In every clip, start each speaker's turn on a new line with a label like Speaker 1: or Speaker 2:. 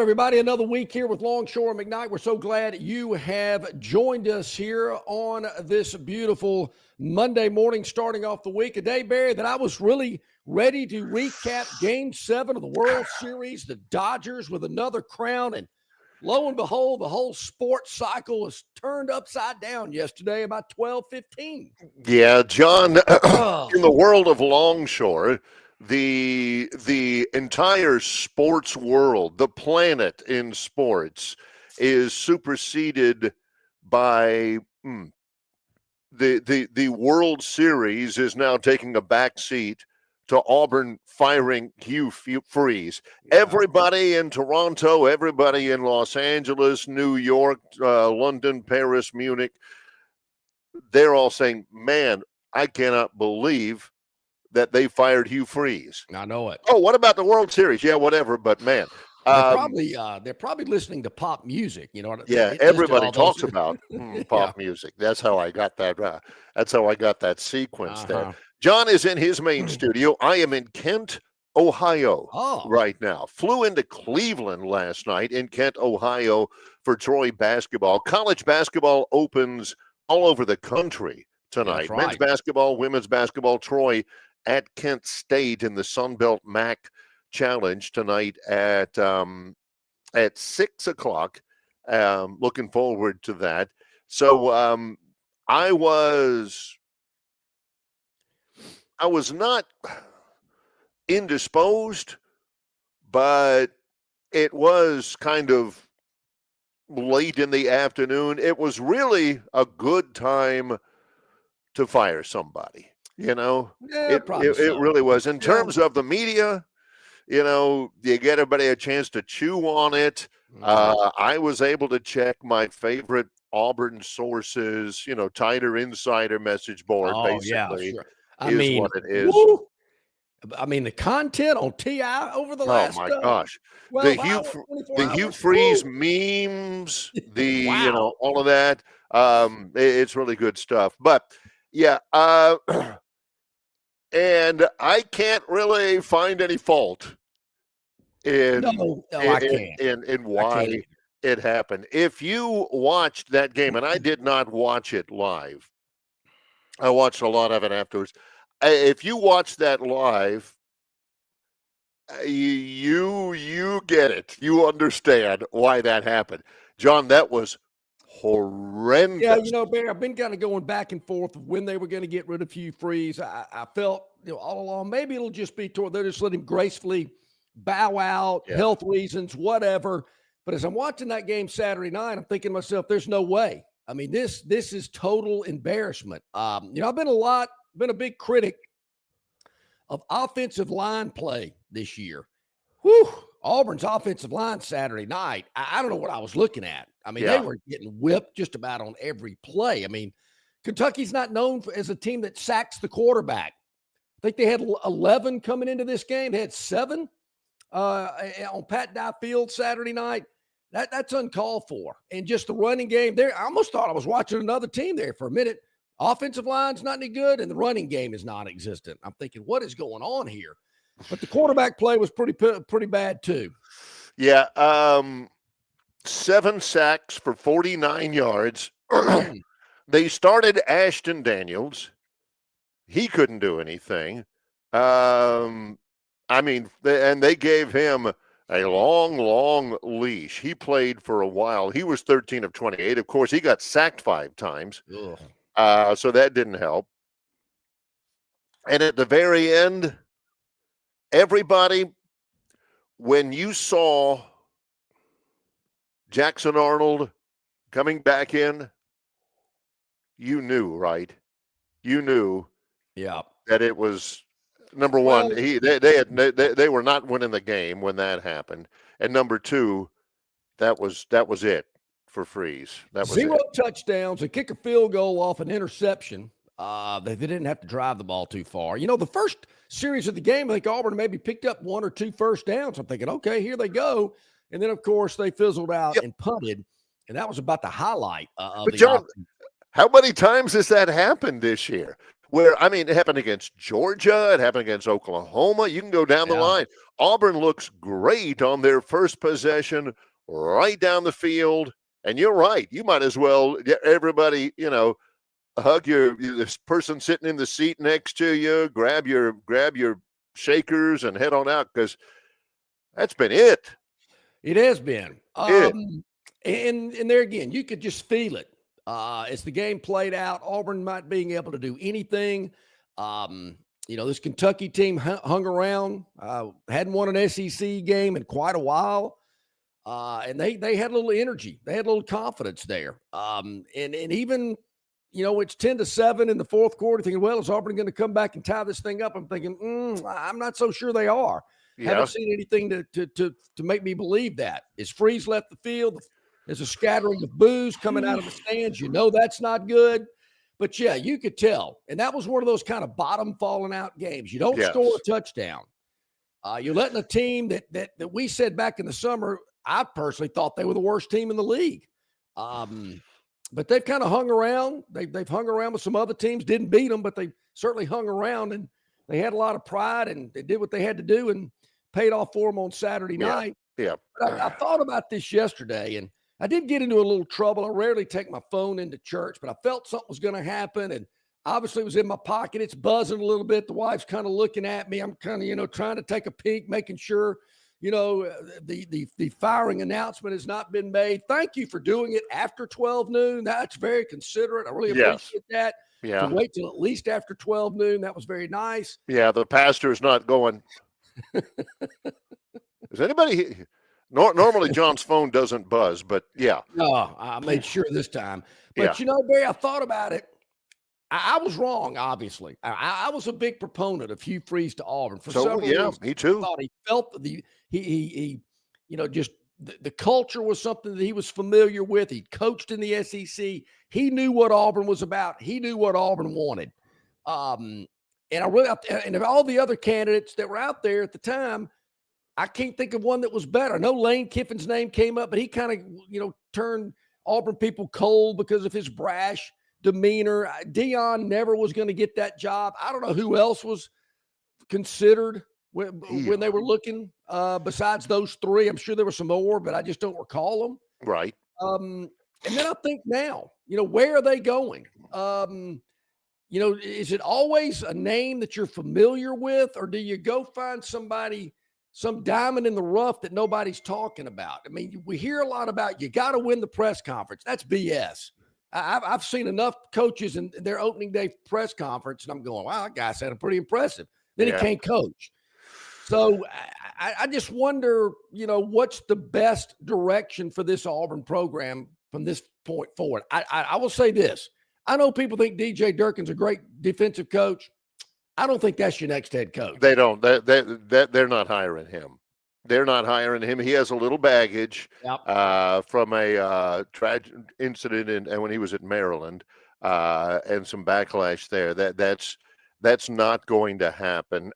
Speaker 1: everybody? Another week here with Longshore and McKnight. We're so glad you have joined us here on this beautiful Monday morning, starting off the week. A day, Barry, that I was really ready to recap Game 7 of the World Series, the Dodgers with another crown. And lo and behold, the whole sports cycle was turned upside down yesterday about 12:15.
Speaker 2: Yeah, John, in the world of Longshore, the entire sports world, the planet in sports, is superseded by the World Series is now taking a back seat to Auburn firing Hugh Freeze. Yeah. Everybody in Toronto, everybody in Los Angeles, New York, London, Paris, Munich, they're all saying, man, I cannot believe that they fired Hugh Freeze.
Speaker 1: I know it.
Speaker 2: Oh, what about the World Series? Yeah, whatever. But man,
Speaker 1: they're probably listening to pop music. You know.
Speaker 2: Yeah, everybody talks about pop music. That's how I got that. That's how I got that sequence there. John is in his main studio. I am in Kent, Ohio right now. Flew into Cleveland last night in Kent, Ohio for Troy basketball. College basketball opens all over the country tonight.
Speaker 1: Right.
Speaker 2: Men's basketball, women's basketball. Troy at Kent State in the Sun Belt MAC Challenge tonight at 6 o'clock. Looking forward to that. So I was not indisposed, but it was kind of late in the afternoon. It was really a good time to fire somebody. You know, it really was. In terms of the media, you know, you get everybody a chance to chew on it. I was able to check my favorite Auburn sources, you know, tighter insider message board, basically.
Speaker 1: Yeah, sure. I mean,
Speaker 2: what it is.
Speaker 1: Woo! I mean, the content on TI over the last.
Speaker 2: Oh my gosh, the Hugh Freeze memes, you know, all of that. It's really good stuff. But yeah, and I can't really find any fault in why it happened. If you watched that game, and I did not watch it live, I watched a lot of it afterwards. If you watch that live, you get it. You understand why that happened. John, that was horrendous.
Speaker 1: Yeah, you know, Barry, I've been kind of going back and forth of when they were going to get rid of Hugh Freeze. I felt, you know, all along, maybe it'll just be they'll just let him gracefully bow out, health reasons, whatever. But as I'm watching that game Saturday night, I'm thinking to myself, there's no way. I mean, this is total embarrassment. You know, I've been a big critic of offensive line play this year. Whew, Auburn's offensive line Saturday night, I don't know what I was looking at. I mean, they were getting whipped just about on every play. I mean, Kentucky's not known as a team that sacks the quarterback. I think they had 11 coming into this game. They had 7 on Pat Dye Field Saturday night. That's uncalled for. And just the running game there, I almost thought I was watching another team there for a minute. Offensive line's not any good, and the running game is non-existent. I'm thinking, what is going on here? But the quarterback play was pretty bad too.
Speaker 2: Yeah, 7 sacks for 49 yards. They started Ashton Daniels. He couldn't do anything. I mean, and they gave him a long leash. He played for a while. He was 13 of 28. Of course, he got sacked 5 times. So that didn't help. And at the very end, everybody, when you saw Jackson Arnold coming back in, you knew, right? You knew that it was, number one, they were not winning the game when that happened. And number 2, that was it for Freeze. That was
Speaker 1: 0 touchdowns, a kick a field goal off an interception. They didn't have to drive the ball too far. You know, the first series of the game, I think Auburn maybe picked up 1 or 2 first downs. I'm thinking, okay, here they go. And then, of course, they fizzled out and punted. And that was about the highlight of
Speaker 2: but John, how many times has that happened this year? where, I mean, it happened against Georgia. It happened against Oklahoma. You can go down the
Speaker 1: Yeah.
Speaker 2: line. Auburn looks great on their first possession right down the field. And you're right. You might as well, everybody, hug this person sitting in the seat next to you, grab your shakers and head on out, because that's been it.
Speaker 1: It has been.
Speaker 2: It.
Speaker 1: And there again, you could just feel it. As the game played out, Auburn not being able to do anything. This Kentucky team hung around, hadn't won an SEC game in quite a while. And they had a little energy. They had a little confidence there. And even, it's 10-7 in the fourth quarter, thinking, well, is Auburn going to come back and tie this thing up? I'm thinking, I'm not so sure they are.
Speaker 2: Yeah.
Speaker 1: Haven't seen anything to make me believe that. As Freeze left the field, there's a scattering of boos coming out of the stands. That's not good. But, yeah, you could tell. And that was one of those kind of bottom falling out games. You don't score a touchdown. You're letting a team that we said back in the summer, I personally thought they were the worst team in the league. But they've kind of hung around. They've hung around with some other teams, didn't beat them, but they certainly hung around, and they had a lot of pride, and they did what they had to do and paid off for them on Saturday night.
Speaker 2: Yeah.
Speaker 1: But I thought about this yesterday, and I did get into a little trouble. I rarely take my phone into church, but I felt something was going to happen, and obviously it was in my pocket. It's buzzing a little bit. The wife's kind of looking at me. I'm kind of, trying to take a peek, making sure, the firing announcement has not been made. Thank you for doing it after 12 noon. That's very considerate. I really appreciate that.
Speaker 2: Yeah.
Speaker 1: To wait till at least after 12 noon. That was very nice.
Speaker 2: Yeah, the pastor's not going. Is anybody normally John's phone doesn't buzz, but yeah.
Speaker 1: No, I made sure this time. But Barry, I thought about it. I was wrong, obviously. I was a big proponent of Hugh Freeze to Auburn for several reasons.
Speaker 2: Me too.
Speaker 1: I thought he felt just the culture was something that he was familiar with. He coached in the SEC. He knew what Auburn was about. He knew what Auburn wanted. And of all the other candidates that were out there at the time, I can't think of one that was better. I know Lane Kiffin's name came up, but he kind of, turned Auburn people cold because of his brash demeanor. Dion never was going to get that job. I don't know who else was considered when they were looking besides those three. I'm sure there were some more, but I just don't recall them.
Speaker 2: Right.
Speaker 1: And then I think now, where are they going? Is it always a name that you're familiar with, or do you go find somebody, some diamond in the rough that nobody's talking about? I mean, we hear a lot about you got to win the press conference. That's BS. I've seen enough coaches in their opening day press conference, and I'm going, wow, that guy sounded pretty impressive. Then he can't coach. So I just wonder, what's the best direction for this Auburn program from this point forward? I will say this. I know people think DJ Durkin's a great defensive coach. I don't think that's your next head coach.
Speaker 2: They don't. They're not hiring him. They're not hiring him. He has a little baggage from a tragic incident when he was at Maryland, and some backlash there. That's not going to happen.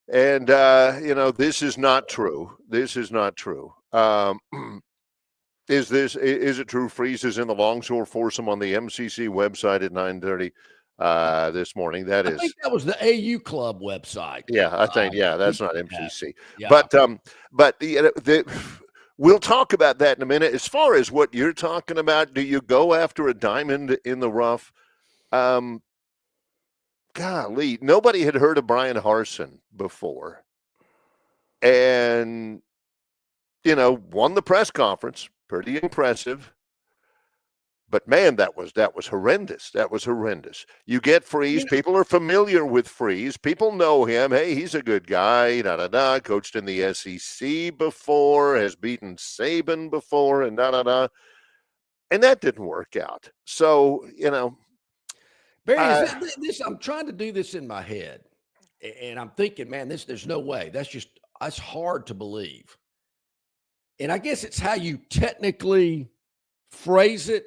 Speaker 2: This is not true. This is not true. Is it true? Freeze is in the Longshore Foursome on the MCC website at 9:30. This morning. I think
Speaker 1: that was the AU Club website.
Speaker 2: Yeah, I think that's not MCC.
Speaker 1: Yeah.
Speaker 2: But we'll talk about that in a minute. As far as what you're talking about, do you go after a diamond in the rough? Golly, nobody had heard of Brian Harsin before, and won the press conference, pretty impressive. But man, that was horrendous. That was horrendous. You get Freeze. People are familiar with Freeze. People know him. Hey, he's a good guy. Coached in the SEC before, has beaten Saban before, and and that didn't work out. So
Speaker 1: Barry, I'm trying to do this in my head, and I'm thinking, man, there's no way. That's hard to believe. And I guess it's how you technically phrase it.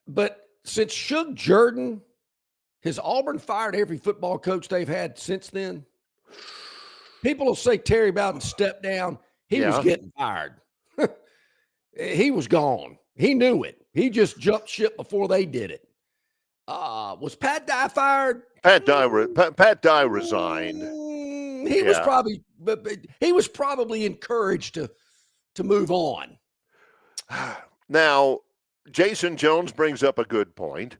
Speaker 1: But since Shug Jordan, has Auburn fired every football coach they've had since then? People will say Terry Bowden stepped down. He was getting fired. he was gone. He knew it. He just jumped ship before they did it. Was Pat Dye fired?
Speaker 2: Pat Dye resigned.
Speaker 1: He was probably, but he was probably encouraged to move on.
Speaker 2: Now, Jason Jones brings up a good point.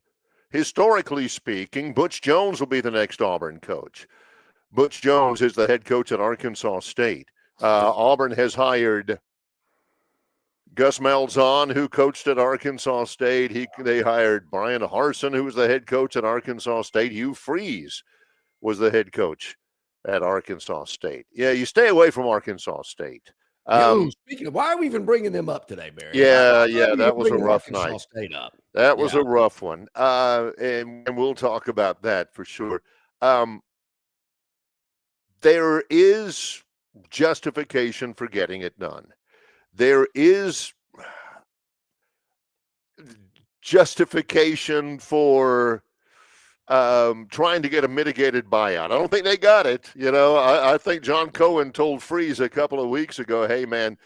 Speaker 2: Historically speaking, Butch Jones will be the next Auburn coach. Butch Jones is the head coach at Arkansas State. Auburn has hired Gus Malzahn, who coached at Arkansas State. They hired Brian Harsin, who was the head coach at Arkansas State. Hugh Freeze was the head coach at Arkansas State. Yeah, you stay away from Arkansas State.
Speaker 1: Speaking of, why are we even bringing them up today, Barry?
Speaker 2: Yeah, that was a rough night.
Speaker 1: State up.
Speaker 2: That was a rough one, and we'll talk about that for sure. There is justification for getting it done. There is justification for trying to get a mitigated buyout. I don't think they got it. I think John Cohen told Freeze a couple of weeks ago, "Hey, man,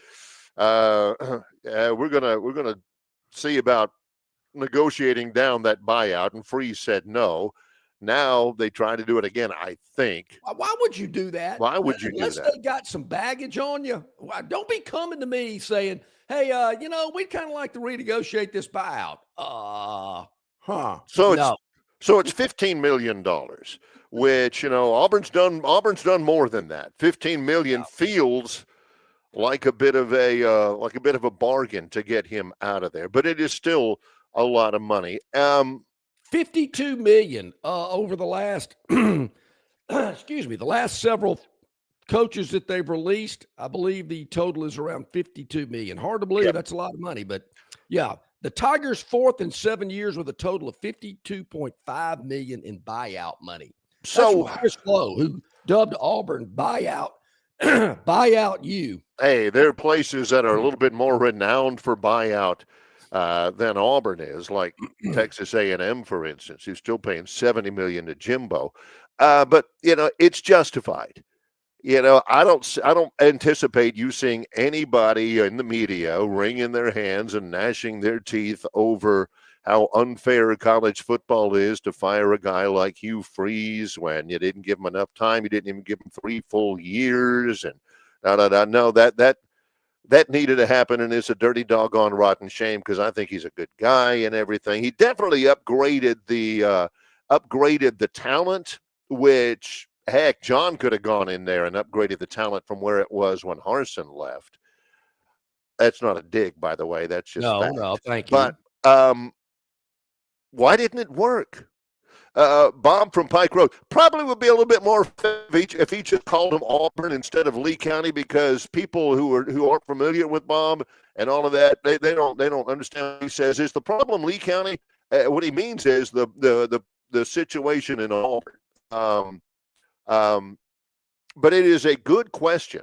Speaker 2: we're gonna see about negotiating down that buyout," and Freeze said no. Now they try to do it again, I think.
Speaker 1: Why would you do that?
Speaker 2: Why would you do that?
Speaker 1: Unless they got some baggage on you. Don't be coming to me saying, "Hey, we'd kind of like to renegotiate this buyout."
Speaker 2: So it's $15 million, which, Auburn's done more than that. $15 million feels like a bit of a bargain to get him out of there, but it is still a lot of money.
Speaker 1: $52 million over the last the last several coaches that they've released. I believe the total is around $52 million. Hard to believe that's a lot of money, but yeah, the Tigers fourth in 7 years with a total of $52.5 million in buyout money. So Chris Lowe, who dubbed Auburn buyout you.
Speaker 2: Hey, there are places that are a little bit more renowned for buyout than Auburn is, like Texas A&M, for instance, who's still paying $70 million to Jimbo. But it's justified. I don't anticipate you seeing anybody in the media wringing their hands and gnashing their teeth over how unfair college football is to fire a guy like Hugh Freeze when you didn't give him enough time. You didn't even give him 3 full years, and no, that needed to happen, and it's a dirty doggone rotten shame because I think he's a good guy and everything. He definitely upgraded the talent, which, heck, John could have gone in there and upgraded the talent from where it was when Harsin left. That's not a dig, by the way. That's just fact.
Speaker 1: No, thank you.
Speaker 2: But why didn't it work? Bob from Pike Road probably would be a little bit more if he just called him Auburn instead of Lee County, because people who aren't familiar with Bob and all of that, they don't understand what he says. Is the problem Lee County? What he means is the situation in Auburn. But it is a good question.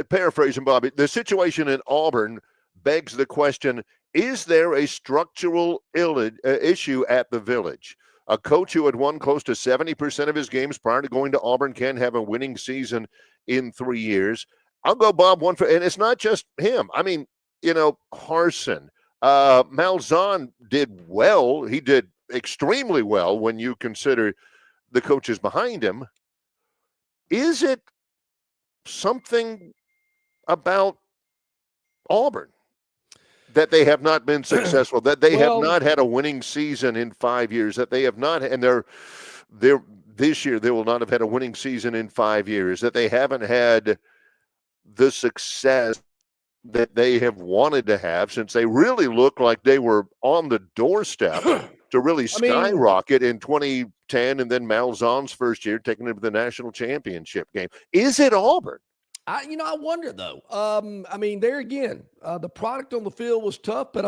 Speaker 2: Paraphrasing Bobby, the situation in Auburn begs the question: is there a structural issue at the Village? A coach who had won close to 70% of his games prior to going to Auburn can have a winning season in 3 years. I'll go Bob and it's not just him. I mean, Harsin, Malzahn did well. He did extremely well when you consider the coaches behind him. Is it something about Auburn that they have not been successful, that they have not had a winning season in 5 years, that they have not, and they're this year they will not have had a winning season in 5 years, that they haven't had the success that they have wanted to have since they really looked like they were on the doorstep to really skyrocket in 2010, and then Malzahn's first year taking them to the national championship game. Is it Auburn?
Speaker 1: I wonder, though. There again, the product on the field was tough, but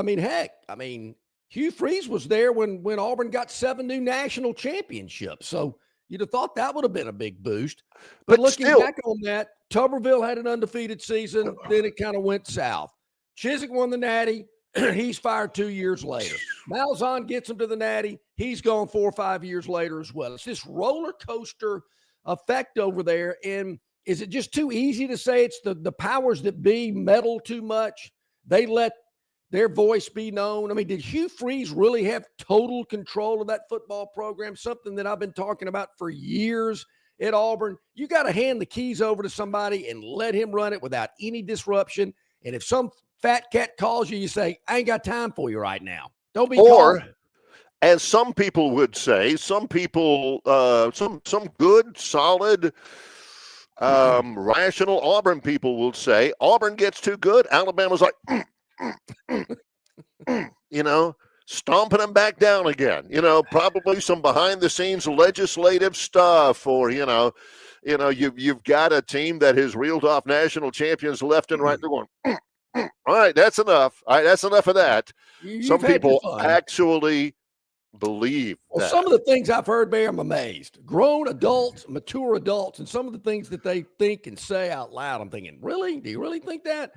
Speaker 1: Hugh Freeze was there when Auburn got 7 new national championships. So you'd have thought that would have been a big boost. But looking back on that, Tuberville had an undefeated season. Then it kind of went south. Chiswick won the Natty. He's fired 2 years later. Malzahn gets him to the Natty. He's gone 4 or 5 years later as well. It's this roller coaster effect over there. And is it just too easy to say it's the powers that be meddle too much? They let their voice be known. I mean, did Hugh Freeze really have total control of that football program? Something that I've been talking about for years at Auburn. You got to hand the keys over to somebody and let him run it without any disruption. And if some fat cat calls you, you say, I ain't got time for you right now. Don't be
Speaker 2: Or,
Speaker 1: calling.
Speaker 2: as some people would say, some people, some good, solid, rational Auburn people will say, Auburn gets too good. Alabama's like, stomping them back down again. Probably some behind the scenes legislative stuff, or you've got a team that has reeled off national champions left and right. They're going, all right, that's enough. All right, that's enough of that. Some people actually believe
Speaker 1: well,
Speaker 2: that.
Speaker 1: some of the things I've heard, Bear, I'm amazed. Grown adults, mature adults, and some of the things that they think and say out loud, I'm thinking, really? Do you really think that?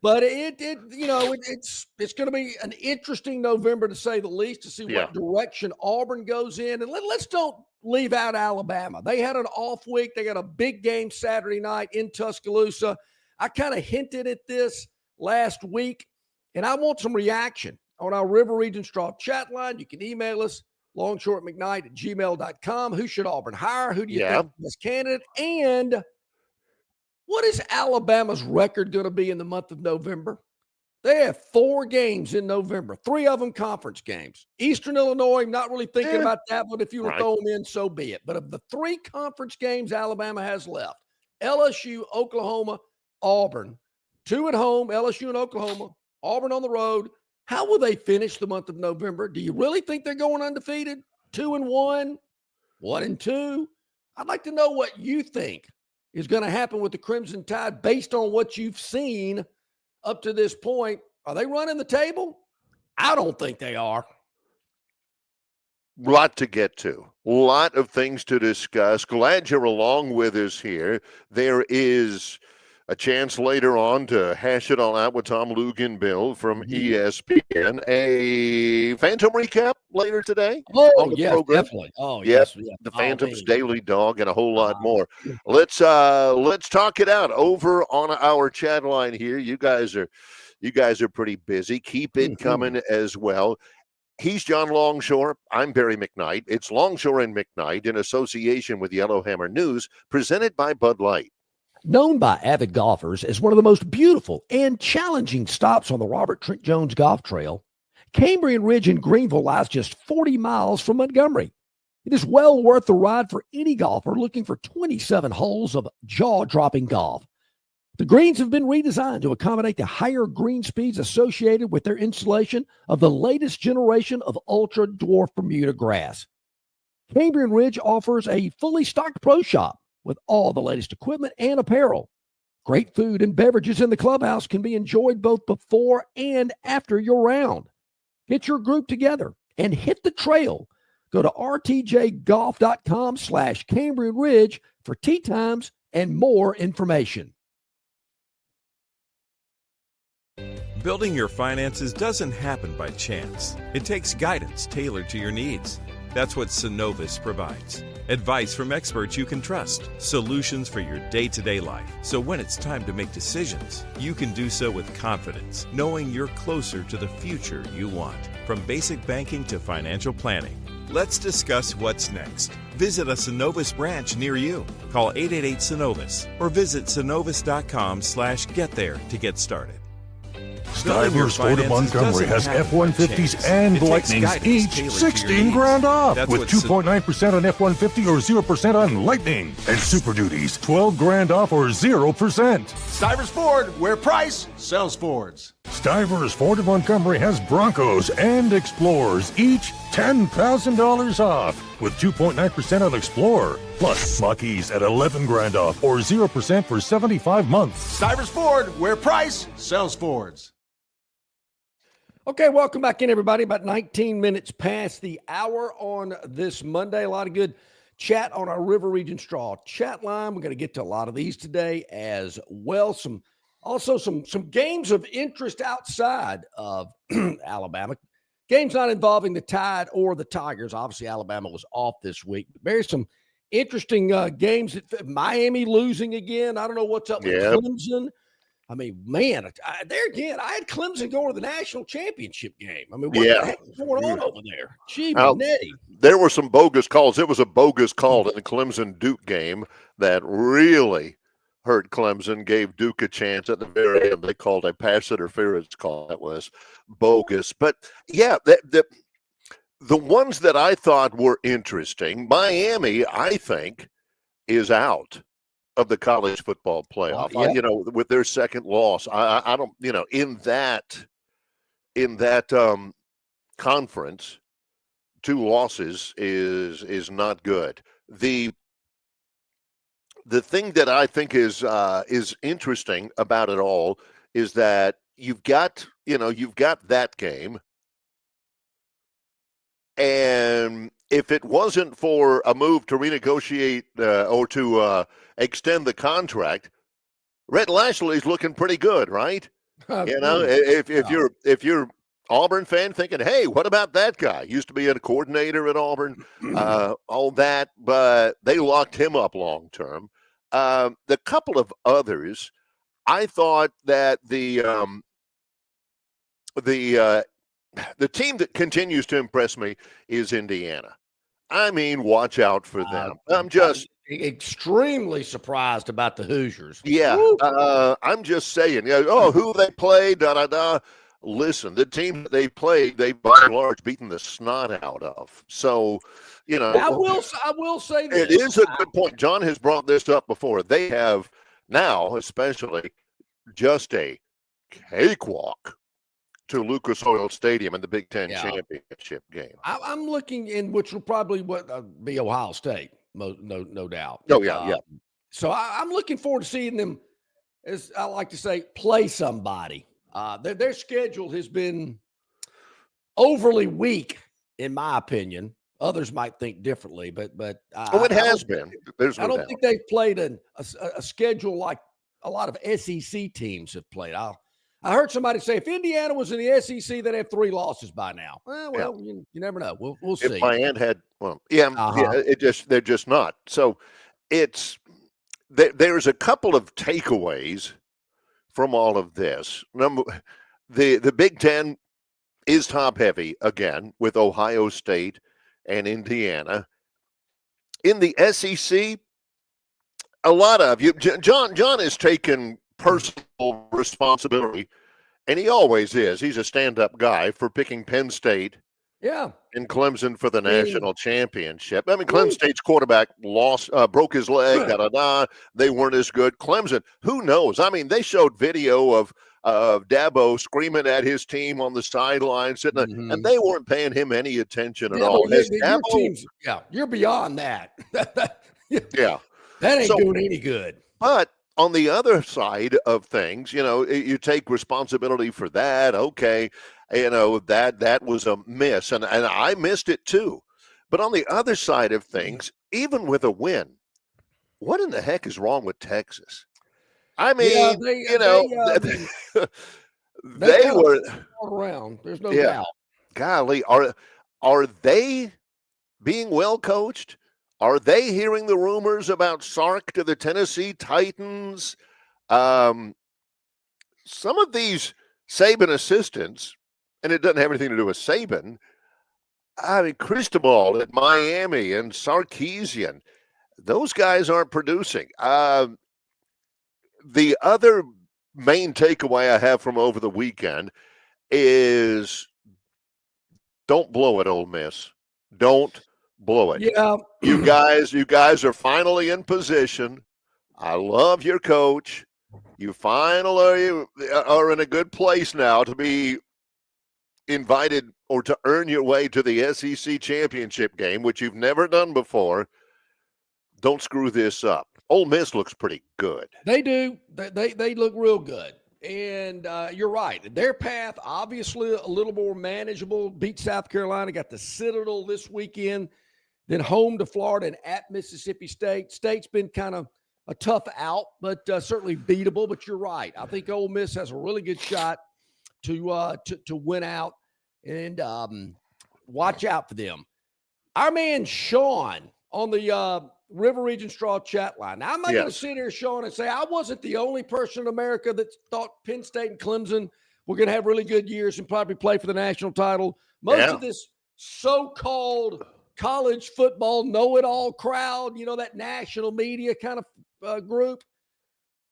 Speaker 1: But it's going to be an interesting November, to say the least, to see what direction Auburn goes in. And let's don't leave out Alabama. They had an off week. They got a big game Saturday night in Tuscaloosa. I kind of hinted at this last week, and I want some reaction on our River Region Straw chat line. You can email us, longshortmcknight@gmail.com. Who should Auburn hire? Who do you think is this candidate? And what is Alabama's record going to be in the month of November? They have 4 games in November, 3 of them conference games. Eastern Illinois, not really thinking about that, but if you were to throw them in, so be it. But of the 3 conference games Alabama has left, LSU, Oklahoma, Auburn, 2 at home, LSU and Oklahoma, Auburn on the road. How will they finish the month of November? Do you really think they're going undefeated? 2-1, 1-2? I'd like to know what you think is going to happen with the Crimson Tide based on what you've seen up to this point. Are they running the table? I don't think they are.
Speaker 2: Lot to get to. A lot of things to discuss. Glad you're along with us here. There is a chance later on to hash it all out with Tom Luginbill from ESPN. A Phantom recap later today.
Speaker 1: Oh, yes, definitely. Oh, yes.
Speaker 2: The Phantom's Daily Dog and a whole lot more. Let's talk it out over on our chat line here. You guys are pretty busy. Keep it coming as well. He's John Longshore. I'm Barry McKnight. It's Longshore and McKnight in association with Yellowhammer News, presented by Bud Light.
Speaker 1: Known by avid golfers as one of the most beautiful and challenging stops on the Robert Trent Jones Golf Trail, Cambrian Ridge in Greenville lies just 40 miles from Montgomery. It is well worth the ride for any golfer looking for 27 holes of jaw-dropping golf. The greens have been redesigned to accommodate the higher green speeds associated with their installation of the latest generation of ultra-dwarf Bermuda grass. Cambrian Ridge offers a fully stocked pro shop with all the latest equipment and apparel. Great food and beverages in the clubhouse can be enjoyed both before and after your round. Get your group together and hit the trail. Go to rtjgolf.com/Cambrian Ridge for tee times and more information.
Speaker 3: Building your finances doesn't happen by chance. It takes guidance tailored to your needs. That's what Synovus provides. Advice from experts you can trust. Solutions for your day-to-day life. So when it's time to make decisions, you can do so with confidence, knowing you're closer to the future you want. From basic banking to financial planning. Let's discuss what's next. Visit a Synovus branch near you. Call 888-SYNOVUS or visit synovus.com/get there to get started.
Speaker 4: Stivers Ford of Montgomery has F-150s and Lightnings, each 16 grand off, with 2.9% on F-150 or 0% on Lightning. And Super Duties, 12 grand off or 0%.
Speaker 5: Stivers Ford, where price sells Fords.
Speaker 4: Stivers Ford of Montgomery has Broncos and Explorers, each $10,000 off, with 2.9% on Explorer. Plus, Mach-E's at 11 grand off or 0% for 75 months.
Speaker 5: Stivers Ford, where price sells Fords.
Speaker 1: Okay, welcome back in, everybody. About 19 minutes past the hour on this Monday. A lot of good chat on our River Region Straw chat line. We're going to get to a lot of these today as well. Some games of interest outside of Alabama. Games not involving the Tide or the Tigers. Obviously, Alabama was off this week. There's some interesting games. Miami losing again. I don't know what's up with Clemson. I mean, man, there again, I had Clemson going to the national championship game. I mean, what
Speaker 2: Yeah.
Speaker 1: the heck is going on over there? Gee,
Speaker 2: Now,
Speaker 1: Nettie.
Speaker 2: there were some bogus calls. It was a bogus call in the Clemson Duke game that really hurt Clemson, gave Duke a chance at the very end. They called a pass interference call. That was bogus. But yeah, the ones that I thought were interesting, Miami, I think, is out of the college football playoff.
Speaker 1: Yep.
Speaker 2: With their second loss, I don't, in that conference, 2 losses is not good. The thing that I think is interesting about it all is that you've got that game, and if it wasn't for a move to renegotiate or to extend the contract, Rhett Lashley's looking pretty good, right? If you're Auburn fan thinking, hey, what about that guy? Used to be a coordinator at Auburn, all that, but they locked him up long term. The couple of others, I thought that the team that continues to impress me is Indiana. I mean, watch out for them. I'm just
Speaker 1: extremely surprised about the Hoosiers.
Speaker 2: Yeah, I'm just saying. Who they played, da-da-da. Listen, the team that they played, they by and large beaten the snot out of. So,
Speaker 1: I will say this.
Speaker 2: It is a good point. John has brought this up before. They have now, especially, just a cakewalk to Lucas Oil Stadium in the Big Ten championship game.
Speaker 1: I'm looking in, which will probably be Ohio State, no doubt.
Speaker 2: Oh, yeah.
Speaker 1: So I'm looking forward to seeing them, as I like to say, play somebody. Their schedule has been overly weak, in my opinion. Others might think differently, but
Speaker 2: it has been.
Speaker 1: I don't think they've played a schedule like a lot of SEC teams have played. I heard somebody say if Indiana was in the SEC, they'd have 3 losses by now. You never know. We'll see.
Speaker 2: If my aunt had, they're just not. So there's a couple of takeaways from all of this. The Big Ten is top heavy again with Ohio State and Indiana. In the SEC, a lot of you, John has taken personal responsibility, and he always is. He's a stand-up guy for picking Penn State and Clemson for the national championship. I mean, Clemson State's quarterback broke his leg, They weren't as good. Clemson, who knows? I mean, they showed video of Dabo screaming at his team on the sideline, and they weren't paying him any attention at all.
Speaker 1: You're beyond that.
Speaker 2: Yeah.
Speaker 1: That ain't doing any good.
Speaker 2: But on the other side of things, you take responsibility for that. Okay. That was a miss, and I missed it too. But on the other side of things, even with a win, what in the heck is wrong with Texas? I mean, they were
Speaker 1: around. There's no doubt.
Speaker 2: Golly, are they being well coached? Are they hearing the rumors about Sark to the Tennessee Titans? Some of these Saban assistants, and it doesn't have anything to do with Saban. I mean, Cristobal at Miami and Sarkisian, those guys aren't producing. The other main takeaway I have from over the weekend is don't blow it, Ole Miss. Don't blow it.
Speaker 1: Yeah.
Speaker 2: You guys are finally in position. I love your coach. You finally are in a good place now to be invited or to earn your way to the SEC championship game, which you've never done before. Don't screw this up. Ole Miss looks pretty good.
Speaker 1: They do. They look real good. And you're right. Their path, obviously, a little more manageable. Beat South Carolina, got the Citadel this weekend, then home to Florida and at Mississippi State. State's been kind of a tough out, but certainly beatable. But you're right. I think Ole Miss has a really good shot to win out, and watch out for them. Our man Sean on the River Region Straw chat line. Now, I'm not going to
Speaker 2: Yes.
Speaker 1: sit here, Sean, and say I wasn't the only person in America that thought Penn State and Clemson were going to have really good years and probably play for the national title. Most of this so-called college football know-it-all crowd, that national media kind of group,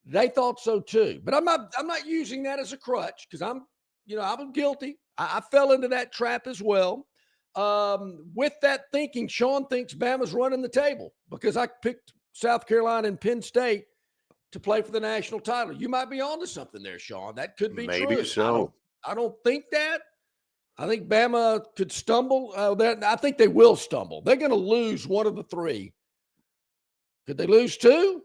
Speaker 1: they thought so too. But I'm not using that as a crutch because I was guilty. I fell into that trap as well. With that thinking, Sean thinks Bama's running the table because I picked South Carolina and Penn State to play for the national title. You might be onto something there, Sean. That could be true.
Speaker 2: Maybe so.
Speaker 1: I don't think that. I think Bama could stumble. I think they will stumble. They're going to lose one of the three. Could they lose two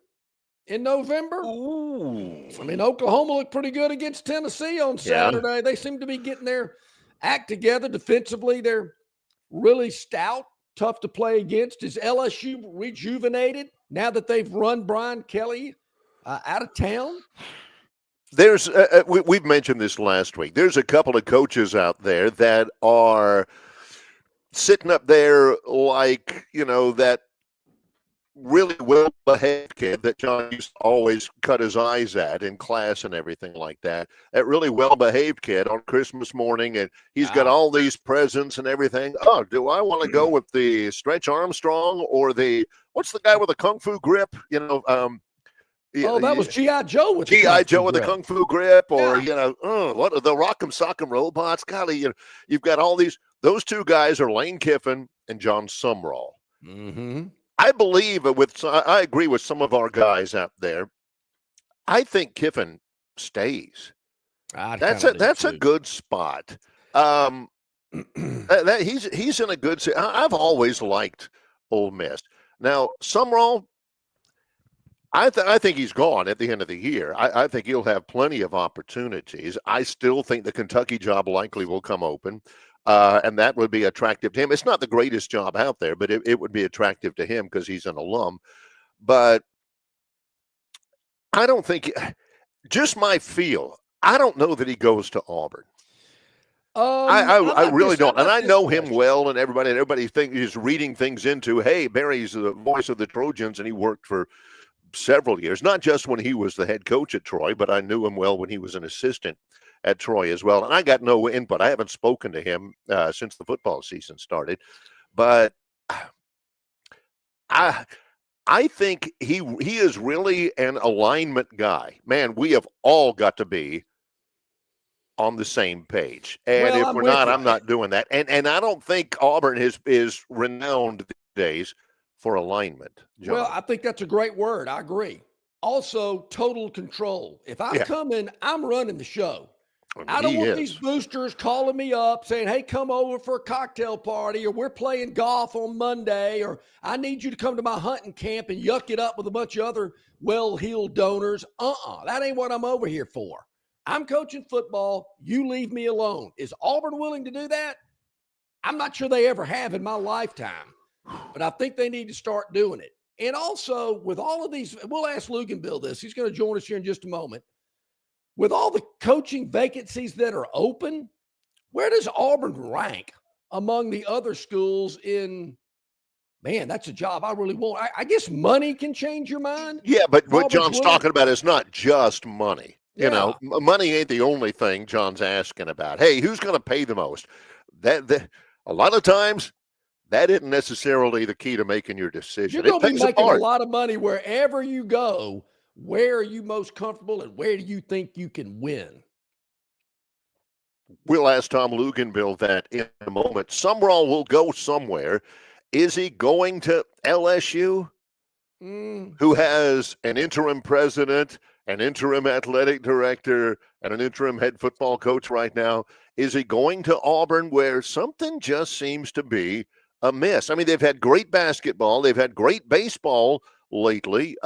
Speaker 1: in November?
Speaker 2: Ooh.
Speaker 1: I mean, Oklahoma looked pretty good against Tennessee on Saturday. They seem to be getting their act together defensively. They're really stout, tough to play against. Is LSU rejuvenated now that they've run Brian Kelly out of town?
Speaker 2: There's we've mentioned this last week. There's a couple of coaches out there that are sitting up there like, that really well-behaved kid that John used to always cut his eyes at in class and everything like that. That really well-behaved kid on Christmas morning, and he's got all these presents and everything. Oh, do I want to go with the Stretch Armstrong or what's the guy with the Kung Fu grip?
Speaker 1: That was G.I. Joe with
Speaker 2: G.I. Joe with the Kung Fu grip, or what are the Rock'em Sock'em robots? Golly, you've got all these. Those two guys are Lane Kiffin and John Sumrall.
Speaker 1: Mm-hmm.
Speaker 2: I believe I agree with some of our guys out there. I think Kiffin stays. That's a good spot. He's in a good. I've always liked Ole Miss. Now Sumrall, I think he's gone at the end of the year. I think he'll have plenty of opportunities. I still think the Kentucky job likely will come open. And that would be attractive to him. It's not the greatest job out there, but it would be attractive to him because he's an alum. But I don't think, just my feel, I don't know that he goes to Auburn. I really don't. And I know him well, and everybody is reading things into, hey, Barry's the voice of the Trojans, and he worked for several years, not just when he was the head coach at Troy, but I knew him well when he was an assistant at Troy as well. And I got no input. I haven't spoken to him since the football season started. But I think he is really an alignment guy. Man, we have all got to be on the same page. And if we're not, I'm not doing that. And I don't think Auburn is renowned these days for alignment, John.
Speaker 1: Well, I think that's a great word. I agree. Also, total control. If I come in, I'm running the show. I don't want these boosters calling me up saying, hey, come over for a cocktail party, or we're playing golf on Monday, or I need you to come to my hunting camp and yuck it up with a bunch of other well-heeled donors. That ain't what I'm over here for. I'm coaching football. You leave me alone. Is Auburn willing to do that? I'm not sure they ever have in my lifetime, but I think they need to start doing it. And also, with all of these, we'll ask Luganville this. He's going to join us here in just a moment. With all the coaching vacancies that are open, where does Auburn rank among the other schools in, man, that's a job I really want. I guess money can change your mind.
Speaker 2: Yeah, but what John's talking about is not just money.
Speaker 1: Yeah.
Speaker 2: You know, money ain't the only thing John's asking about. Hey, who's going to pay the most? That a lot of times, that isn't necessarily the key to making your decision.
Speaker 1: You're going to be making a lot of money wherever you go. Where are you most comfortable, and where do you think you can win?
Speaker 2: We'll ask Tom Luganville that in a moment. Sumrall will go somewhere. Is he going to LSU, who has an interim president, an interim athletic director, and an interim head football coach right now? Is he going to Auburn, where something just seems to be amiss? I mean, they've had great basketball. They've had great baseball lately.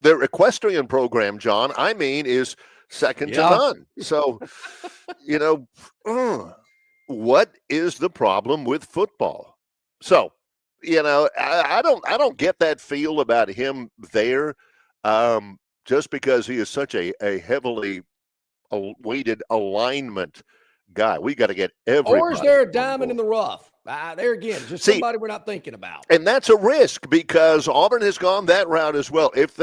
Speaker 2: Their equestrian program, John, is second to none. So, what is the problem with football? So, I don't get that feel about him there, just because he is such a heavily weighted alignment guy. We got to get everybody.
Speaker 1: Or is there a diamond in the rough? There again, just
Speaker 2: See,
Speaker 1: somebody we're not thinking about.
Speaker 2: And that's a risk because Auburn has gone that route as well. If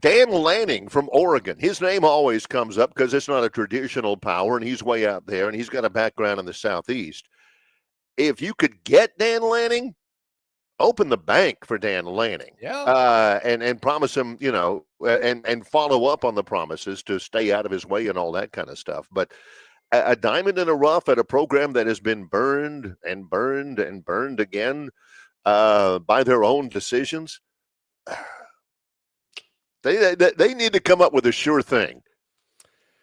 Speaker 2: Dan Lanning from Oregon, his name always comes up because it's not a traditional power, and he's way out there, and he's got a background in the Southeast. If you could get Dan Lanning, open the bank for Dan Lanning, and promise him, and follow up on the promises to stay out of his way and all that kind of stuff. But a diamond in the rough at a program that has been burned and burned and burned again by their own decisions. They need to come up with a sure thing,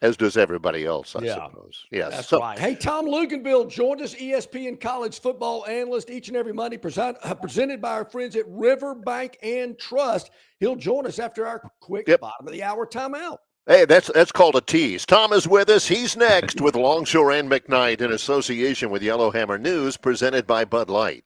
Speaker 2: as does everybody else, I suppose. Yes,
Speaker 1: that's right. Hey, Tom Luganville joined us, ESPN college football analyst, each and every Monday, presented by our friends at Riverbank and Trust. He'll join us after our quick bottom of the hour timeout.
Speaker 2: Hey, that's called a tease. Tom is with us. He's next with Longshore and McKnight in association with Yellowhammer News, presented by Bud Light.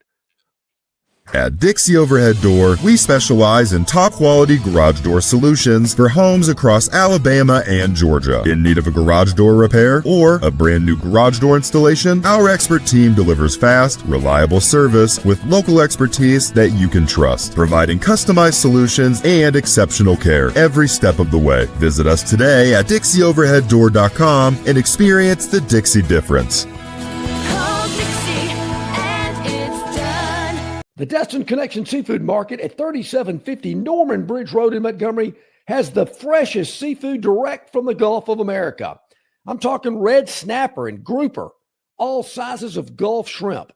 Speaker 6: At Dixie Overhead Door, we specialize in top-quality garage door solutions for homes across Alabama and Georgia. In need of a garage door repair or a brand new garage door installation, our expert team delivers fast, reliable service with local expertise that you can trust, providing customized solutions and exceptional care every step of the way. Visit us today at DixieOverheadDoor.com and experience the Dixie difference.
Speaker 1: The Destin Connection Seafood Market at 3750 Norman Bridge Road in Montgomery has the freshest seafood direct from the Gulf of America. I'm talking red snapper and grouper, all sizes of Gulf shrimp,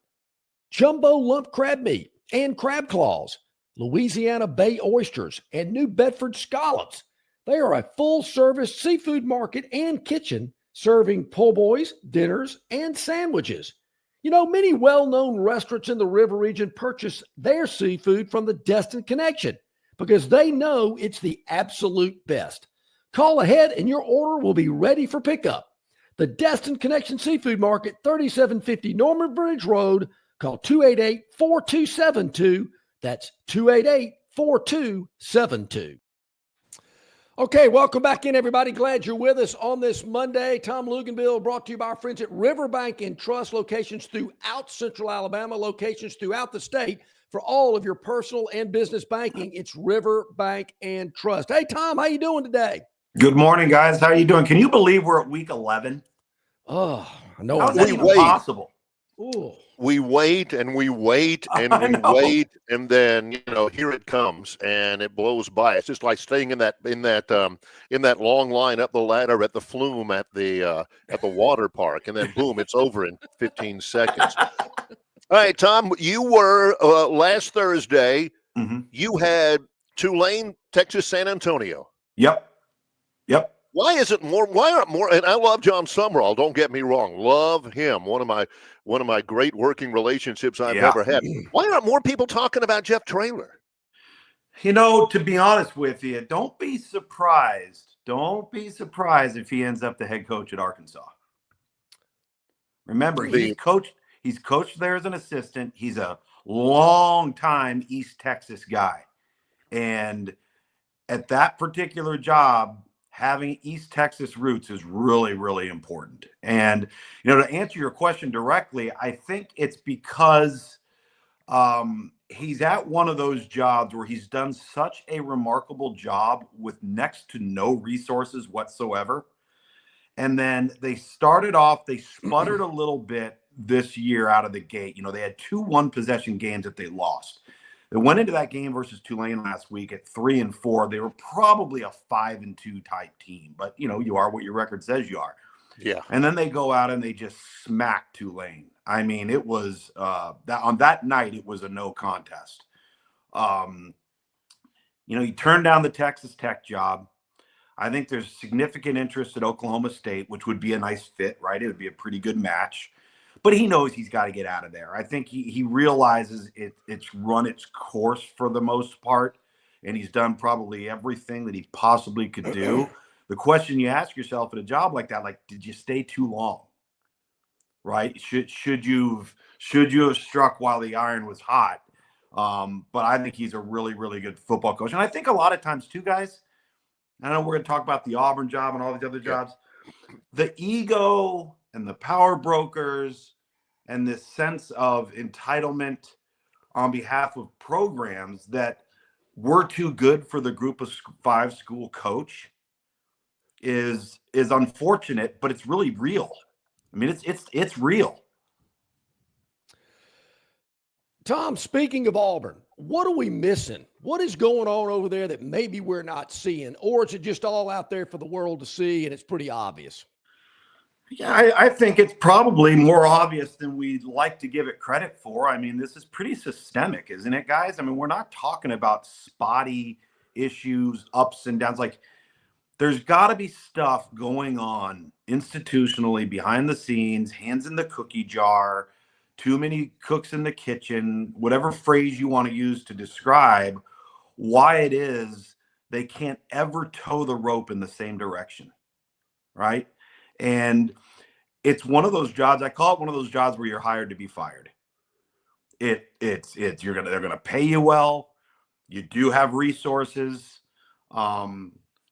Speaker 1: jumbo lump crab meat and crab claws, Louisiana Bay oysters, and New Bedford scallops. They are a full-service seafood market and kitchen serving po' boys, dinners, and sandwiches. You know, many well-known restaurants in the river region purchase their seafood from the Destin Connection because they know it's the absolute best. Call ahead and your order will be ready for pickup. The Destin Connection Seafood Market, 3750 Norman Bridge Road. Call 288-4272. That's 288-4272. Okay, welcome back in, everybody. Glad you're with us on this Monday. Tom Luganville brought to you by our friends at Riverbank and Trust, locations throughout Central Alabama, locations throughout the state. For all of your personal and business banking, it's Riverbank and Trust. Hey, Tom, how you doing today?
Speaker 7: Good morning, guys. How are you doing? Can you believe we're at week 11?
Speaker 1: Oh, I know.
Speaker 7: How is that even possible?
Speaker 1: Ooh.
Speaker 2: We wait and we wait and we wait, and then here it comes and it blows by. It's just like staying in that long line up the ladder at the flume at the water park, and then boom, it's over in 15 seconds. All right, Tom, you were last Thursday.
Speaker 7: Mm-hmm.
Speaker 2: You had Tulane, Texas, San Antonio.
Speaker 7: Yep.
Speaker 2: Why aren't more? And I love John Summerall. Don't get me wrong. Love him. One of my great working relationships I've ever had. Why aren't more people talking about Jeff Traylor?
Speaker 7: To be honest with you, don't be surprised. Don't be surprised if he ends up the head coach at Arkansas. Remember, he's coached there as an assistant. He's a long-time East Texas guy. And at that particular job, having East Texas roots is really, really important. And, to answer your question directly, I think it's because he's at one of those jobs where he's done such a remarkable job with next to no resources whatsoever. And then they sputtered a little bit this year out of the gate. They had 2 one-possession games that they lost. They went into that game versus Tulane last week at 3-4. They were probably a 5-2 type team, but you are what your record says you are.
Speaker 2: Yeah.
Speaker 7: And then they go out and they just smack Tulane. I mean, it was that on that night it was a no contest. He turned down the Texas Tech job. I think there's significant interest at Oklahoma State, which would be a nice fit, right? It would be a pretty good match. But he knows he's got to get out of there. I think he realizes it's run its course for the most part, and he's done probably everything that he possibly could do. The question you ask yourself at a job like that, did you stay too long? Right? Should you have struck while the iron was hot? But I think he's a really, really good football coach. And I think a lot of times too, guys, I know we're going to talk about the Auburn job and all these other jobs. The ego and the power brokers and this sense of entitlement on behalf of programs that we're too good for the group of 5 school coach is unfortunate, but it's really real. I mean, it's real.
Speaker 1: Tom, speaking of Auburn, what are we missing? What is going on over there that maybe we're not seeing? Or is it just all out there for the world to see and it's pretty obvious?
Speaker 7: Yeah, I think it's probably more obvious than we'd like to give it credit for. I mean, this is pretty systemic, isn't it, guys? I mean, we're not talking about spotty issues, ups and downs. Like, there's got to be stuff going on institutionally, behind the scenes, hands in the cookie jar, too many cooks in the kitchen, whatever phrase you want to use to describe why it is they can't ever toe the rope in the same direction, right? And it's one of those jobs, I call it one of those jobs where you're hired to be fired. They're gonna pay you well. You do have resources.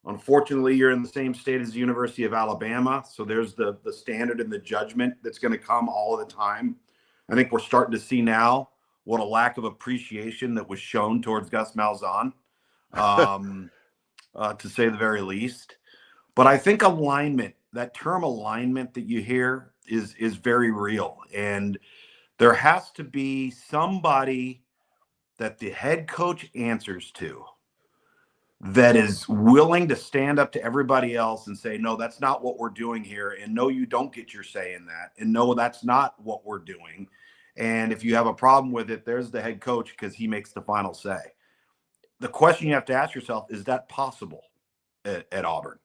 Speaker 7: Unfortunately, you're in the same state as the University of Alabama, so there's the standard and the judgment that's going to come all of the time. I think we're starting to see now what a lack of appreciation that was shown towards Gus Malzahn, to say the very least. But I think alignment, that term alignment that you hear is very real. And there has to be somebody that the head coach answers to that is willing to stand up to everybody else and say, no, that's not what we're doing here. And no, you don't get your say in that. And no, that's not what we're doing. And if you have a problem with it, there's the head coach because he makes the final say. The question you have to ask yourself, is that possible at Auburn?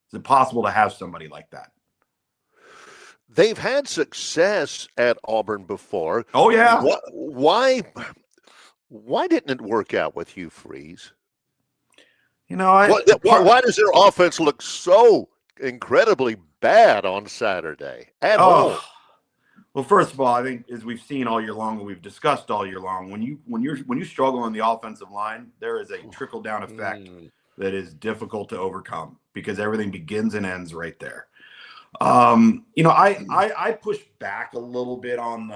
Speaker 7: Is it possible to have somebody like that?
Speaker 2: They've had success at Auburn before.
Speaker 7: Oh, yeah.
Speaker 2: Why didn't it work out with Hugh Freeze?
Speaker 7: You know,
Speaker 2: why does their offense look so incredibly bad on Saturday at home?
Speaker 7: Well, first of all, I think as we've seen all year long and we've discussed all year long, when you struggle on the offensive line, there is a trickle down effect that is difficult to overcome because everything begins and ends right there. You know, I push back a little bit on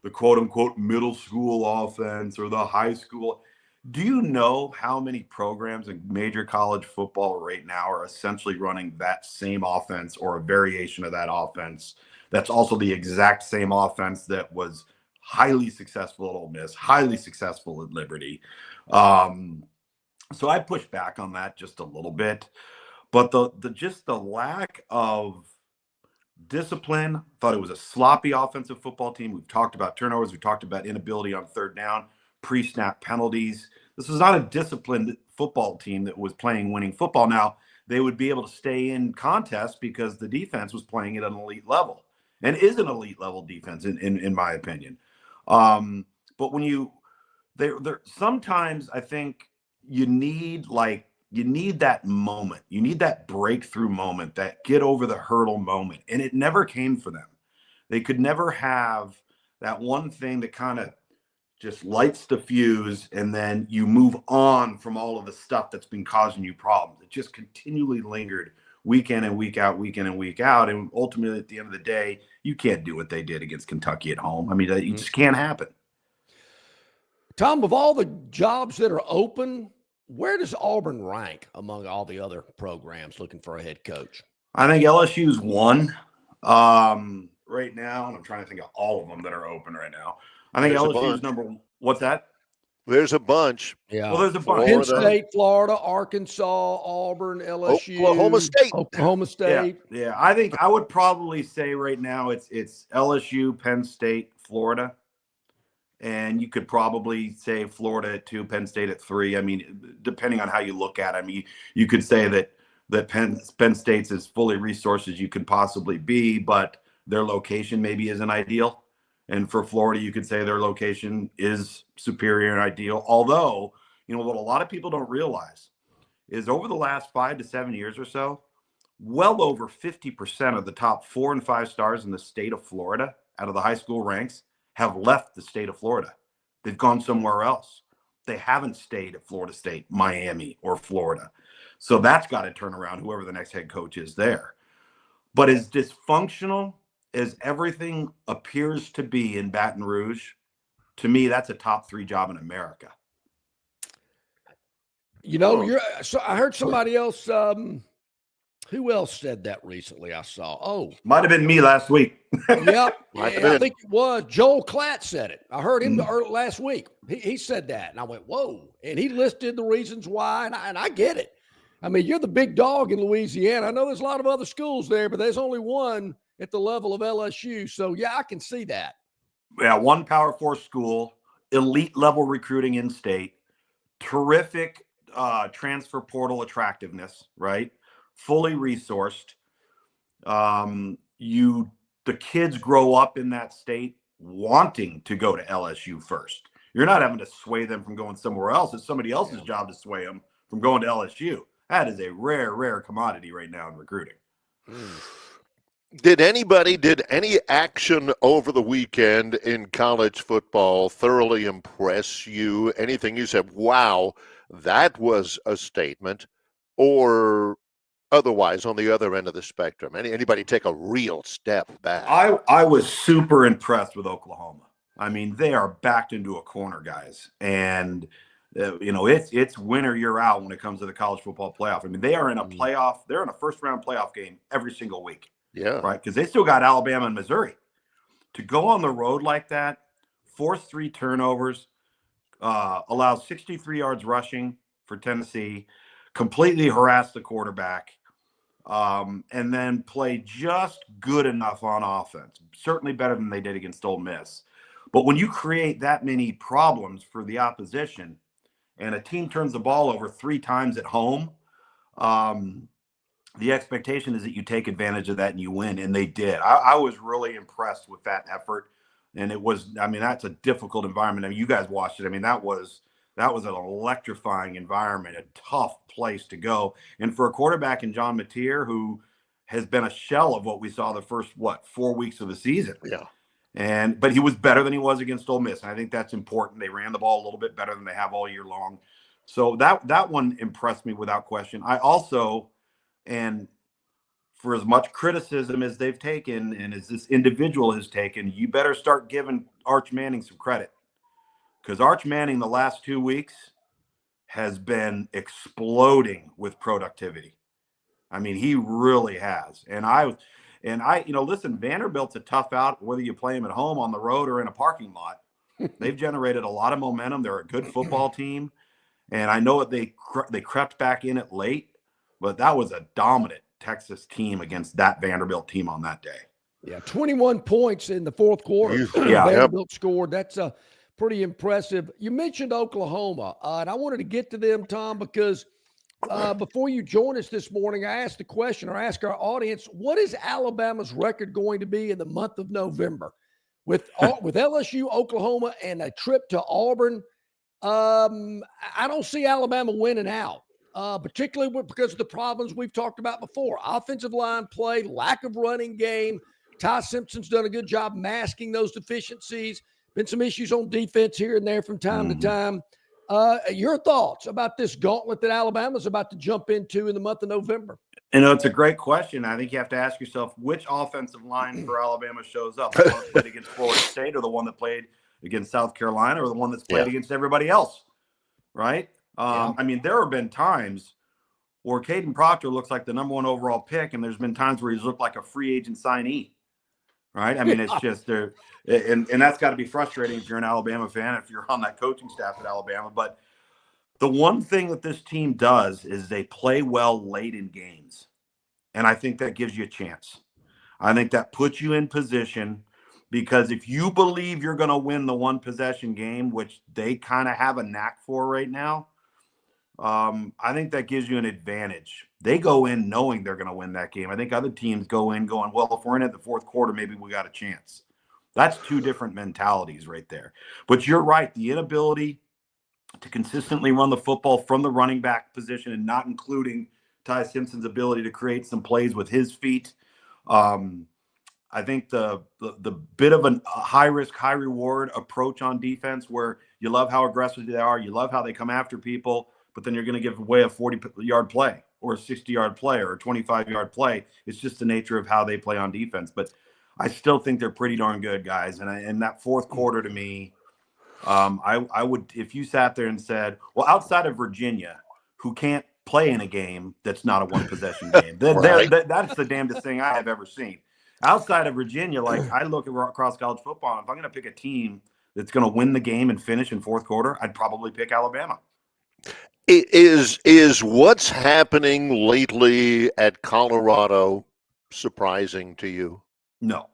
Speaker 7: the quote unquote middle school offense or the high school. Do you know how many programs in major college football right now are essentially running that same offense or a variation of that offense? That's also the exact same offense that was highly successful at Ole Miss, highly successful at Liberty. So I push back on that just a little bit, but the lack of discipline. Thought it was a sloppy offensive football team. We've talked about turnovers. We talked about inability on third down, pre-snap penalties. This was not a disciplined football team that was playing winning football. Now, they would be able to stay in contests because the defense was playing at an elite level and is an elite level defense in my opinion. But when there sometimes I think you need that moment. You need that breakthrough moment, that get over the hurdle moment. And it never came for them. They could never have that one thing that kind of just lights the fuse and then you move on from all of the stuff that's been causing you problems. It just continually lingered week in and week out, week in and week out. And ultimately, at the end of the day, you can't do what they did against Kentucky at home. I mean, it just can't happen.
Speaker 1: Tom, of all the jobs that are open, where does Auburn rank among all the other programs looking for a head coach?
Speaker 7: I think LSU's one right now, and I'm trying to think of all of them that are open right now. I think LSU's number one. What's that?
Speaker 2: There's a bunch.
Speaker 1: Yeah.
Speaker 7: Well, there's a bunch.
Speaker 1: Penn State, Florida, Arkansas, Auburn, LSU,
Speaker 2: Oklahoma State.
Speaker 7: Yeah. I think I would probably say right now it's LSU, Penn State, Florida. And you could probably say Florida at 2, Penn State at 3. I mean, depending on how you look at it. I mean, you could say that Penn State's as fully resourced as you could possibly be, but their location maybe isn't ideal. And for Florida, you could say their location is superior and ideal. Although, you know, what a lot of people don't realize is over the last 5 to 7 years or so, well over 50% of the top 4 and 5 stars in the state of Florida out of the high school ranks have left the state of Florida. They've gone somewhere else. They haven't stayed at Florida State, Miami, or Florida. So that's got to turn around, whoever the next head coach is there. But as dysfunctional as everything appears to be in Baton Rouge, to me, that's a top 3 job in America.
Speaker 1: You know, so I heard somebody else. Who else said that recently? I saw. Oh,
Speaker 7: might have been me last week.
Speaker 1: Yep. Yeah, I think it was Joel Klatt said it. I heard him last week. He said that, and I went, "Whoa!" And he listed the reasons why, and I get it. I mean, you're the big dog in Louisiana. I know there's a lot of other schools there, but there's only one at the level of LSU. So yeah, I can see that.
Speaker 7: Yeah, one Power 4 school, elite level recruiting in state, terrific transfer portal attractiveness, right? Fully resourced. The kids grow up in that state wanting to go to LSU first. You're not having to sway them from going somewhere else. It's somebody else's job to sway them from going to LSU. That is a rare commodity right now in recruiting.
Speaker 2: Did any action over the weekend in college football thoroughly impress you? Anything you said, wow, that was a statement, or otherwise on the other end of the spectrum? Anybody take a real step back?
Speaker 7: I was super impressed with Oklahoma. I mean, they are backed into a corner, guys. And, it's win or you're out when it comes to the college football playoff. I mean, they are in a playoff. They're in a first-round playoff game every single week.
Speaker 2: Yeah.
Speaker 7: Right? Because they still got Alabama and Missouri. To go on the road like that, force 3 turnovers, allows 63 yards rushing for Tennessee, completely harass the quarterback, and then play just good enough on offense. Certainly better than they did against Ole Miss. But when you create that many problems for the opposition and a team turns the ball over 3 times at home, the expectation is that you take advantage of that and you win, and they did. I was really impressed with that effort, and that's a difficult environment. I mean, you guys watched it. I mean, that was an electrifying environment, a tough place to go. And for a quarterback in John Mateer, who has been a shell of what we saw the first 4 weeks of the season.
Speaker 2: Yeah.
Speaker 7: But he was better than he was against Ole Miss, and I think that's important. They ran the ball a little bit better than they have all year long. So that one impressed me without question. I also, and for as much criticism as they've taken and as this individual has taken, you better start giving Arch Manning some credit, because Arch Manning the last 2 weeks has been exploding with productivity. I mean, he really has. And listen, Vanderbilt's a tough out, whether you play him at home, on the road, or in a parking lot. They've generated a lot of momentum. They're a good football team. And I know they crept back in it late, but that was a dominant Texas team against that Vanderbilt team on that day.
Speaker 1: Yeah, 21 points in the fourth quarter.
Speaker 7: Yeah.
Speaker 1: Vanderbilt scored. That's pretty impressive. You mentioned Oklahoma, and I wanted to get to them, Tom, because before you join us this morning, I asked the question, or asked our audience, what is Alabama's record going to be in the month of November? With LSU, Oklahoma, and a trip to Auburn, I don't see Alabama winning out, particularly because of the problems we've talked about before. Offensive line play, lack of running game. Ty Simpson's done a good job masking those deficiencies. Been some issues on defense here and there from time to time. Your thoughts about this gauntlet that Alabama's about to jump into in the month of November?
Speaker 7: It's a great question. I think you have to ask yourself which offensive line for Alabama shows up. The one that played against Florida State, or the one that played against South Carolina, or the one that's played against everybody else, right? I mean, there have been times where Caden Proctor looks like the number 1 overall pick, and there's been times where he's looked like a free agent signee, right? I mean, it's just there, and that's got to be frustrating if you're an Alabama fan, if you're on that coaching staff at Alabama. But the one thing that this team does is they play well late in games, and I think that gives you a chance. I think that puts you in position, because if you believe you're going to win the 1 possession game, which they kind of have a knack for right now, I think that gives you an advantage. They go in knowing they're going to win that game. I think other teams go in going, well, if we're in at the fourth quarter, maybe we got a chance. That's 2 different mentalities right there. But you're right. The inability to consistently run the football from the running back position, and not including Ty Simpson's ability to create some plays with his feet. I think the bit of a high risk, high reward approach on defense, where you love how aggressive they are, you love how they come after people, but then you're going to give away a 40-yard play or a 60-yard play or a 25-yard play. It's just the nature of how they play on defense. But I still think they're pretty darn good, guys. And that fourth quarter to me, I would, if you sat there and said, well, outside of Virginia, who can't play in a game that's not a one possession game,
Speaker 2: Right.
Speaker 7: that's the damnedest thing I have ever seen. Outside of Virginia, like I look across college football, if I'm going to pick a team that's going to win the game and finish in fourth quarter, I'd probably pick Alabama.
Speaker 2: Is what's happening lately at Colorado surprising to you?
Speaker 7: No.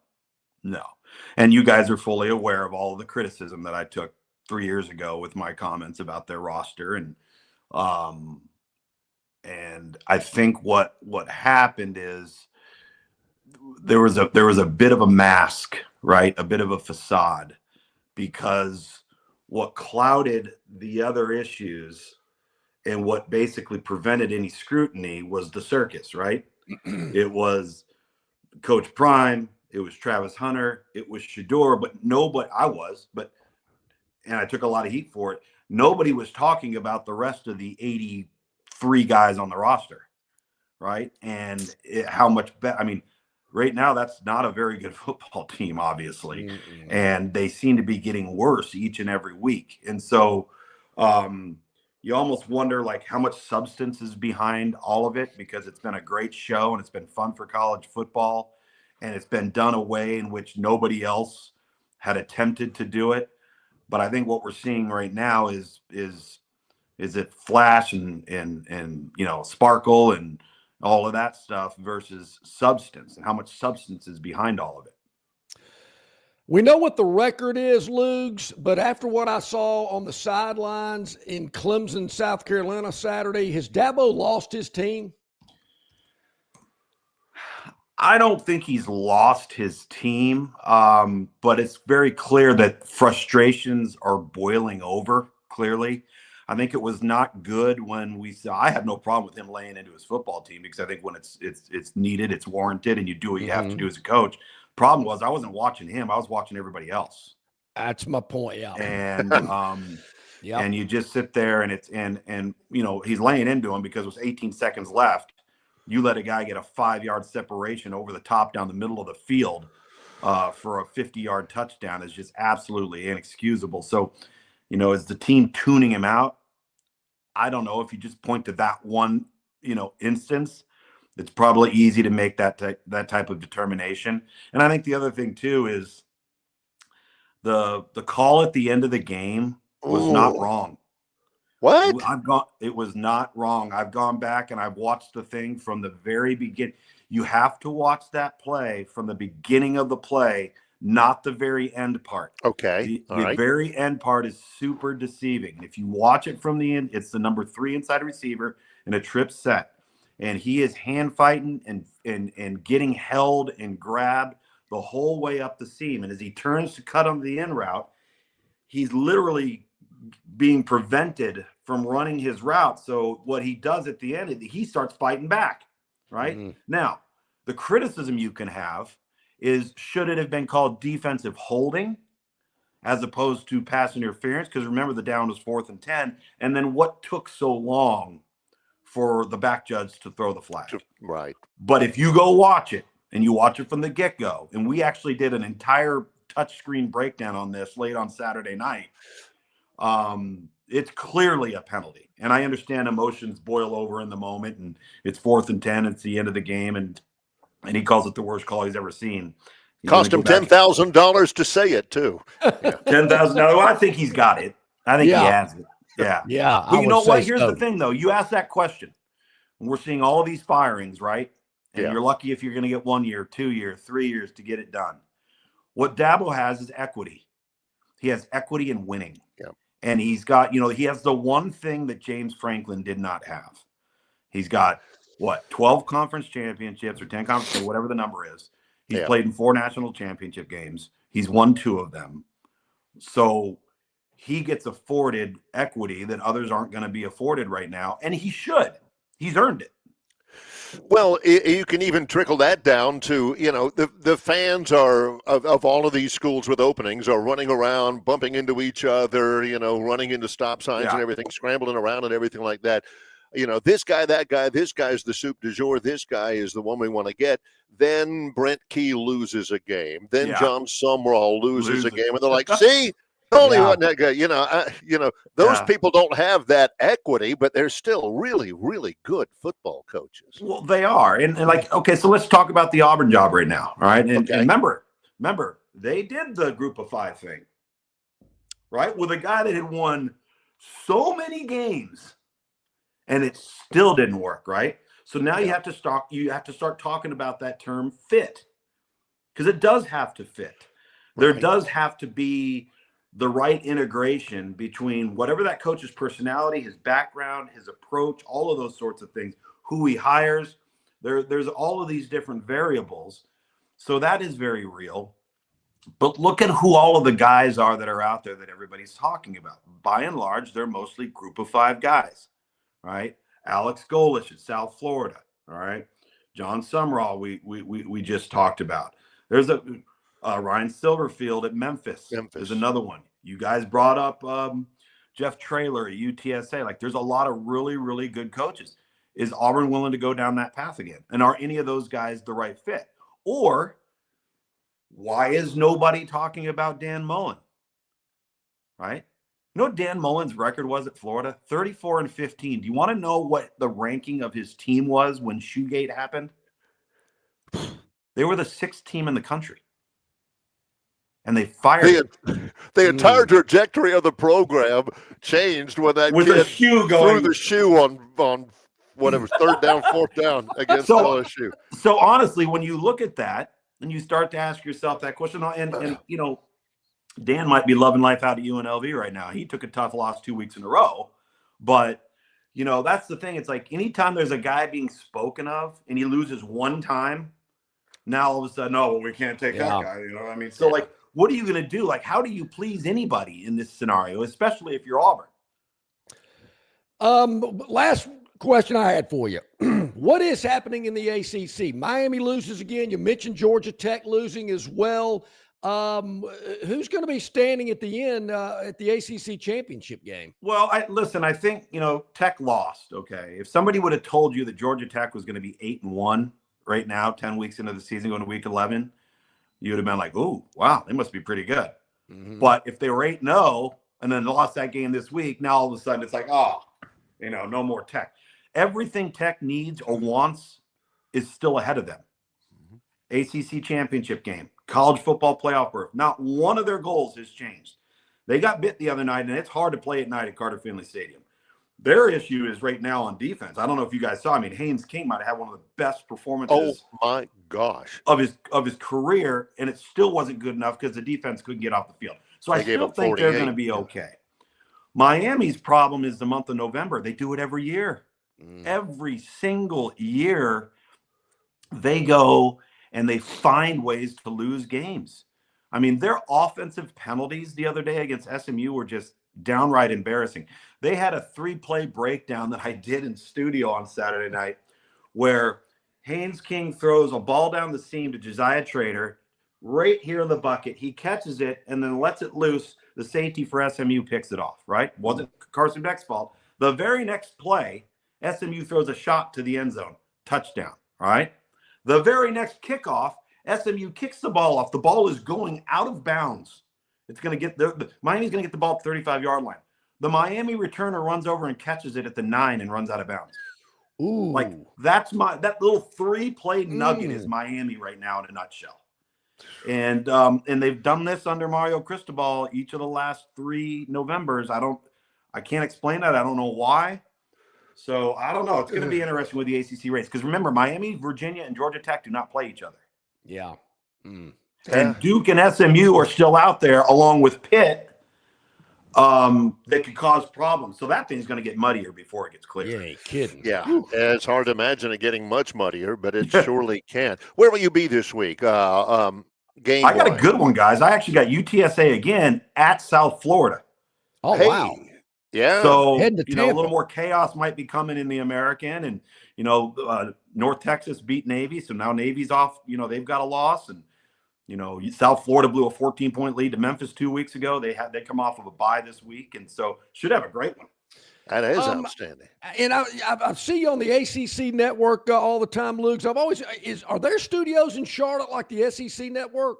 Speaker 7: And you guys are fully aware of all of the criticism that I took 3 years ago with my comments about their roster. And I think what happened is there was a bit of a mask, right? A bit of a facade, because what clouded the other issues and what basically prevented any scrutiny was the circus, right? It was Coach Prime, it was Travis Hunter, it was Shador, and I took a lot of heat for it. Nobody was talking about the rest of the 83 guys on the roster, right? And how much better. I mean, right now, that's not a very good football team, obviously. Mm-hmm. And they seem to be getting worse each and every week. And so you almost wonder, like, how much substance is behind all of it, because it's been a great show and it's been fun for college football. And it's been done a way in which nobody else had attempted to do it. But I think what we're seeing right now is it flash and sparkle and all of that stuff versus substance, and how much substance is behind all of it.
Speaker 1: We know what the record is, Lugs, but after what I saw on the sidelines in Clemson, South Carolina Saturday, has Dabo lost his team?
Speaker 7: I don't think he's lost his team, but it's very clear that frustrations are boiling over, clearly. I think it was not good when we saw. I have no problem with him laying into his football team, because I think when it's needed, it's warranted, and you do what you have to do as a coach. Problem was, I wasn't watching him. I was watching everybody else.
Speaker 1: That's my point, yeah.
Speaker 7: And and you just sit there, and he's laying into him because it was 18 seconds left. You let a guy get a 5-yard separation over the top down the middle of the field for a 50-yard touchdown is just absolutely inexcusable. So, is the team tuning him out? I don't know. If you just point to that one, instance, it's probably easy to make that type of determination. And I think the other thing too is the call at the end of the game was not wrong.
Speaker 2: What?
Speaker 7: It was not wrong. I've gone back and I've watched the thing from the very beginning. You have to watch that play from the beginning of the play, not the very end part.
Speaker 2: Okay.
Speaker 7: The very end part is super deceiving. And if you watch it from the end, it's the number 3 inside receiver in a trip set. And he is hand fighting and getting held and grabbed the whole way up the seam. And as he turns to cut on the in route, he's literally being prevented from running his route. So what he does at the end, he starts fighting back, right? Mm-hmm. Now, the criticism you can have is, should it have been called defensive holding as opposed to pass interference? Because remember, the down was 4th and 10. And then what took so long for the back judge to throw the flag?
Speaker 2: Right. But
Speaker 7: if you go watch it, and you watch it from the get-go, and we actually did an entire touchscreen breakdown on this late on Saturday night, it's clearly a penalty. And I understand emotions boil over in the moment, and it's 4th and 10. It's the end of the game, and he calls it the worst call he's ever seen.
Speaker 2: Cost him $10,000 to say it too.
Speaker 7: Yeah. $10,000. Well, I think he's got it. I think he has it. Yeah.
Speaker 1: Yeah.
Speaker 7: But you know what? Here's the thing, though. You asked that question, and we're seeing all of these firings, right? And you're lucky if you're going to get 1 year, 2 years, 3 years to get it done. What Dabo has is equity. He has equity in winning.
Speaker 2: Yeah.
Speaker 7: And he's got, he has the one thing that James Franklin did not have. He's got, 12 conference championships or 10 conference, or whatever the number is. He's played in 4 national championship games. He's won 2 of them. So he gets afforded equity that others aren't going to be afforded right now. And he should. He's earned it.
Speaker 2: Well, you can even trickle that down to, the fans of all of these schools with openings are running around, bumping into each other, running into stop signs and everything, scrambling around and everything like that. this guy, that guy, this guy's the soup du jour, this guy is the one we want to get. Then Brent Key loses a game. Then John Sumrall loses a game. And they're like, see, only wasn't that good. Those people don't have that equity, but they're still really, really good football coaches.
Speaker 7: Well, they are. And like, okay, so let's talk about the Auburn job right now. All right. And remember, they did the group of 5 thing, right? With a guy that had won so many games and it still didn't work, right? So now you have to start talking about that term fit, because it does have to fit. There does have to be the right integration between whatever that coach's personality, his background, his approach, all of those sorts of things, who he hires. There's all of these different variables. So that is very real. But look at who all of the guys are that are out there that everybody's talking about. By and large, they're mostly group of 5 guys, right? Alex Golish at South Florida, all right? John Sumrall, we just talked about. There's a Ryan Silverfield at Memphis is another one. You guys brought up Jeff Traylor at UTSA. Like, there's a lot of really, really good coaches. Is Auburn willing to go down that path again? And are any of those guys the right fit? Or why is nobody talking about Dan Mullen? Right? You know what Dan Mullen's record was at Florida? 34-15. Do you want to know what the ranking of his team was when Shoegate happened? They were the 6th team in the country. And they fired him.
Speaker 2: The entire trajectory of the program changed when that
Speaker 7: with
Speaker 2: kid
Speaker 7: the shoe
Speaker 2: threw the shoe on whatever, 3rd down, 4th down against LSU.
Speaker 7: So honestly, when you look at that and you start to ask yourself that question, and Dan might be loving life out at UNLV right now. He took a tough loss 2 weeks in a row, but that's the thing. It's like anytime there's a guy being spoken of and he loses one time, now all of a sudden, we can't take that guy. You know what I mean? So what are you going to do? Like, how do you please anybody in this scenario, especially if you're Auburn?
Speaker 1: Last question I had for you. What is happening in the ACC? Miami loses again. You mentioned Georgia Tech losing as well. Who's going to be standing at the end at the ACC championship game?
Speaker 7: Well, I think, Tech lost. Okay. If somebody would have told you that Georgia Tech was going to be 8-1 right now, 10 weeks into the season, going to week 11, you would have been like, "Ooh, wow, they must be pretty good." Mm-hmm. But if they were 8-0 and then lost that game this week, now all of a sudden it's like, no more Tech. Everything Tech needs or wants is still ahead of them. Mm-hmm. ACC championship game, college football playoff berth. Not one of their goals has changed. They got bit the other night, and it's hard to play at night at Carter Finley Stadium. Their issue is right now on defense. I don't know if you guys saw. I mean, Haynes King might have had one of the best performances.
Speaker 2: Oh my gosh!
Speaker 7: Of his career, and it still wasn't good enough because the defense couldn't get off the field. So I still think they're going to be okay. Miami's problem is the month of November. They do it every year. Every single year, they go and they find ways to lose games. I mean, their offensive penalties the other day against SMU were just downright embarrassing. They had a 3-play breakdown that I did in studio on Saturday night where Haynes King throws a ball down the seam to Josiah Trader right here in the bucket. He catches it and then lets it loose. The safety for SMU picks it off, right? Wasn't Carson Beck's fault. The very next play, SMU throws a shot to the end zone. Touchdown, right? The very next kickoff, SMU kicks the ball off. The ball is going out of bounds. It's going to get Miami's going to get the ball at the 35-yard line. The Miami returner runs over and catches it at the 9 and runs out of bounds.
Speaker 1: Ooh.
Speaker 7: Like that little 3-play nugget is Miami right now in a nutshell. And they've done this under Mario Cristobal each of the last 3 Novembers. I can't explain that. I don't know why. So I don't know. It's going to be interesting with the ACC race because remember, Miami, Virginia, and Georgia Tech do not play each other.
Speaker 1: Yeah.
Speaker 7: And Duke and SMU are still out there along with Pitt. That could cause problems. So that thing's going to get muddier before it gets clear.
Speaker 1: You ain't kidding.
Speaker 2: Yeah. It's hard to imagine it getting much muddier, but it surely can. Where will you be this week? Game
Speaker 7: I got a good one, guys. I actually got UTSA again at South Florida.
Speaker 1: Oh, wow.
Speaker 2: Yeah.
Speaker 7: So, a little more chaos might be coming in the American. And, North Texas beat Navy. So now Navy's off. They've got a loss. And, South Florida blew a 14-point lead to Memphis 2 weeks ago. They come off of a bye this week. And so should have a great one.
Speaker 2: That is outstanding.
Speaker 1: And I see you on the ACC network all the time, Luke. So are there studios in Charlotte like the SEC network?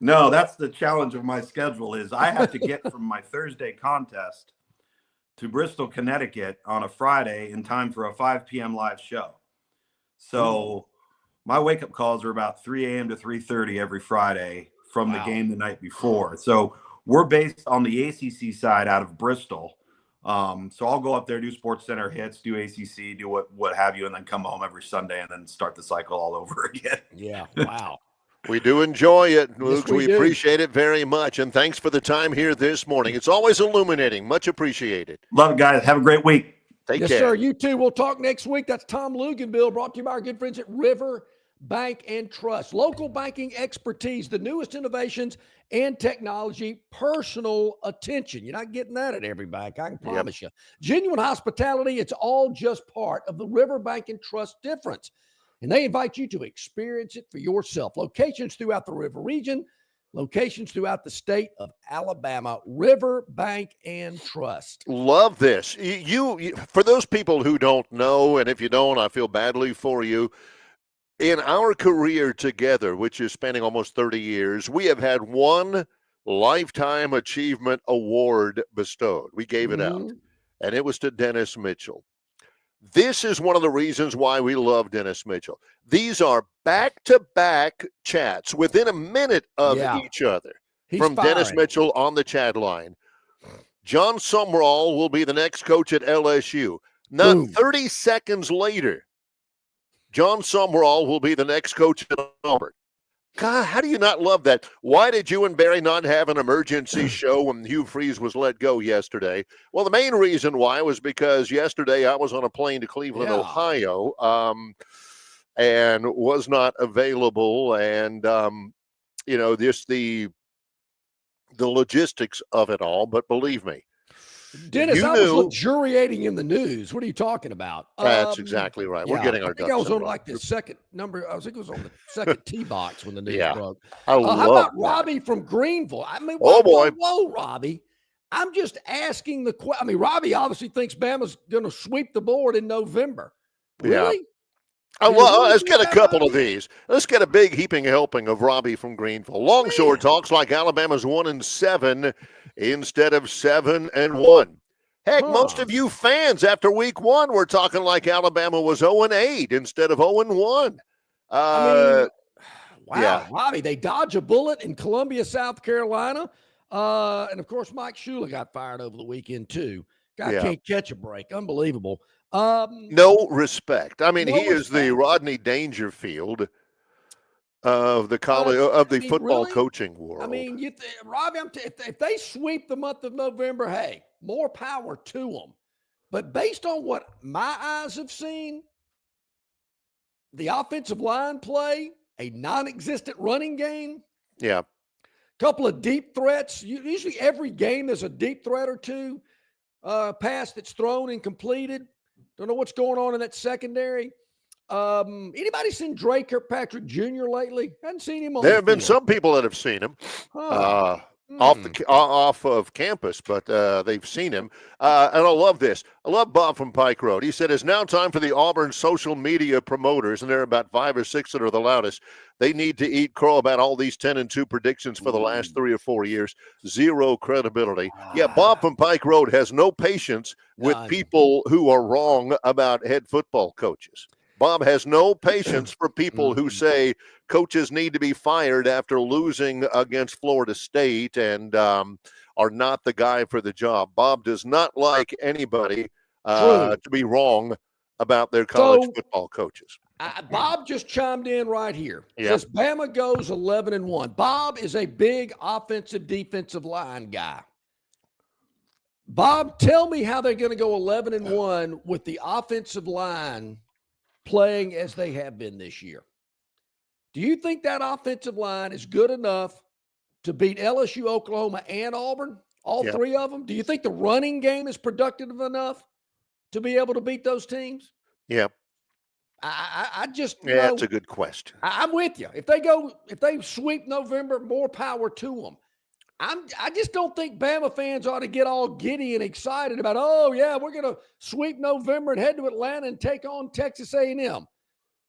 Speaker 7: No, that's the challenge of my schedule is I have to get from my Thursday contest to Bristol, Connecticut on a Friday in time for a 5 p.m. live show. So my wake-up calls are about 3 a.m. to 3:30 every Friday from the game the night before. So we're based on the ACC side out of Bristol. So I'll go up there, do Sports Center hits, do ACC, do what have you, and then come home every Sunday and then start the cycle all over again.
Speaker 1: Yeah, wow.
Speaker 2: We do enjoy it, Luke.
Speaker 1: Yes, we
Speaker 2: appreciate it very much. And thanks for the time here this morning. It's always illuminating. Much appreciated.
Speaker 7: Love it, guys. Have a great week.
Speaker 2: Take care.
Speaker 1: Yes, sir. You too. We'll talk next week. That's Tom Luganville, brought to you by our good friends at River Bank and Trust. Local banking expertise, the newest innovations and technology, personal attention. You're not getting that at every bank, I can promise you. Genuine hospitality, it's all just part of the River Bank and Trust difference. And they invite you to experience it for yourself. Locations throughout the river region, locations throughout the state of Alabama. River Bank and Trust.
Speaker 2: Love this. You for those people who don't know, and if you don't, I feel badly for you. In our career together, which is spanning almost 30 years, we have had one Lifetime Achievement Award bestowed. We gave it out, and it was to Dennis Mitchell. This is one of the reasons why we love Dennis Mitchell. These are back-to-back chats within a minute of each other. From Dennis Mitchell on the chat line. John Sumrall will be the next coach at LSU. Not 30 seconds later, John Sumrall will be the next coach at Auburn. God, how do you not love that? Why did you and Barry not have an emergency show when Hugh Freeze was let go yesterday? Well, the main reason why was because yesterday I was on a plane to Cleveland, Ohio, and was not available. And, just the logistics of it all. But believe me,
Speaker 1: Dennis, I was luxuriating in the news. What are you talking about?
Speaker 2: That's exactly right. We're getting our ducks.
Speaker 1: I was on like the second number. I think it was on the second tee box when the news broke.
Speaker 2: I love
Speaker 1: how about
Speaker 2: that.
Speaker 1: Robbie from Greenville? I mean, whoa, Robbie. I'm just asking the question. I mean, Robbie obviously thinks Bama's going to sweep the board in November. Really?
Speaker 2: Yeah. Well, let's get a couple of these. Let's get a big heaping helping of Robbie from Greenville. Longshore talks like Alabama's 1-7 instead of 7-1. Heck, most of you fans after week 1 were talking like Alabama was 0-8 instead of 0-1.
Speaker 1: Wow, Robbie, they dodge a bullet in Columbia, South Carolina. And of course, Mike Shula got fired over the weekend too. Guy can't catch a break. Unbelievable.
Speaker 2: No respect. I mean, he is the Rodney Dangerfield of the college football coaching world.
Speaker 1: I mean, Robbie, if they sweep the month of November, hey, more power to them. But based on what my eyes have seen, the offensive line play, a non-existent running game, couple of deep threats. Usually every game there's a deep threat or two, pass that's thrown and completed. Don't know what's going on in that secondary. Anybody seen Dre Kirkpatrick Jr. lately? Hadn't seen him on
Speaker 2: There have been some people that have seen him off of campus, but they've seen him. And I love this. I love Bob from Pike Road. He said, it's now time for the Auburn social media promoters, and there are about 5 or 6 that are the loudest. They need to eat crow about all these 10-2 predictions for the last 3 or 4 years. Zero credibility. Yeah, Bob from Pike Road has no patience with people who are wrong about head football coaches. Bob has no patience for people who say coaches need to be fired after losing against Florida State and are not the guy for the job. Bob does not like anybody to be wrong about their college football coaches.
Speaker 1: Bob just chimed in right here. Says Bama goes 11-1. Bob is a big offensive defensive line guy. Bob, tell me how they're going to go 11-1 with the offensive line playing as they have been this year. Do you think that offensive line is good enough to beat LSU, Oklahoma, and Auburn, all 3 of them? Do you think the running game is productive enough to be able to beat those teams?
Speaker 2: Yeah.
Speaker 1: I just
Speaker 2: that's a good question.
Speaker 1: I'm with you. If they sweep November, more power to them. I just don't think Bama fans ought to get all giddy and excited about, oh, yeah, we're going to sweep November and head to Atlanta and take on Texas A&M.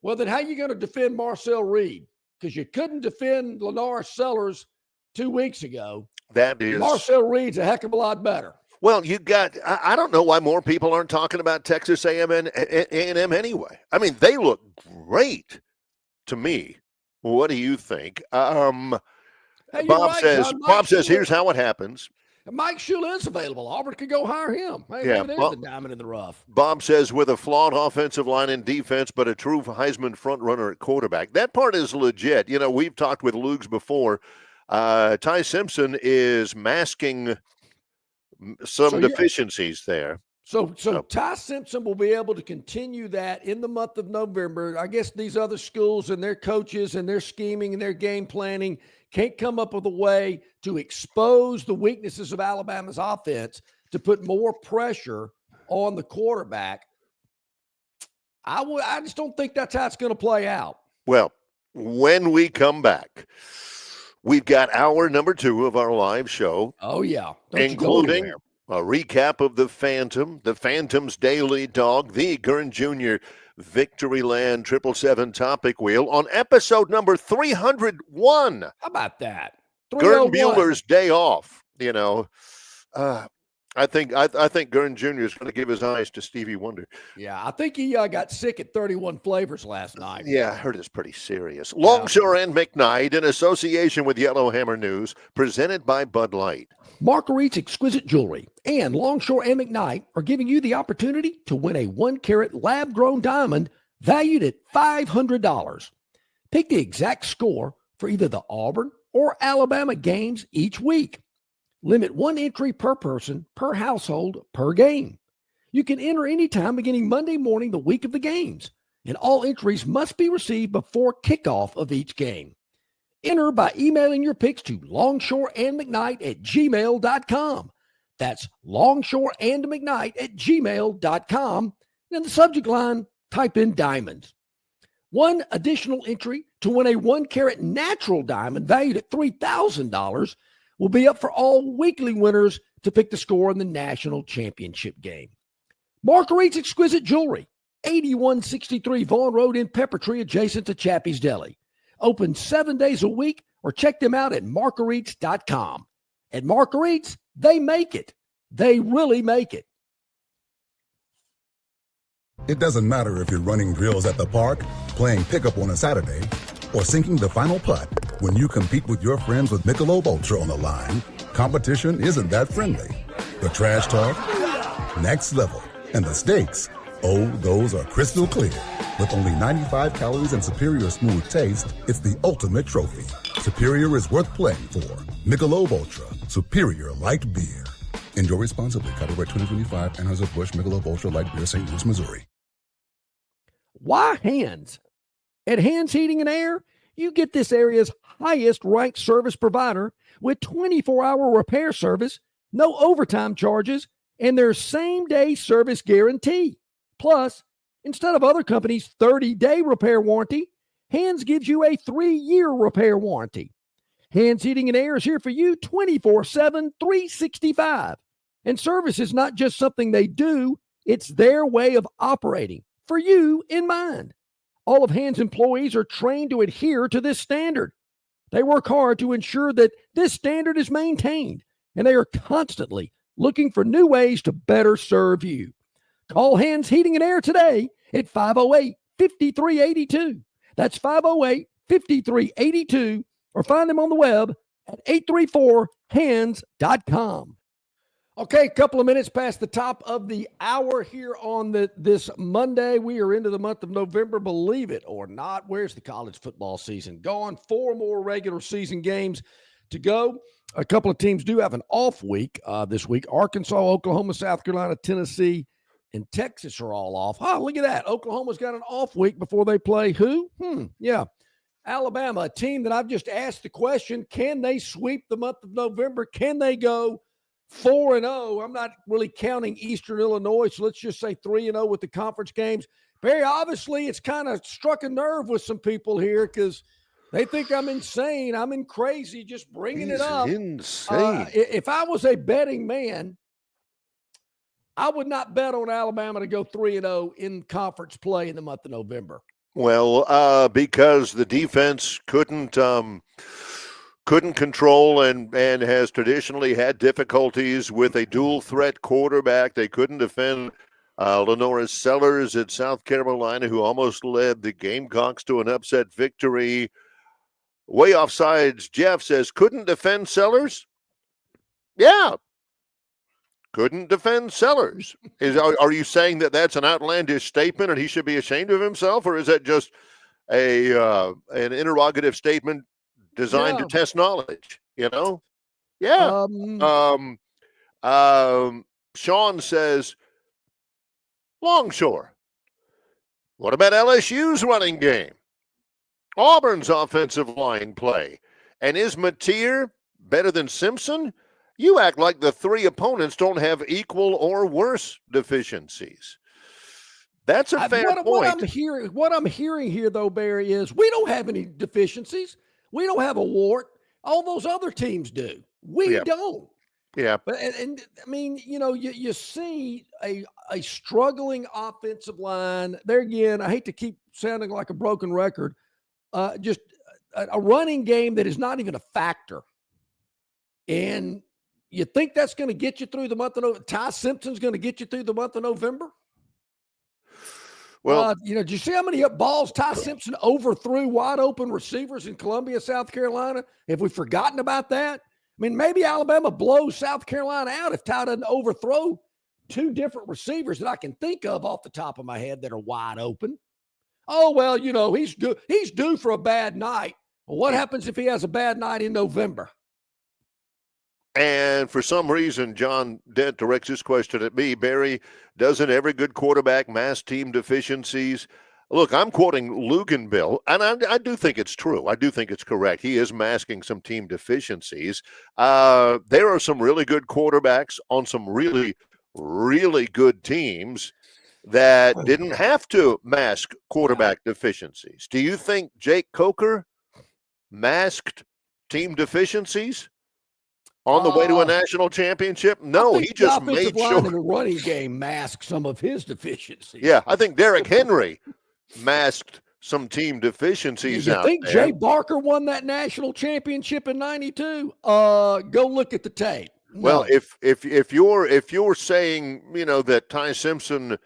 Speaker 1: Well, then how are you going to defend Marcel Reed? Because you couldn't defend Lennar Sellers 2 weeks ago.
Speaker 2: That is.
Speaker 1: Marcel Reed's a heck of a lot better.
Speaker 2: Well, you got – I don't know why more people aren't talking about Texas A&M anyway. I mean, they look great to me. What do you think?
Speaker 1: Hey,
Speaker 2: Bob
Speaker 1: right,
Speaker 2: says, here's how it happens.
Speaker 1: Mike Shula is available. Auburn could go hire him. Hey,
Speaker 2: yeah,
Speaker 1: there's the diamond in the rough.
Speaker 2: Bob says, with a flawed offensive line and defense, but a true Heisman front runner at quarterback. That part is legit. You know, we've talked with Lugs before. Ty Simpson is masking some deficiencies there.
Speaker 1: So Ty Simpson will be able to continue that in the month of November. I guess these other schools and their coaches and their scheming and their game planning can't come up with a way to expose the weaknesses of Alabama's offense to put more pressure on the quarterback. I just don't think that's how it's going to play out.
Speaker 2: Well, when we come back, we've got hour number 2 of our live show.
Speaker 1: Oh, yeah.
Speaker 2: Including a recap of the Phantom's Daily Dog, the Gurn Jr. Victoryland 777 topic wheel on episode number 301.
Speaker 1: How about that?
Speaker 2: Gurn Bueller's day off. You know, I think Gurn Jr. is going to give his eyes to Stevie Wonder.
Speaker 1: Yeah, I think he got sick at 31 Flavors last night.
Speaker 2: Yeah, I heard it's pretty serious. Longshore and McKnight in association with Yellowhammer News, presented by Bud Light.
Speaker 1: Marguerite's Exquisite Jewelry and Longshore and McKnight are giving you the opportunity to win a 1-carat lab-grown diamond valued at $500. Pick the exact score for either the Auburn or Alabama games each week. Limit 1 entry per person, per household, per game. You can enter anytime beginning Monday morning the week of the games, and all entries must be received before kickoff of each game. Enter by emailing your picks to longshoreandmcknight@gmail.com. That's longshoreandmcknight@gmail.com. And in the subject line, type in diamonds. 1 additional entry to win a 1-carat natural diamond valued at $3,000 will be up for all weekly winners to pick the score in the national championship game. Marguerite's Exquisite Jewelry, 8163 Vaughn Road in Peppertree, adjacent to Chappie's Deli. Open 7 days a week, or check them out at marguerites.com. At Marguerites, they make it. They really make it.
Speaker 8: It doesn't matter if you're running drills at the park, playing pickup on a Saturday, or sinking the final putt. When you compete with your friends with Michelob Ultra on the line, competition isn't that friendly. The trash talk, next level, and the stakes, oh, those are crystal clear. With only 95 calories and superior smooth taste, it's the ultimate trophy. Superior is worth playing for. Michelob Ultra, superior light beer. Enjoy responsibly. Copyright 2025, Anheuser-Busch Michelob Ultra Light Beer, St. Louis, Missouri.
Speaker 1: Why Hands? At Hands Heating and Air, you get this area's highest ranked service provider with 24-hour repair service, no overtime charges, and their same-day service guarantee. Plus, instead of other companies' 30-day repair warranty, Hands gives you a 3-year repair warranty. Hands Heating and Air is here for you 24/7, 365. And service is not just something they do, it's their way of operating, for you in mind. All of Hands employees are trained to adhere to this standard. They work hard to ensure that this standard is maintained, and they are constantly looking for new ways to better serve you. Call Hands Heating and Air today at 508-5382. That's 508-5382, or find them on the web at 834hands.com. Okay, a couple of minutes past the top of the hour here on this Monday. We are into the month of November, believe it or not. Where's the college football season gone? 4 more regular season games to go. A couple of teams do have an off week this week. Arkansas, Oklahoma, South Carolina, Tennessee, and Texas are all off. Oh, look at that. Oklahoma's got an off week before they play who? Yeah. Alabama, a team that I've just asked the question, can they sweep the month of November? Can they go 4-0? I'm not really counting Eastern Illinois, so let's just say 3-0 with the conference games. Very obviously, it's kind of struck a nerve with some people here because They think I'm insane. I'm crazy just bringing it
Speaker 2: He's
Speaker 1: up.
Speaker 2: insane.
Speaker 1: If I was a betting man, I would not bet on Alabama to go 3-0 in conference play in the month of November.
Speaker 2: Well, because the defense couldn't control and has traditionally had difficulties with a dual threat quarterback. They couldn't defend Lenora Sellers at South Carolina, who almost led the Gamecocks to an upset victory. Way offsides, Jeff says, couldn't defend Sellers? Yeah. Couldn't defend Sellers. Are you saying that that's an outlandish statement and he should be ashamed of himself, or is that just an interrogative statement designed to test knowledge? Yeah. Sean says, Longshore. What about LSU's running game? Auburn's offensive line play. And is Mateer better than Simpson? You act like the three opponents don't have equal or worse deficiencies. That's a fair point.
Speaker 1: What I'm hearing here, though, Barry, is we don't have any deficiencies. We don't have a wart. All those other teams do. We don't.
Speaker 2: Yeah.
Speaker 1: But and I mean, you see a struggling offensive line there again. I hate to keep sounding like a broken record. Just a running game that is not even a factor. And you think that's going to get you through the month of November? Ty Simpson's going to get you through the month of November?
Speaker 2: Well,
Speaker 1: did you see how many balls Ty Simpson overthrew wide open receivers in Columbia, South Carolina? Have we forgotten about that? I mean, maybe Alabama blows South Carolina out if Ty doesn't overthrow two different receivers that I can think of off the top of my head that are wide open. Oh, well, he's due for a bad night. Well, what happens if he has a bad night in November?
Speaker 2: And for some reason, John Dent directs his question at me. Barry, doesn't every good quarterback mask team deficiencies? Look, I'm quoting Luganville, and I do think it's true. I do think it's correct. He is masking some team deficiencies. There are some really good quarterbacks on some really, really good teams that didn't have to mask quarterback deficiencies. Do you think Jake Coker masked team deficiencies on the way to a national championship? No, he just made sure
Speaker 1: the running game masked some of his deficiencies.
Speaker 2: Yeah, I think Derrick Henry masked some team deficiencies out there.
Speaker 1: You think Jay Barker won that national championship in '92? Go look at the tape. No.
Speaker 2: Well, if you're saying, that Ty Simpson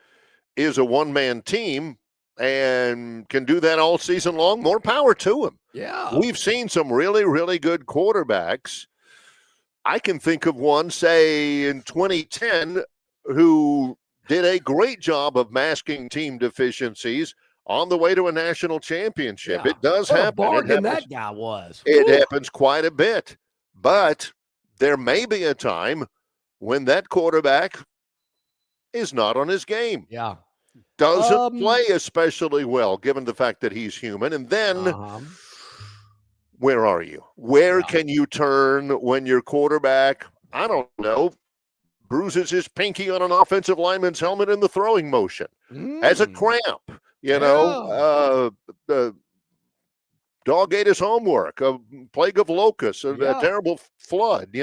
Speaker 2: is a one-man team and can do that all season long, more power to him.
Speaker 1: Yeah.
Speaker 2: We've seen some really, really good quarterbacks. I can think of one, say, in 2010, who did a great job of masking team deficiencies on the way to a national championship.
Speaker 1: Yeah.
Speaker 2: It does
Speaker 1: what
Speaker 2: happen.
Speaker 1: A bargain that guy was.
Speaker 2: It happens quite a bit. But there may be a time when that quarterback is not on his game.
Speaker 1: Yeah.
Speaker 2: Doesn't play especially well, given the fact that he's human. And then where are you? Where can you turn when your quarterback, I don't know, bruises his pinky on an offensive lineman's helmet in the throwing motion as a cramp? The dog ate his homework, a plague of locusts, a terrible flood.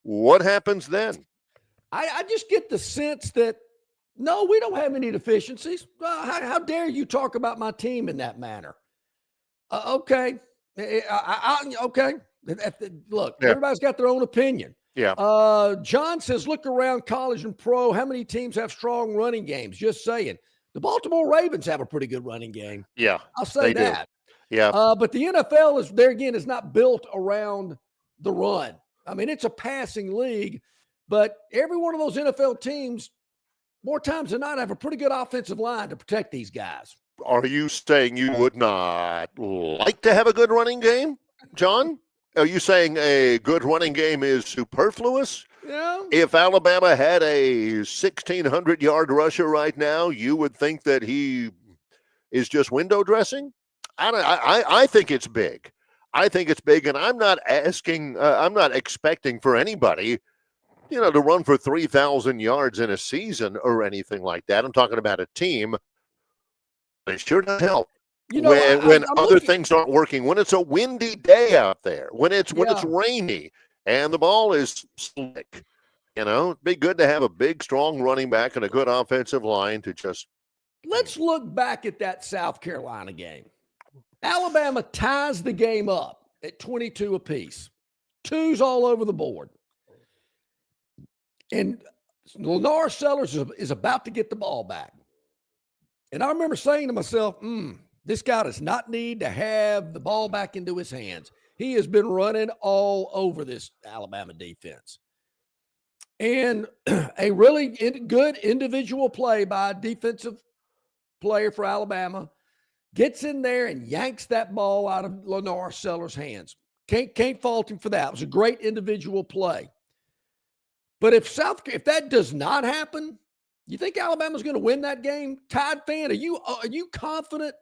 Speaker 2: What happens then?
Speaker 1: I just get the sense that, no, we don't have any deficiencies. How dare you talk about my team in that manner? Okay. Okay. Look, everybody's got their own opinion.
Speaker 2: Yeah.
Speaker 1: John says, look around college and pro. How many teams have strong running games? Just saying. The Baltimore Ravens have a pretty good running game.
Speaker 2: Yeah.
Speaker 1: I'll say that.
Speaker 2: Do. Yeah.
Speaker 1: But the NFL is not built around the run. I mean, it's a passing league, but every one of those NFL teams, more times than not, have a pretty good offensive line to protect these guys.
Speaker 2: Are you saying you would not like to have a good running game, John? Are you saying a good running game is superfluous?
Speaker 1: Yeah.
Speaker 2: If Alabama had a 1,600-yard rusher right now, you would think that he is just window dressing? I think it's big. I think it's big, and I'm not expecting for anybody, to run for 3,000 yards in a season or anything like that. I'm talking about a team. It sure does help when other things aren't working, when it's a windy day out there, when it's rainy and the ball is slick. It'd be good to have a big, strong running back and a good offensive line to just.
Speaker 1: Let's look back at that South Carolina game. Alabama ties the game up at 22 apiece. Twos all over the board. And Lennar Sellers is about to get the ball back. And I remember saying to myself, this guy does not need to have the ball back into his hands. He has been running all over this Alabama defense. And a really good individual play by a defensive player for Alabama gets in there and yanks that ball out of Lennar Sellers' hands. Can't fault him for that. It was a great individual play. But if that does not happen, you think Alabama's going to win that game? Tide fan, are you confident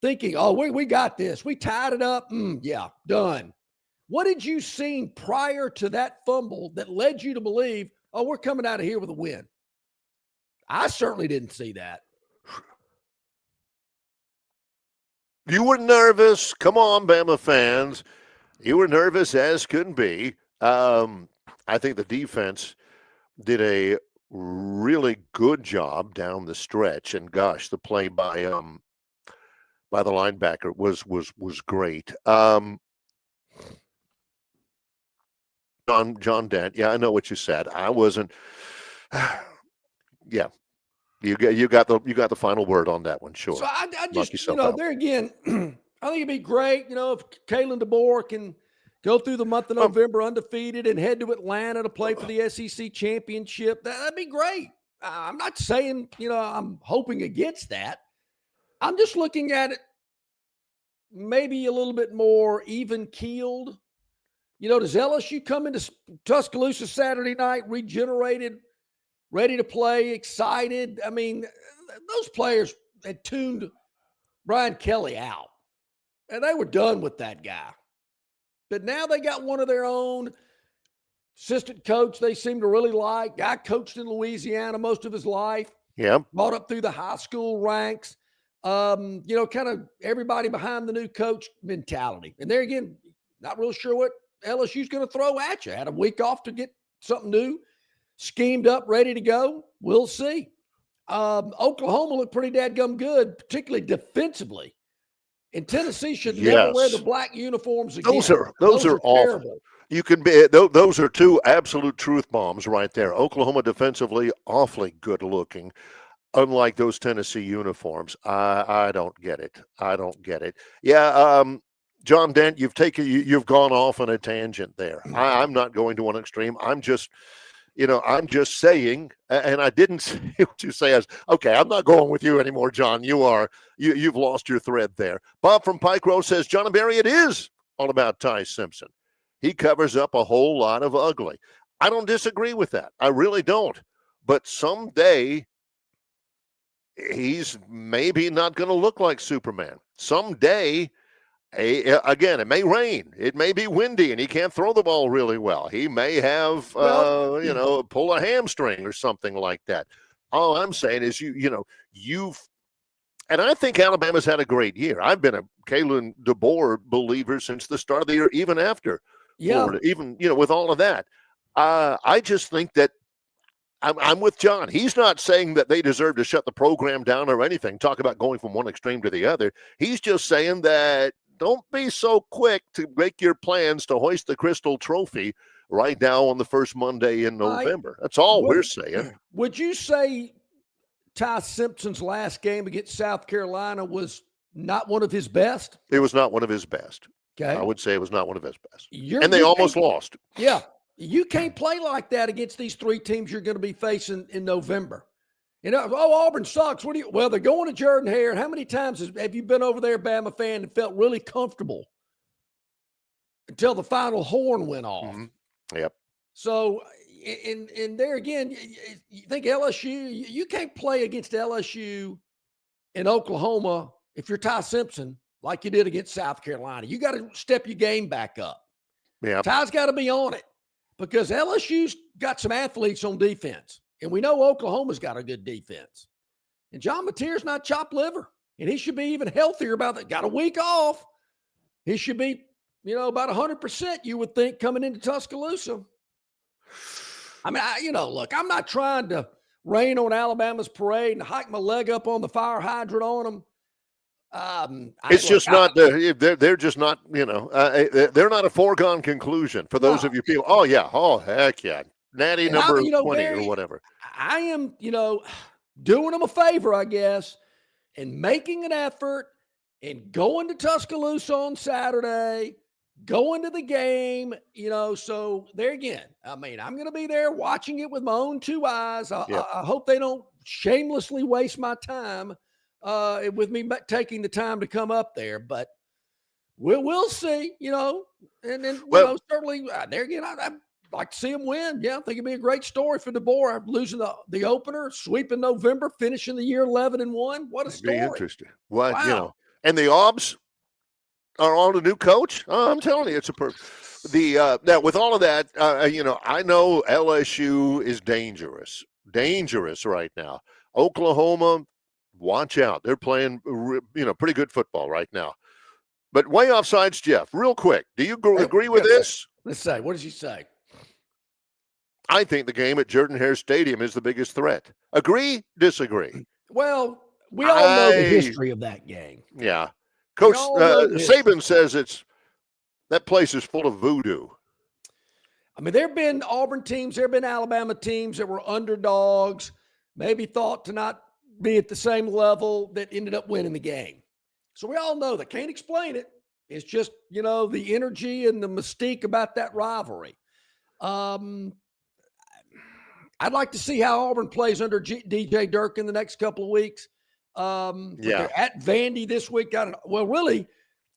Speaker 1: thinking, we got this. We tied it up. Yeah, done. What did you see prior to that fumble that led you to believe, we're coming out of here with a win? I certainly didn't see that.
Speaker 2: You were nervous. Come on, Bama fans. You were nervous as couldn't be. I think the defense did a really good job down the stretch. And gosh, the play by the linebacker was great. John Dent. Yeah, I know what you said. I wasn't. Yeah, you got the final word on that one. Sure.
Speaker 1: So I just there again, I think it'd be great. If Kalen DeBoer can go through the month of November undefeated and head to Atlanta to play for the SEC championship. That'd be great. I'm not saying I'm hoping against that. I'm just looking at it maybe a little bit more even keeled. Does LSU come into Tuscaloosa Saturday night regenerated, ready to play, excited? I mean, those players had tuned Brian Kelly out, and they were done with that guy. But now they got one of their own assistant coach they seem to really like. Guy coached in Louisiana most of his life.
Speaker 2: Yeah.
Speaker 1: Brought up through the high school ranks. Kind of everybody behind the new coach mentality. And there again, not real sure what LSU's going to throw at you. Had a week off to get something new, schemed up, ready to go. We'll see. Oklahoma looked pretty dadgum good, particularly defensively. And Tennessee should never wear the black uniforms again.
Speaker 2: Those are awful. Terrible. You can be those are two absolute truth bombs right there. Oklahoma defensively awfully good looking, unlike those Tennessee uniforms. I don't get it. Yeah, John Dent, you've gone off on a tangent there. I'm not going to one extreme. I'm just saying, and I didn't say what you say as, okay, I'm not going with you anymore, John. You've lost your thread there. Bob from Pike Row says, John and Barry, it is all about Ty Simpson. He covers up a whole lot of ugly. I don't disagree with that. I really don't. But someday he's maybe not going to look like Superman. Someday, again, it may rain. It may be windy, and he can't throw the ball really well. He may have, pull a hamstring or something like that. All I'm saying is and I think Alabama's had a great year. I've been a Kalen DeBoer believer since the start of the year, even after Florida, even, with all of that. I just think that I'm with John. He's not saying that they deserve to shut the program down or anything. Talk about going from one extreme to the other. He's just saying that don't be so quick to make your plans to hoist the Crystal Trophy right now on the first Monday in November. That's all we're saying.
Speaker 1: Would you say Ty Simpson's last game against South Carolina was not one of his best?
Speaker 2: It was not one of his best.
Speaker 1: Okay.
Speaker 2: I would say it was not one of his best. And they almost lost.
Speaker 1: Yeah. You can't play like that against these three teams you're going to be facing in November. Auburn sucks. Well, they're going to Jordan-Hare. How many times have you been over there, Bama fan, and felt really comfortable until the final horn went off?
Speaker 2: Mm-hmm. Yep.
Speaker 1: So, and there again, you think LSU, you can't play against LSU in Oklahoma if you're Ty Simpson like you did against South Carolina. You got to step your game back up.
Speaker 2: Yeah.
Speaker 1: Ty's got to be on it because LSU's got some athletes on defense. And we know Oklahoma's got a good defense. And John Mateer's not chopped liver. and he should be even healthier about that. Got a week off. He should be, about 100%, you would think, coming into Tuscaloosa. I mean, look, I'm not trying to rain on Alabama's parade and hike my leg up on the fire hydrant on them.
Speaker 2: They're just not, they're not a foregone conclusion for those of you people. Oh, yeah. Oh, heck yeah. Natty number 20 or whatever.
Speaker 1: I am, doing them a favor, I guess, and making an effort and going to Tuscaloosa on Saturday, going to the game, so there again, I mean, I'm going to be there watching it with my own two eyes. I hope they don't shamelessly waste my time with me taking the time to come up there, but we'll see, and then, certainly there again, I'd like to see them win. Yeah, I think it'd be a great story for DeBoer, losing the opener, sweeping November, finishing the year 11-1. What a story.
Speaker 2: Be interesting. Well, wow. And the Obs are on a new coach. Oh, I'm telling you, it's a now with all of that, I know LSU is dangerous right now. Oklahoma, watch out. They're playing, pretty good football right now. But way off sides, Jeff, real quick. Do you agree with this?
Speaker 1: Let's say, what does he say?
Speaker 2: I think the game at Jordan-Hare Stadium is the biggest threat. Agree? Disagree?
Speaker 1: Well, we all know the history of that game.
Speaker 2: Yeah. Coach Saban says that place is full of voodoo.
Speaker 1: I mean, there have been Auburn teams, there have been Alabama teams that were underdogs, maybe thought to not be at the same level, that ended up winning the game. So we all know that. Can't explain it. It's just, the energy and the mystique about that rivalry. I'd like to see how Auburn plays under DJ Dirk in the next couple of weeks. They're at Vandy this week. Really,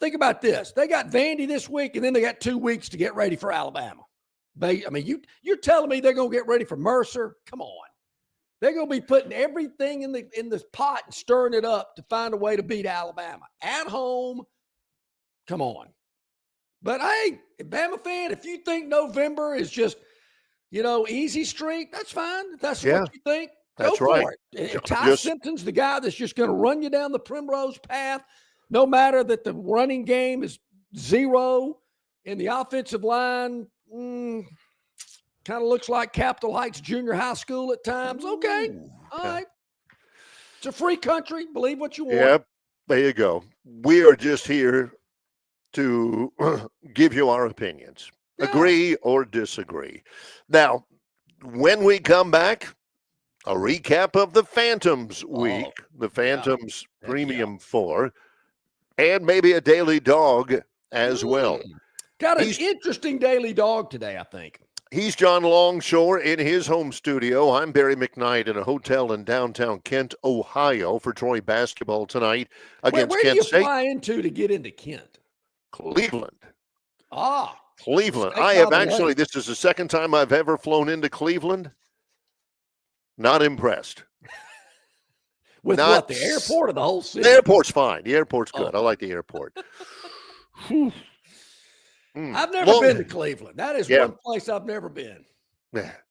Speaker 1: think about this. They got Vandy this week, and then they got 2 weeks to get ready for Alabama. You're telling me they're going to get ready for Mercer? Come on. They're going to be putting everything in the pot and stirring it up to find a way to beat Alabama. At home, come on. But, hey, Bama fan, if you think November is just, easy street, that's fine. If that's what you think,
Speaker 2: that's
Speaker 1: go
Speaker 2: right.
Speaker 1: for it. Ty Simpson's the guy that's just going to run you down the primrose path, no matter that the running game is 0 and the offensive line kind of looks like Capitol Heights Junior High School at times. Okay. All right. It's a free country. Believe what you want.
Speaker 2: Yep. There you go. We are just here to give you our opinions. Yeah. Agree or disagree. Now, when we come back, a recap of the Phantoms week, the Phantoms Premium 4, and maybe a daily dog as well.
Speaker 1: Got an interesting daily dog today, I think.
Speaker 2: He's John Longshore in his home studio. I'm Barry McKnight in a hotel in downtown Kent, Ohio for Troy basketball tonight against
Speaker 1: Kent State. Where do you fly into to get into Kent?
Speaker 2: Cleveland.
Speaker 1: Cleveland.
Speaker 2: I have actually, this is the second time I've ever flown into Cleveland. Not impressed.
Speaker 1: With what, the airport or the whole city?
Speaker 2: The airport's fine. The airport's good. I like the airport.
Speaker 1: I've never been to Cleveland. That is one place I've never been.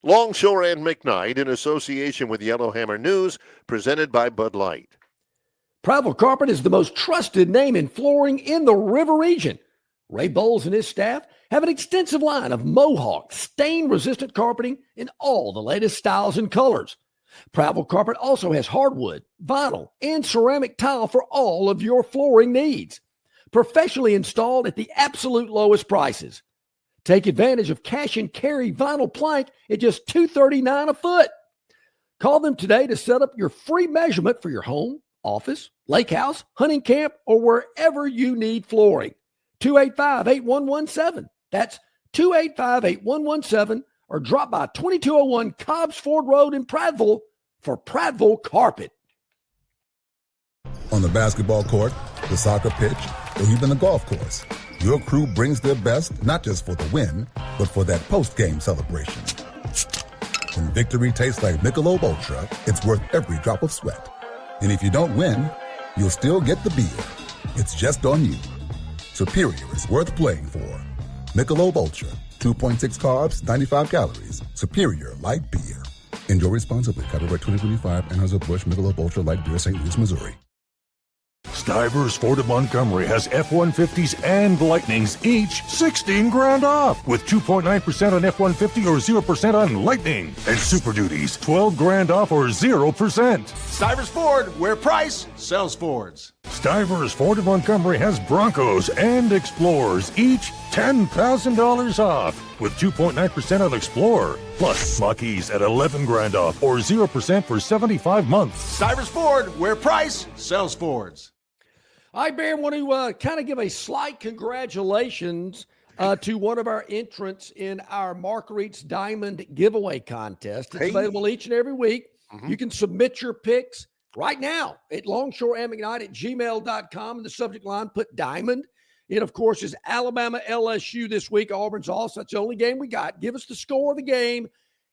Speaker 2: Longshore and McKnight in association with Yellowhammer News, presented by Bud Light.
Speaker 1: Prattville Carpet is the most trusted name in flooring in the River region. Ray Bowles and his staff have an extensive line of Mohawk, stain-resistant carpeting in all the latest styles and colors. Prattville Carpet also has hardwood, vinyl, and ceramic tile for all of your flooring needs. Professionally installed at the absolute lowest prices. Take advantage of cash and carry vinyl plank at just $239 a foot. Call them today to set up your free measurement for your home, office, lake house, hunting camp, or wherever you need flooring. 285-8117. That's 285-8117, or drop by 2201 Cobbs Ford Road in Prattville for Prattville Carpet.
Speaker 8: On the basketball court, the soccer pitch, or even the golf course, your crew brings their best not just for the win, but for that post-game celebration. When victory tastes like Michelob Ultra, it's worth every drop of sweat. And if you don't win, you'll still get the beer. It's just on you. Superior is worth playing for. Michelob Ultra, 2.6 carbs, 95 calories. Superior light beer. Enjoy responsibly. Copyright 2025, Anheuser-Busch Michelob Ultra Light Beer, St. Louis, Missouri.
Speaker 4: Stivers Ford of Montgomery has F-150s and Lightnings, each 16 grand off, with 2.9% on F-150 or 0% on Lightning. And Super Duties, 12 grand off or 0%.
Speaker 5: Stivers Ford, where price sells Fords.
Speaker 4: Stivers Ford of Montgomery has Broncos and Explorers, each $10,000 off, with 2.9% on Explorer. Plus, Mach-E's at 11 grand off or 0% for 75 months.
Speaker 5: Stivers Ford, where price sells Fords.
Speaker 1: I, Bear, want to kind of give a slight congratulations to one of our entrants in our Marguerite's Diamond giveaway contest. It's available each and every week. Mm-hmm. You can submit your picks right now at longshoreamicnight@gmail.com. In the subject line, put Diamond. It, of course, is Alabama LSU this week. Auburn's also. That's the only game we got. Give us the score of the game.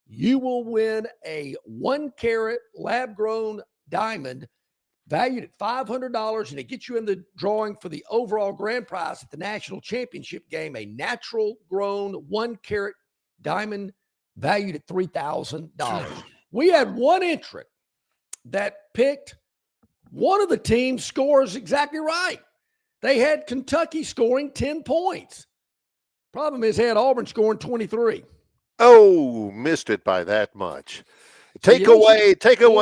Speaker 1: You will win a 1-carat lab-grown diamond valued at $500, and it gets you in the drawing for the overall grand prize at the national championship game, a natural-grown 1-carat diamond valued at $3,000. We had one entrant that picked one of the team's scores exactly right. They had Kentucky scoring 10 points. Problem is, they had Auburn scoring 23.
Speaker 2: Oh, missed it by that much. Take away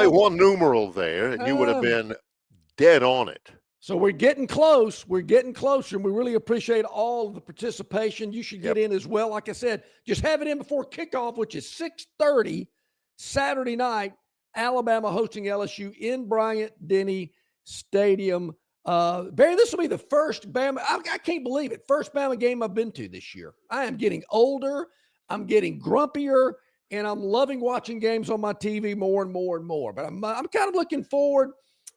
Speaker 2: one numeral there, and you would have been dead on it.
Speaker 1: So we're getting close. We're getting closer, and we really appreciate all of the participation. You should get in as well. Like I said, just have it in before kickoff, which is 6:30 Saturday night. Alabama hosting LSU in Bryant-Denny Stadium. Barry, this will be the first Bama. I can't believe it. First Bama game I've been to this year. I am getting older. I'm getting grumpier, and I'm loving watching games on my TV more and more and more. But I'm kind of looking forward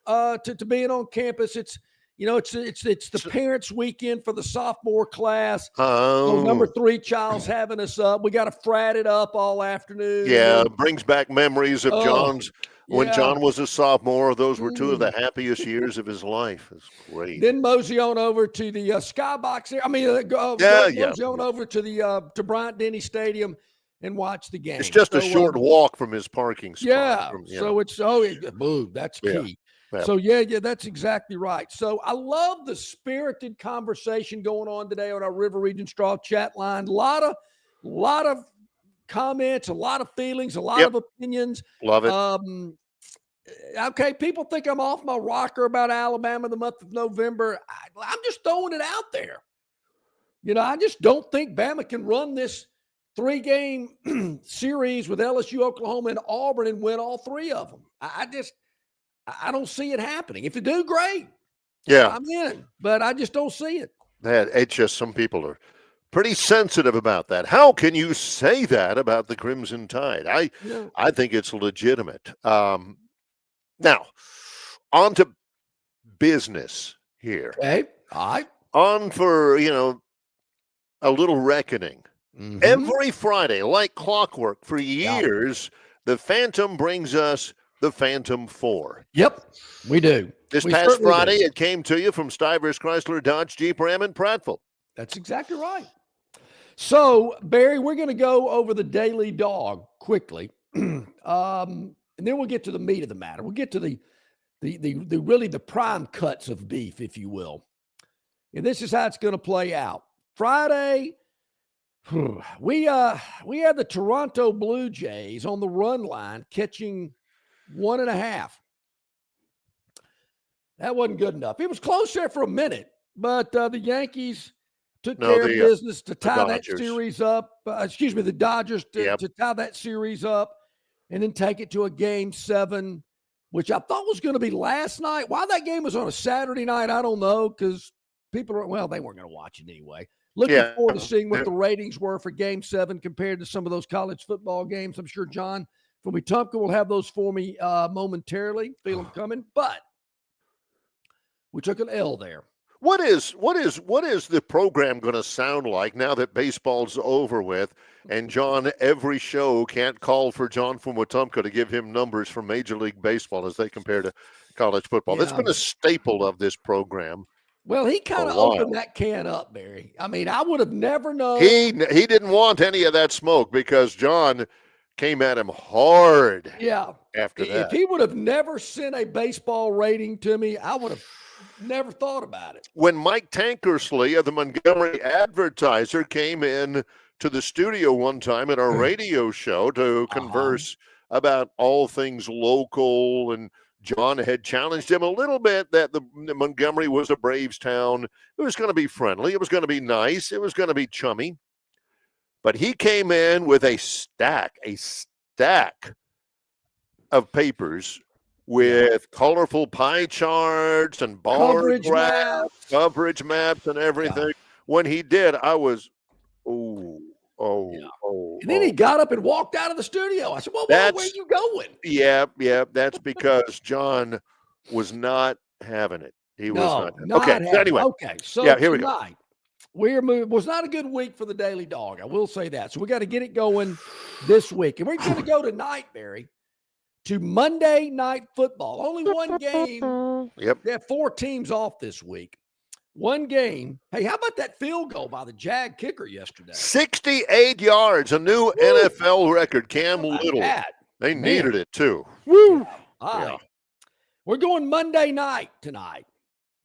Speaker 1: to being on campus. It's the parents' weekend for the sophomore class. So number 3 child's having us up. We got to frat it up all afternoon.
Speaker 2: Yeah, brings back memories of John's. When John was a sophomore, those were 2 of the happiest years of his life. It's great.
Speaker 1: Then mosey on over to the skybox there. Mosey on over to the to Bryant-Denny Stadium and watch the game.
Speaker 2: It's just a short walk from his parking spot.
Speaker 1: Yeah. That's key. Yeah. So that's exactly right. So I love the spirited conversation going on today on our River Region Straw chat line. A lot of comments, a lot of feelings, a lot of opinions.
Speaker 2: Love it.
Speaker 1: Okay, people think I'm off my rocker about Alabama the month of November. I'm just throwing it out there. I just don't think Bama can run this 3-game series with LSU, Oklahoma, and Auburn and win all 3 of them. I don't see it happening. If you do, great.
Speaker 2: Yeah,
Speaker 1: I'm in, but I just don't see it.
Speaker 2: It's just some people are pretty sensitive about that. How can you say that about the Crimson Tide? I think it's legitimate. Now, on to business here.
Speaker 1: Okay. All right.
Speaker 2: On for, a little reckoning. Mm-hmm. Every Friday, like clockwork, for years, the Phantom brings us the Phantom 4.
Speaker 1: Yep, we do.
Speaker 2: This past Friday, it came to you from Stivers, Chrysler, Dodge, Jeep, Ram, and Prattville.
Speaker 1: That's exactly right. So, Barry, we're going to go over the Daily Dog quickly, and then we'll get to the meat of the matter. We'll get to the really the prime cuts of beef, if you will. And this is how it's going to play out. Friday, we had the Toronto Blue Jays on the run line catching 1.5. That wasn't good enough. It was close there for a minute, but the Yankees took care of business to tie that series up. The Dodgers to tie that series up and then take it to a Game 7, which I thought was going to be last night. Why that game was on a Saturday night, I don't know, because they weren't going to watch it anyway. Looking forward to seeing what the ratings were for Game 7 compared to some of those college football games. I'm sure John from Wetumpka will have those for me momentarily. Feel them coming, but we took an L there.
Speaker 2: What is the program going to sound like now that baseball's over with? And John, every show can't call for John from Wetumpka to give him numbers from Major League Baseball as they compare to college football. That's been a staple of this program.
Speaker 1: Well, he kind of opened that can up, Barry. I mean, I would have never known.
Speaker 2: He didn't want any of that smoke because John came at him hard.
Speaker 1: Yeah.
Speaker 2: After that,
Speaker 1: if he would have never sent a baseball rating to me, I would have Never thought about it.
Speaker 2: When Mike Tankersley of the Montgomery Advertiser came in to the studio one time at our radio show to converse about all things local, and John had challenged him a little bit that the Montgomery was a Braves town. It was going to be friendly. It was going to be nice. It was going to be chummy. But he came in with a stack of papers with colorful pie charts and bar graphs, coverage maps and everything. When he did, I was, And
Speaker 1: then he got up and walked out of the studio. I said, well, where are you going?
Speaker 2: Yeah. That's because John was not having it. He was not. Okay, so anyway.
Speaker 1: Okay, so
Speaker 2: here we go.
Speaker 1: We're moving. Was not a good week for the Daily Dog. I will say that. So we got to get it going this week. And we're going to go tonight, Barry, to Monday Night Football. Only one game.
Speaker 2: Yep.
Speaker 1: They have 4 teams off this week. One game. Hey, how about that field goal by the Jag kicker yesterday?
Speaker 2: 68 yards, a new NFL record. Cam Little. They needed it too.
Speaker 1: Woo! All right. We're going Monday night tonight,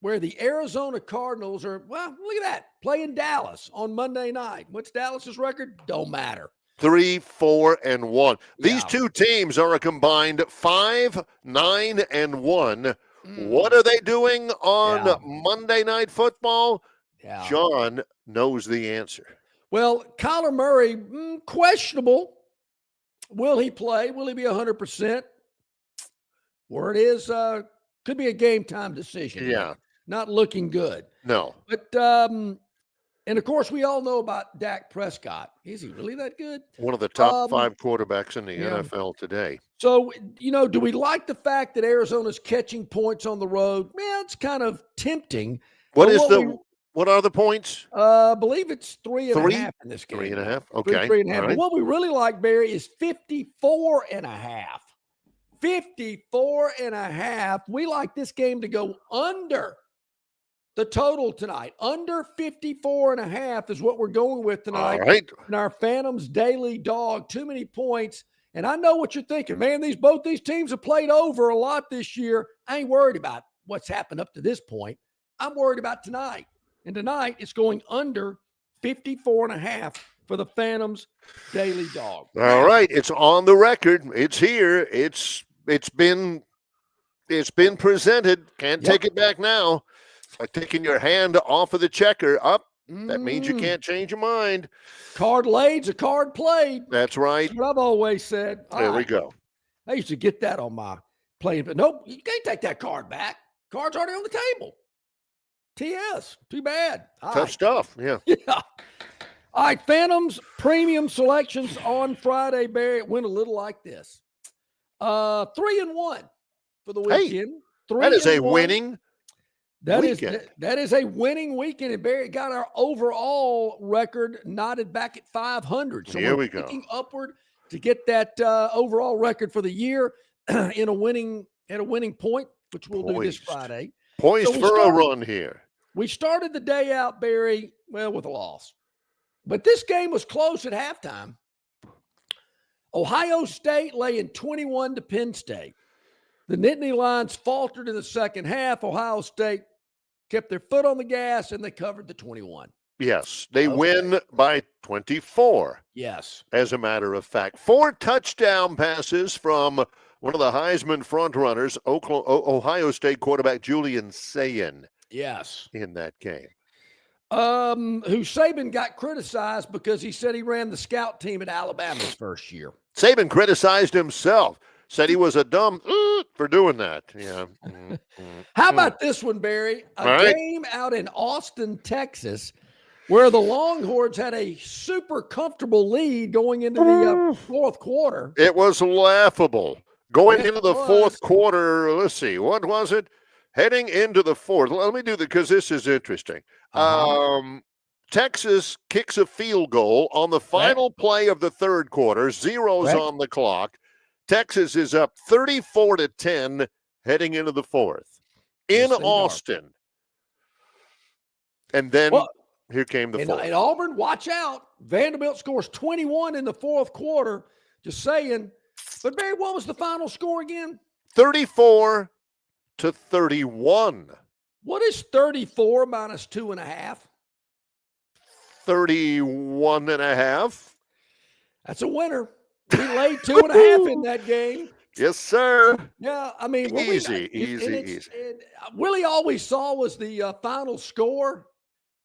Speaker 1: where the Arizona Cardinals are, well, look at that, playing Dallas on Monday night. What's Dallas's record? Don't matter.
Speaker 2: 3-4-1. These two teams are a combined 5-9-1. What are they doing on Monday Night Football? John knows the answer.
Speaker 1: Well, Kyler Murray, questionable. Will he play? Will he be 100%? Word is, could be a game time decision.
Speaker 2: Yeah.
Speaker 1: Not looking good.
Speaker 2: No.
Speaker 1: But, and of course, we all know about Dak Prescott. Is he really that good?
Speaker 2: One of the top 5 quarterbacks in the NFL today.
Speaker 1: So, do we like the fact that Arizona's catching points on the road? Yeah, it's kind of tempting.
Speaker 2: What are the points?
Speaker 1: I believe it's 3.5 in this game.
Speaker 2: 3.5? Okay.
Speaker 1: 3.5.
Speaker 2: Right.
Speaker 1: But what we really like, Barry, is 54.5. 54.5. We like this game to go under the total tonight. Under 54.5 is what we're going with tonight.
Speaker 2: All right.
Speaker 1: In our Phantoms Daily Dog. Too many points. And I know what you're thinking. Man, both these teams have played over a lot this year. I ain't worried about what's happened up to this point. I'm worried about tonight. And tonight it's going under 54.5 for the Phantoms Daily Dog.
Speaker 2: All right. It's on the record. It's here. It's been presented. Can't take it back now. It's like taking your hand off of the checker. Up. That means you can't change your mind.
Speaker 1: Card laid's a card played.
Speaker 2: That's right.
Speaker 1: That's what I've always said.
Speaker 2: There we go.
Speaker 1: I used to get that on my playing, but nope, you can't take that card back. Card's already on the table. TS. Too bad.
Speaker 2: Tough stuff. Yeah.
Speaker 1: Yeah. All right, Phantoms premium selections on Friday, Barry. It went a little like this. 3-1 for the weekend.
Speaker 2: That is a winning weekend.
Speaker 1: That is a winning weekend. And Barry got our overall record knotted back at 500. So
Speaker 2: here
Speaker 1: we're
Speaker 2: we go.
Speaker 1: looking upward to get that overall record for the year at a winning point, which we'll do this Friday.
Speaker 2: Poised for a run here.
Speaker 1: We started the day out, Barry, with a loss. But this game was close at halftime. Ohio State laying 21 to Penn State. The Nittany Lions faltered in the second half. Ohio State kept their foot on the gas, and they covered the 21.
Speaker 2: Yes, they win by 24.
Speaker 1: Yes.
Speaker 2: As a matter of fact, 4 touchdown passes from one of the Heisman frontrunners, Ohio State quarterback Julian Sayin.
Speaker 1: Yes.
Speaker 2: In that game.
Speaker 1: Who Saban got criticized because he said he ran the scout team at Alabama's first year.
Speaker 2: Saban criticized himself. Said he was a dumb for doing that. Yeah.
Speaker 1: How about this one, Barry? A game out in Austin, Texas, where the Longhorns had a super comfortable lead going into the fourth quarter.
Speaker 2: It was laughable. Going into the fourth quarter, let's see, what was it? Heading into the fourth. Let me do that because this is interesting. Texas kicks a field goal on the final play of the third quarter. Zeros on the clock. Texas is up 34-10 heading into the fourth in Austin. And then here came the fourth.
Speaker 1: And Auburn, watch out. Vanderbilt scores 21 in the fourth quarter. Just saying. But, Barry, what was the final score again?
Speaker 2: 34-31.
Speaker 1: What is 34 minus 2.5?
Speaker 2: 31.5.
Speaker 1: That's a winner. We laid 2.5 in that game.
Speaker 2: Yes, sir.
Speaker 1: Yeah, I mean,
Speaker 2: Easy.
Speaker 1: And really all we saw was the final score.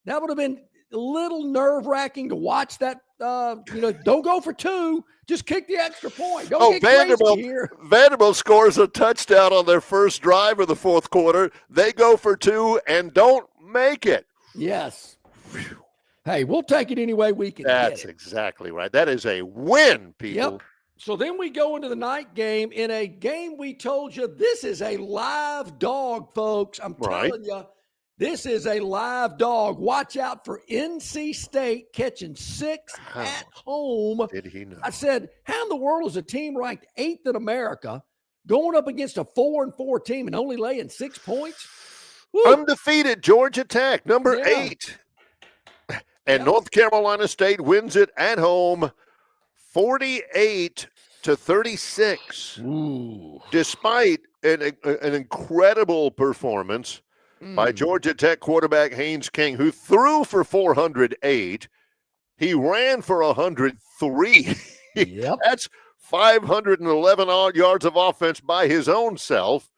Speaker 1: That would have been a little nerve-wracking to watch that. Don't go for 2. Just kick the extra point. Don't get crazy here.
Speaker 2: Vanderbilt scores a touchdown on their first drive of the fourth quarter. They go for 2 and don't make it.
Speaker 1: Yes. Whew. Hey, we'll take it any way we can get it.
Speaker 2: That's exactly right. That is a win, people.
Speaker 1: Yep. So then we go into the night game in a game we told you this is a live dog, folks. I'm telling you, this is a live dog. Watch out for NC State catching 6 at home.
Speaker 2: Did he know?
Speaker 1: I said, how in the world is a team ranked 8th in America going up against a 4-4 team and only laying 6 points? Woo.
Speaker 2: Undefeated Georgia Tech, number 8. And North Carolina State wins it at home 48-36.
Speaker 1: Ooh.
Speaker 2: Despite an incredible performance by Georgia Tech quarterback Haynes King, who threw for 408. He ran for 103.
Speaker 1: Yep.
Speaker 2: That's 511 odd yards of offense by his own self,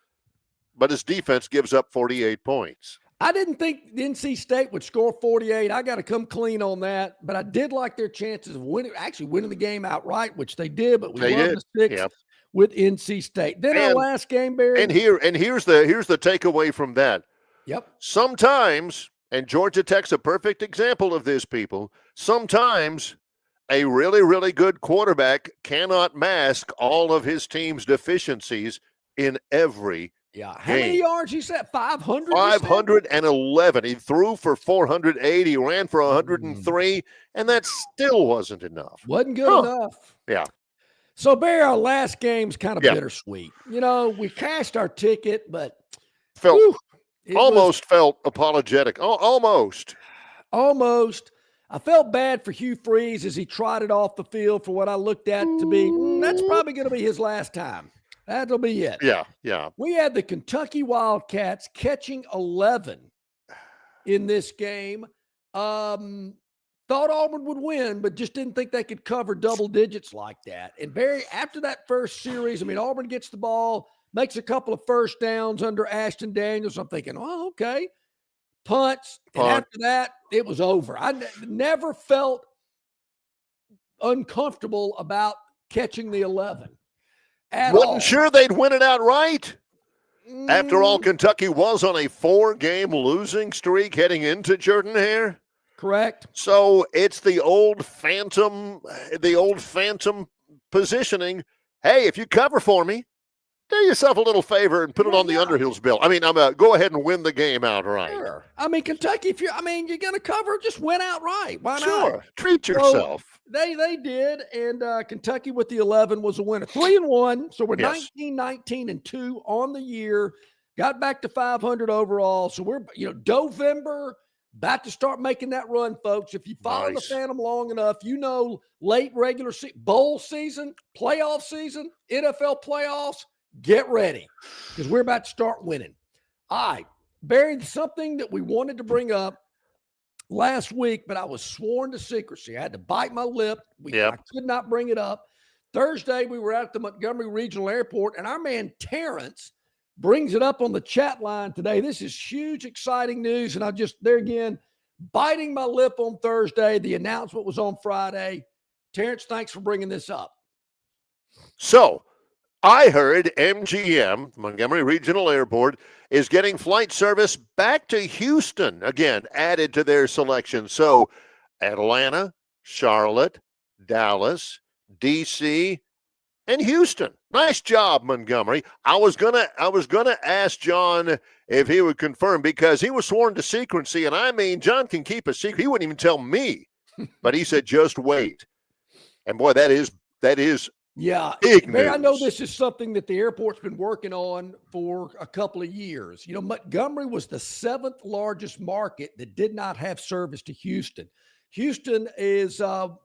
Speaker 2: but his defense gives up 48 points.
Speaker 1: I didn't think NC State would score 48. I got to come clean on that, but I did like their chances of winning the game outright, which they did, but we won the 6 with NC State. Then our last game, Barry.
Speaker 2: And here's the takeaway from that.
Speaker 1: Yep.
Speaker 2: Sometimes, and Georgia Tech's a perfect example of this, people, sometimes a really, really good quarterback cannot mask all of his team's deficiencies in every
Speaker 1: How many yards you said? 500?
Speaker 2: 511. He threw for 480, he ran for 103, and that still wasn't enough.
Speaker 1: Wasn't good enough.
Speaker 2: Yeah.
Speaker 1: So, Barry, our last game's kind of bittersweet. We cashed our ticket, but
Speaker 2: felt apologetic. Almost.
Speaker 1: I felt bad for Hugh Freeze as he trotted off the field for what I looked at to be, that's probably going to be his last time. That'll be it.
Speaker 2: Yeah.
Speaker 1: We had the Kentucky Wildcats catching 11 in this game. Thought Auburn would win, but just didn't think they could cover double digits like that. And Barry, after that first series, Auburn gets the ball, makes a couple of first downs under Ashton Daniels. I'm thinking, oh, okay. Punts. And after that, it was over. I never felt uncomfortable about catching the 11.
Speaker 2: Wasn't sure they'd win it outright. After all, Kentucky was on a 4-game losing streak heading into Jordan-Hare.
Speaker 1: Correct.
Speaker 2: So it's the old phantom positioning. Hey, if you cover for me, do yourself a little favor and put it on the Underhill's bill. Go ahead and win the game outright.
Speaker 1: Sure. Kentucky, if you're going to cover, just win outright. Why not?
Speaker 2: Sure. Treat yourself.
Speaker 1: They did, and Kentucky with the 11 was a winner. 3-1, so we're 19-19-2 on the year. Got back to 500 overall. So we're, November, about to start making that run, folks. If you follow the Phantom long enough, late regular bowl season, playoff season, NFL playoffs, get ready because we're about to start winning. All right, Barry, something that we wanted to bring up last week, but I was sworn to secrecy. I had to bite my lip. I could not bring it up. Thursday, we were at the Montgomery Regional Airport, and our man Terrence brings it up on the chat line today. This is huge, exciting news, and I just, there again, biting my lip on Thursday. The announcement was on Friday. Terrence, thanks for bringing this up.
Speaker 2: So, I heard MGM, Montgomery Regional Airport, is getting flight service back to Houston, again, added to their selection. So Atlanta, Charlotte, Dallas, D.C., and Houston. Nice job, Montgomery. I was gonna ask John if he would confirm because he was sworn to secrecy, and John can keep a secret. He wouldn't even tell me, but he said, just wait. And boy, that is big news.
Speaker 1: I know this is something that the airport's been working on for a couple of years. Montgomery was the 7th largest market that did not have service to Houston. Houston is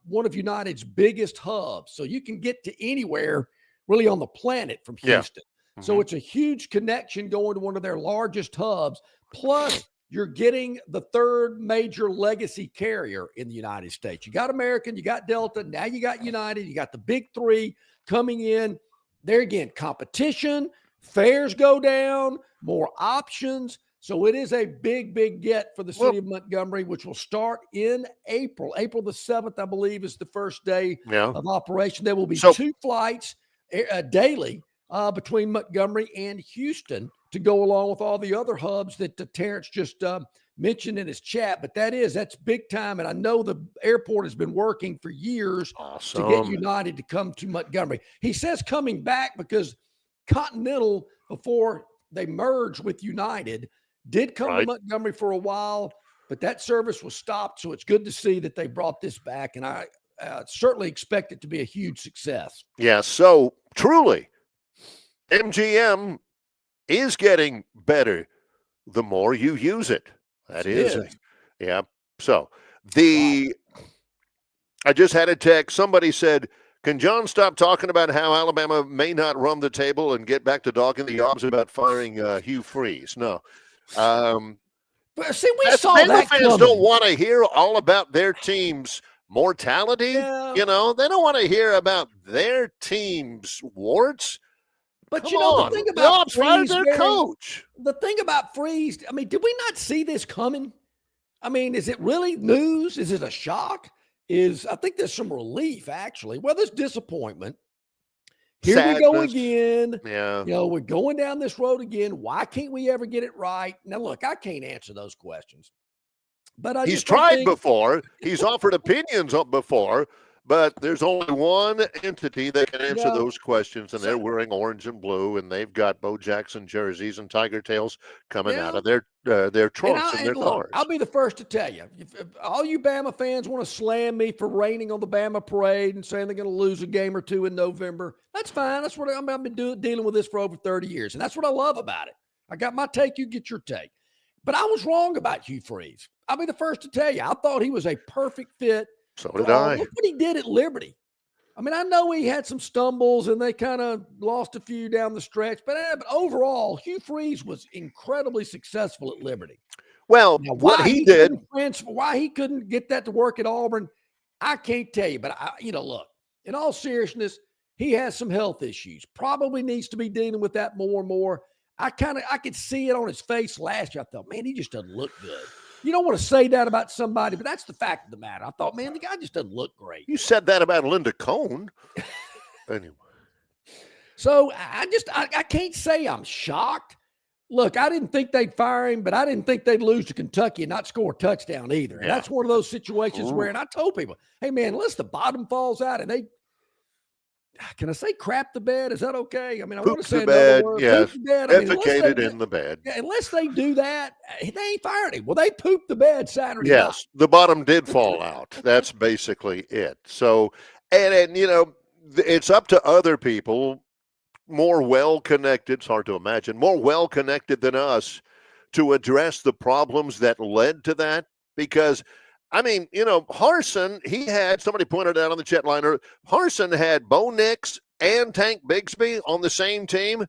Speaker 1: one of United's biggest hubs, so you can get to anywhere really on the planet from Houston. So it's a huge connection going to one of their largest hubs. Plus, you're getting the third major legacy carrier in the United States. You got American, you got Delta, now you got United, you got the big three coming in. There again, competition, fares go down, more options. So it is a big, big get for the city of Montgomery, which will start in April. April the 7th, I believe, is the first day of operation. There will be 2 flights daily between Montgomery and Houston to go along with all the other hubs that Terrence just mentioned in his chat. But that's big time. And I know the airport has been working for years to get United to come to Montgomery. He says coming back because Continental, before they merged with United, did come to Montgomery for a while, but that service was stopped. So it's good to see that they brought this back. And I certainly expect it to be a huge success.
Speaker 2: Yeah, so truly, MGM is getting better the more you use it. That is. Yeah. So I just had a text. Somebody said, can John stop talking about how Alabama may not run the table and get back to dogging the Yobs about firing Hugh Freeze? No.
Speaker 1: But see, we saw that
Speaker 2: fans
Speaker 1: coming.
Speaker 2: don't want to hear all about their team's mortality.
Speaker 1: Yeah.
Speaker 2: You know, they don't want to hear about their team's warts.
Speaker 1: But
Speaker 2: Come
Speaker 1: you know,
Speaker 2: on.
Speaker 1: the thing about Freeze,
Speaker 2: their coach.
Speaker 1: The thing about Freeze, I mean, did we not see this coming? I mean, is it really news? Is it a shock? I think there's some relief, actually. Well, there's disappointment. Here
Speaker 2: Sadness.
Speaker 1: we go again.
Speaker 2: Yeah.
Speaker 1: You know, we're going down this road again. Why can't we ever get it right? Now, look, I can't answer those questions. But
Speaker 2: he's tried before. He's offered opinions before. But there's only one entity that can answer those questions, and they're wearing orange and blue, and they've got Bo Jackson jerseys and tiger tails coming out of their trunks and their cars.
Speaker 1: I'll be the first to tell you, if all you Bama fans want to slam me for raining on the Bama parade and saying they're going to lose a game or two in November, that's fine. That's what I've been dealing with this for over 30 years, and that's what I love about it. I got my take, you get your take. But I was wrong about Hugh Freeze. I'll be the first to tell you. I thought he was a perfect fit.
Speaker 2: So did I.
Speaker 1: Look what he did at Liberty. I mean, I know he had some stumbles and they kind of lost a few down the stretch, but overall, Hugh Freeze was incredibly successful at Liberty.
Speaker 2: Well,
Speaker 1: now,
Speaker 2: what he did,
Speaker 1: why he couldn't get that to work at Auburn, I can't tell you. But look, in all seriousness, he has some health issues. Probably needs to be dealing with that more and more. I could see it on his face last year. I thought, man, he just doesn't look good. You don't want to say that about somebody, but that's the fact of the matter. I thought, man, the guy just doesn't look great.
Speaker 2: You said that about Linda Cohn. Anyway.
Speaker 1: So I can't say I'm shocked. Look, I didn't think they'd fire him, but I didn't think they'd lose to Kentucky and not score a touchdown either. And that's one of those situations where, and I told people, hey, man, unless the bottom falls out and can I say crap the bed? Is that okay? I mean, I want to say another word.
Speaker 2: Yes.
Speaker 1: Poop the bed.
Speaker 2: Defecated in the bed.
Speaker 1: Yeah, unless they do that, they ain't fired him. Well, they pooped the bed Saturday night.
Speaker 2: Yes, the bottom did fall out. That's basically it. So, and it's up to other people more well-connected, it's hard to imagine, more well-connected than us to address the problems that led to that. Because I mean, Harsin, somebody pointed out on the chat liner, Harsin had Bo Nix and Tank Bigsby on the same team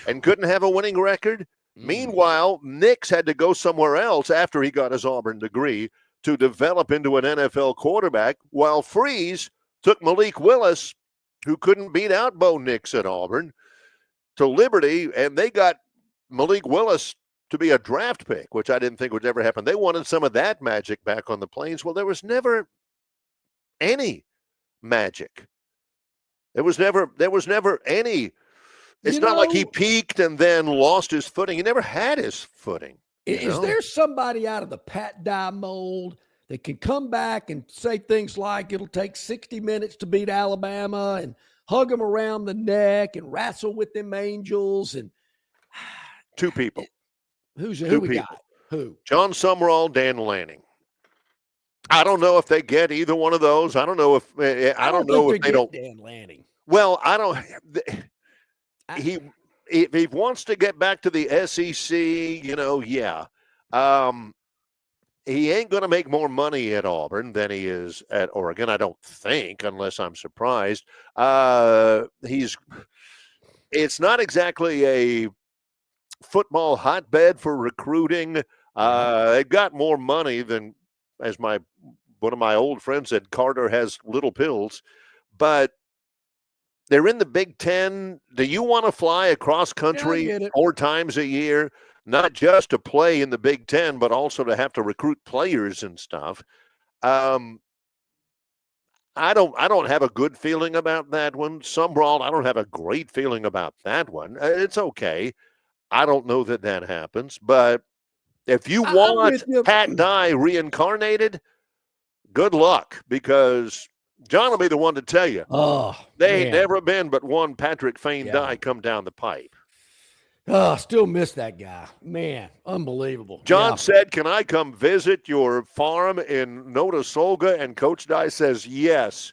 Speaker 2: and couldn't have a winning record. Meanwhile, Nix had to go somewhere else after he got his Auburn degree to develop into an NFL quarterback, while Freeze took Malik Willis, who couldn't beat out Bo Nix at Auburn, to Liberty, and they got Malik Willis to be a draft pick, which I didn't think would ever happen. They wanted some of that magic back on the Plains. Well, there was never any magic. There was never any. It's not like he peaked and then lost his footing. He never had his footing.
Speaker 1: Is there somebody out of the Pat Dye mold that can come back and say things like it'll take 60 minutes to beat Alabama and hug them around the neck and wrestle with them angels? And
Speaker 2: two people.
Speaker 1: Who we got? Who?
Speaker 2: John Summerall, Dan Lanning. I don't know if they get either one of those. I don't know if if they don't.
Speaker 1: Dan Lanning.
Speaker 2: Well, I don't. If he wants to get back to the SEC, yeah. He ain't going to make more money at Auburn than he is at Oregon, I don't think, unless I'm surprised. it's not exactly a football hotbed for recruiting. They've got more money than, as one of my old friends said, Carter has little pills, but they're in the Big Ten. Do you want to fly across country 4 times a year, not just to play in the Big Ten, but also to have to recruit players and stuff? I don't have a good feeling about that one. Sumbrall, I don't have a great feeling about that one. It's okay. I don't know that happens, but if you want Pat Dye reincarnated, good luck, because John will be the one to tell you. They ain't never been but one Patrick Fain Dye come down the pipe.
Speaker 1: Still miss that guy. Man, unbelievable.
Speaker 2: John said, can I come visit your farm in Notasulga? And Coach Dye says, yes.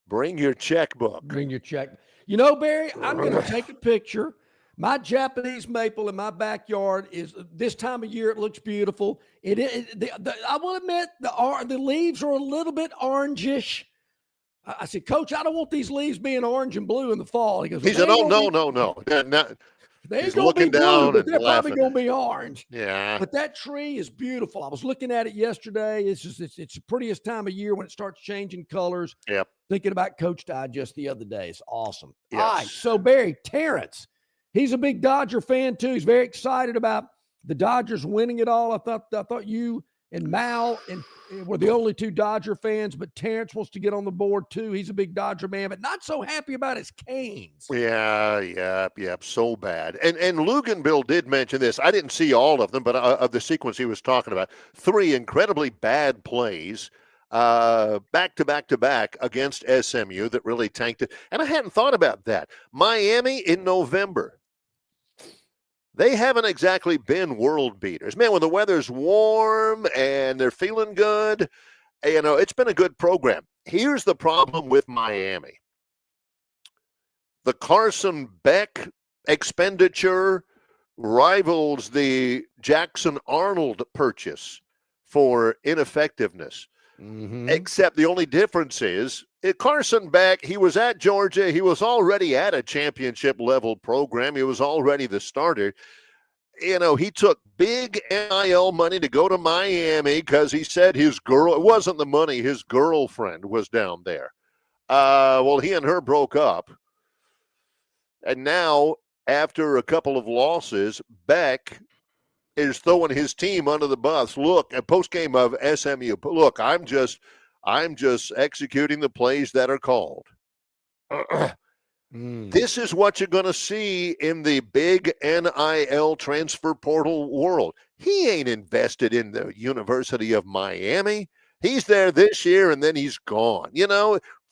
Speaker 2: Bring your checkbook.
Speaker 1: Bring your check. You know, Barry, I'm going to take a picture. My Japanese maple in my backyard is this time of year. It looks beautiful. I will admit the leaves are a little bit orangish. I said, Coach, I don't want these leaves being orange and blue in the fall. He
Speaker 2: said, no.
Speaker 1: They're going to be blue, but they're probably going to be orange.
Speaker 2: Yeah.
Speaker 1: But that tree is beautiful. I was looking at it yesterday. It's the prettiest time of year when it starts changing colors.
Speaker 2: Yep.
Speaker 1: Thinking about Coach Dye just the other day. It's awesome.
Speaker 2: Yes.
Speaker 1: All right. So, Barry, Terrence, he's a big Dodger fan, too. He's very excited about the Dodgers winning it all. I thought you and Mal were the only 2 Dodger fans, but Terrence wants to get on the board, too. He's a big Dodger man, but not so happy about his Canes.
Speaker 2: Yeah, so bad. And Luganbill did mention this. I didn't see all of them, but of the sequence he was talking about, 3 incredibly bad plays back to back against SMU that really tanked it. And I hadn't thought about that. Miami in November. They haven't exactly been world beaters. Man, when the weather's warm and they're feeling good, it's been a good program. Here's the problem with Miami. The Carson Beck expenditure rivals the Jackson Arnold purchase for ineffectiveness.
Speaker 1: Mm-hmm.
Speaker 2: Except the only difference is Carson Beck, he was at Georgia. He was already at a championship level program. He was already the starter. He took big NIL money to go to Miami because he said it wasn't the money, his girlfriend was down there. Well, he and her broke up. And now, after a couple of losses, Beck is throwing his team under the bus. Look, a post-game of SMU. Look, I'm just executing the plays that are called. This is what you're going to see in the big NIL transfer portal world. He ain't invested in the University of Miami. He's there this year, and then he's gone.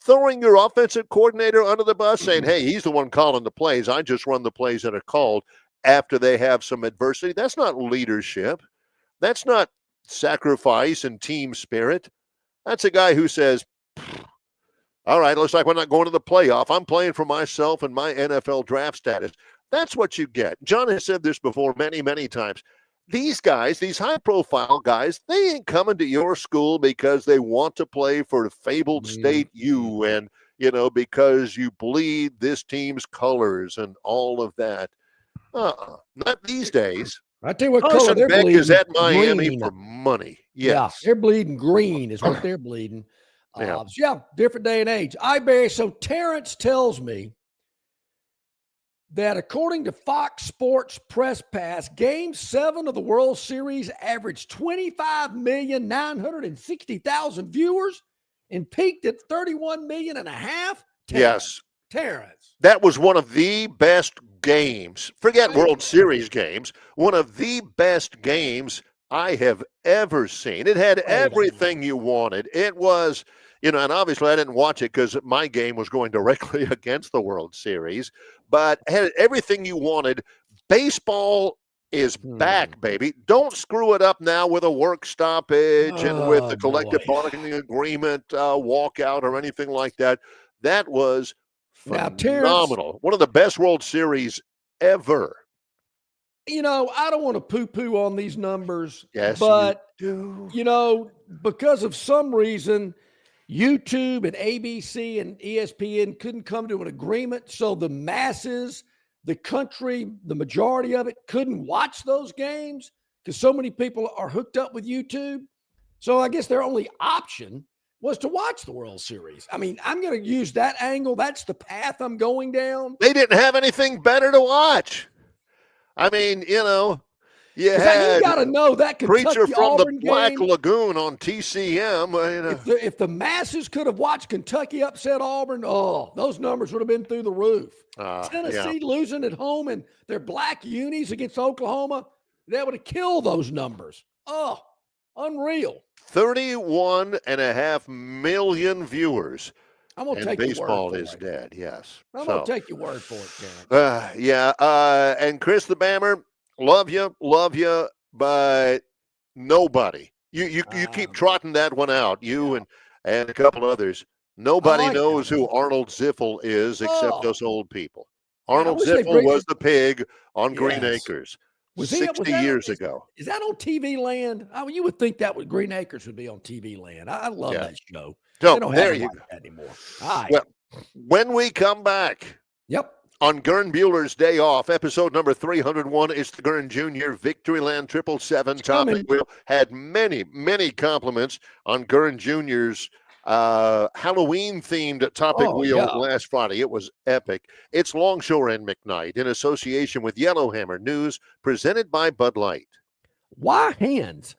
Speaker 2: Throwing your offensive coordinator under the bus, saying, hey, he's the one calling the plays. I just run the plays that are called after they have some adversity. That's not leadership. That's not sacrifice and team spirit. That's a guy who says, all right, looks like we're not going to the playoff. I'm playing for myself and my NFL draft status. That's what you get. John has said this before many, many times. These guys, these high-profile guys, they ain't coming to your school because they want to play for the fabled State U and, because you bleed this team's colors and all of that. Not these days.
Speaker 1: I tell you what,
Speaker 2: Carson
Speaker 1: color they're
Speaker 2: Beck
Speaker 1: bleeding
Speaker 2: is at Miami
Speaker 1: green.
Speaker 2: for money. Yes.
Speaker 1: Yeah, they're bleeding green is what they're bleeding. Different day and age. Barry, so Terrence tells me that according to Fox Sports Press Pass, Game 7 of the World Series averaged 25,960,000 viewers and peaked at 31 million and a half.
Speaker 2: Yes.
Speaker 1: Terrence.
Speaker 2: That was one of the best games. Forget World Series games. One of the best games I have ever seen. It had everything you wanted. It was, and obviously I didn't watch it because my game was going directly against the World Series, but it had everything you wanted. Baseball is back, baby. Don't screw it up now with a work stoppage and with the collective bargaining agreement walkout or anything like that. That was phenomenal. One of the best World Series ever.
Speaker 1: I don't want to poo-poo on these numbers,
Speaker 2: but
Speaker 1: because of some reason, YouTube and ABC and ESPN couldn't come to an agreement, so the masses the country, the majority of it, couldn't watch those games because so many people are hooked up with YouTube. So I guess their only option was to watch the World Series. I mean, I'm going to use that angle. That's the path I'm going down.
Speaker 2: They didn't have anything better to watch. I mean, you had
Speaker 1: got to know that
Speaker 2: Preacher
Speaker 1: Kentucky
Speaker 2: from the
Speaker 1: Auburn
Speaker 2: Black
Speaker 1: game,
Speaker 2: Lagoon on TCM.
Speaker 1: if the masses could have watched Kentucky upset Auburn, those numbers would have been through the roof. Tennessee losing at home and their black unis against Oklahoma, that would have killed those numbers. Oh, unreal.
Speaker 2: 31.5 million viewers.
Speaker 1: I'm going to take
Speaker 2: baseball
Speaker 1: your word
Speaker 2: is
Speaker 1: for it.
Speaker 2: dead, yes.
Speaker 1: I'm going to take your word for it, Karen.
Speaker 2: And Chris the Bammer, love you, but nobody. You keep trotting that one out, and a couple others. Nobody knows who Arnold Ziffel is except us old people. Arnold Ziffel was the pig on Green Acres. Was 60 years ago.
Speaker 1: Is that on TV Land? I mean, you would think that Green Acres would be on TV Land. I love that show.
Speaker 2: Don't there you go.
Speaker 1: That anymore. All right.
Speaker 2: Well, when we come back, on Gurn Bueller's day off, episode number 301, it's the Gurn Jr. Victoryland 777 topic wheel. Had many, many compliments on Gurn Jr.'s Halloween-themed topic wheel last Friday. It was epic. It's Longshore and McKnight in association with Yellowhammer News, presented by Bud Light.
Speaker 1: Why Hands?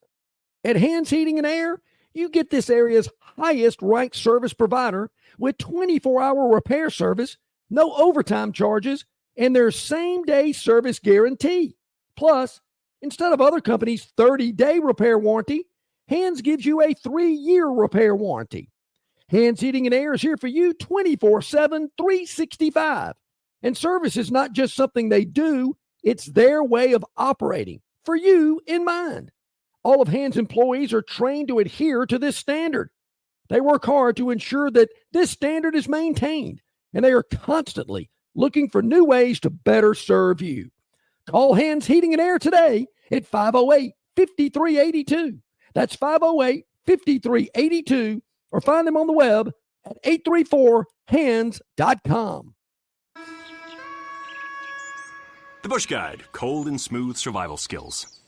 Speaker 1: At Hands Heating and Air, you get this area's highest-ranked service provider with 24-hour repair service, no overtime charges, and their same-day service guarantee. Plus, instead of other companies' 30-day repair warranty, Hands gives you a 3-year repair warranty. Hands Heating and Air is here for you 24/7, 365. And service is not just something they do, it's their way of operating, for you in mind. All of Hands employees are trained to adhere to this standard. They work hard to ensure that this standard is maintained, and they are constantly looking for new ways to better serve you. Call Hands Heating and Air today at 508-5382. That's 508-5382, or find them on the web at 834hands.com.
Speaker 9: The Bush Guide, cold and smooth survival skills.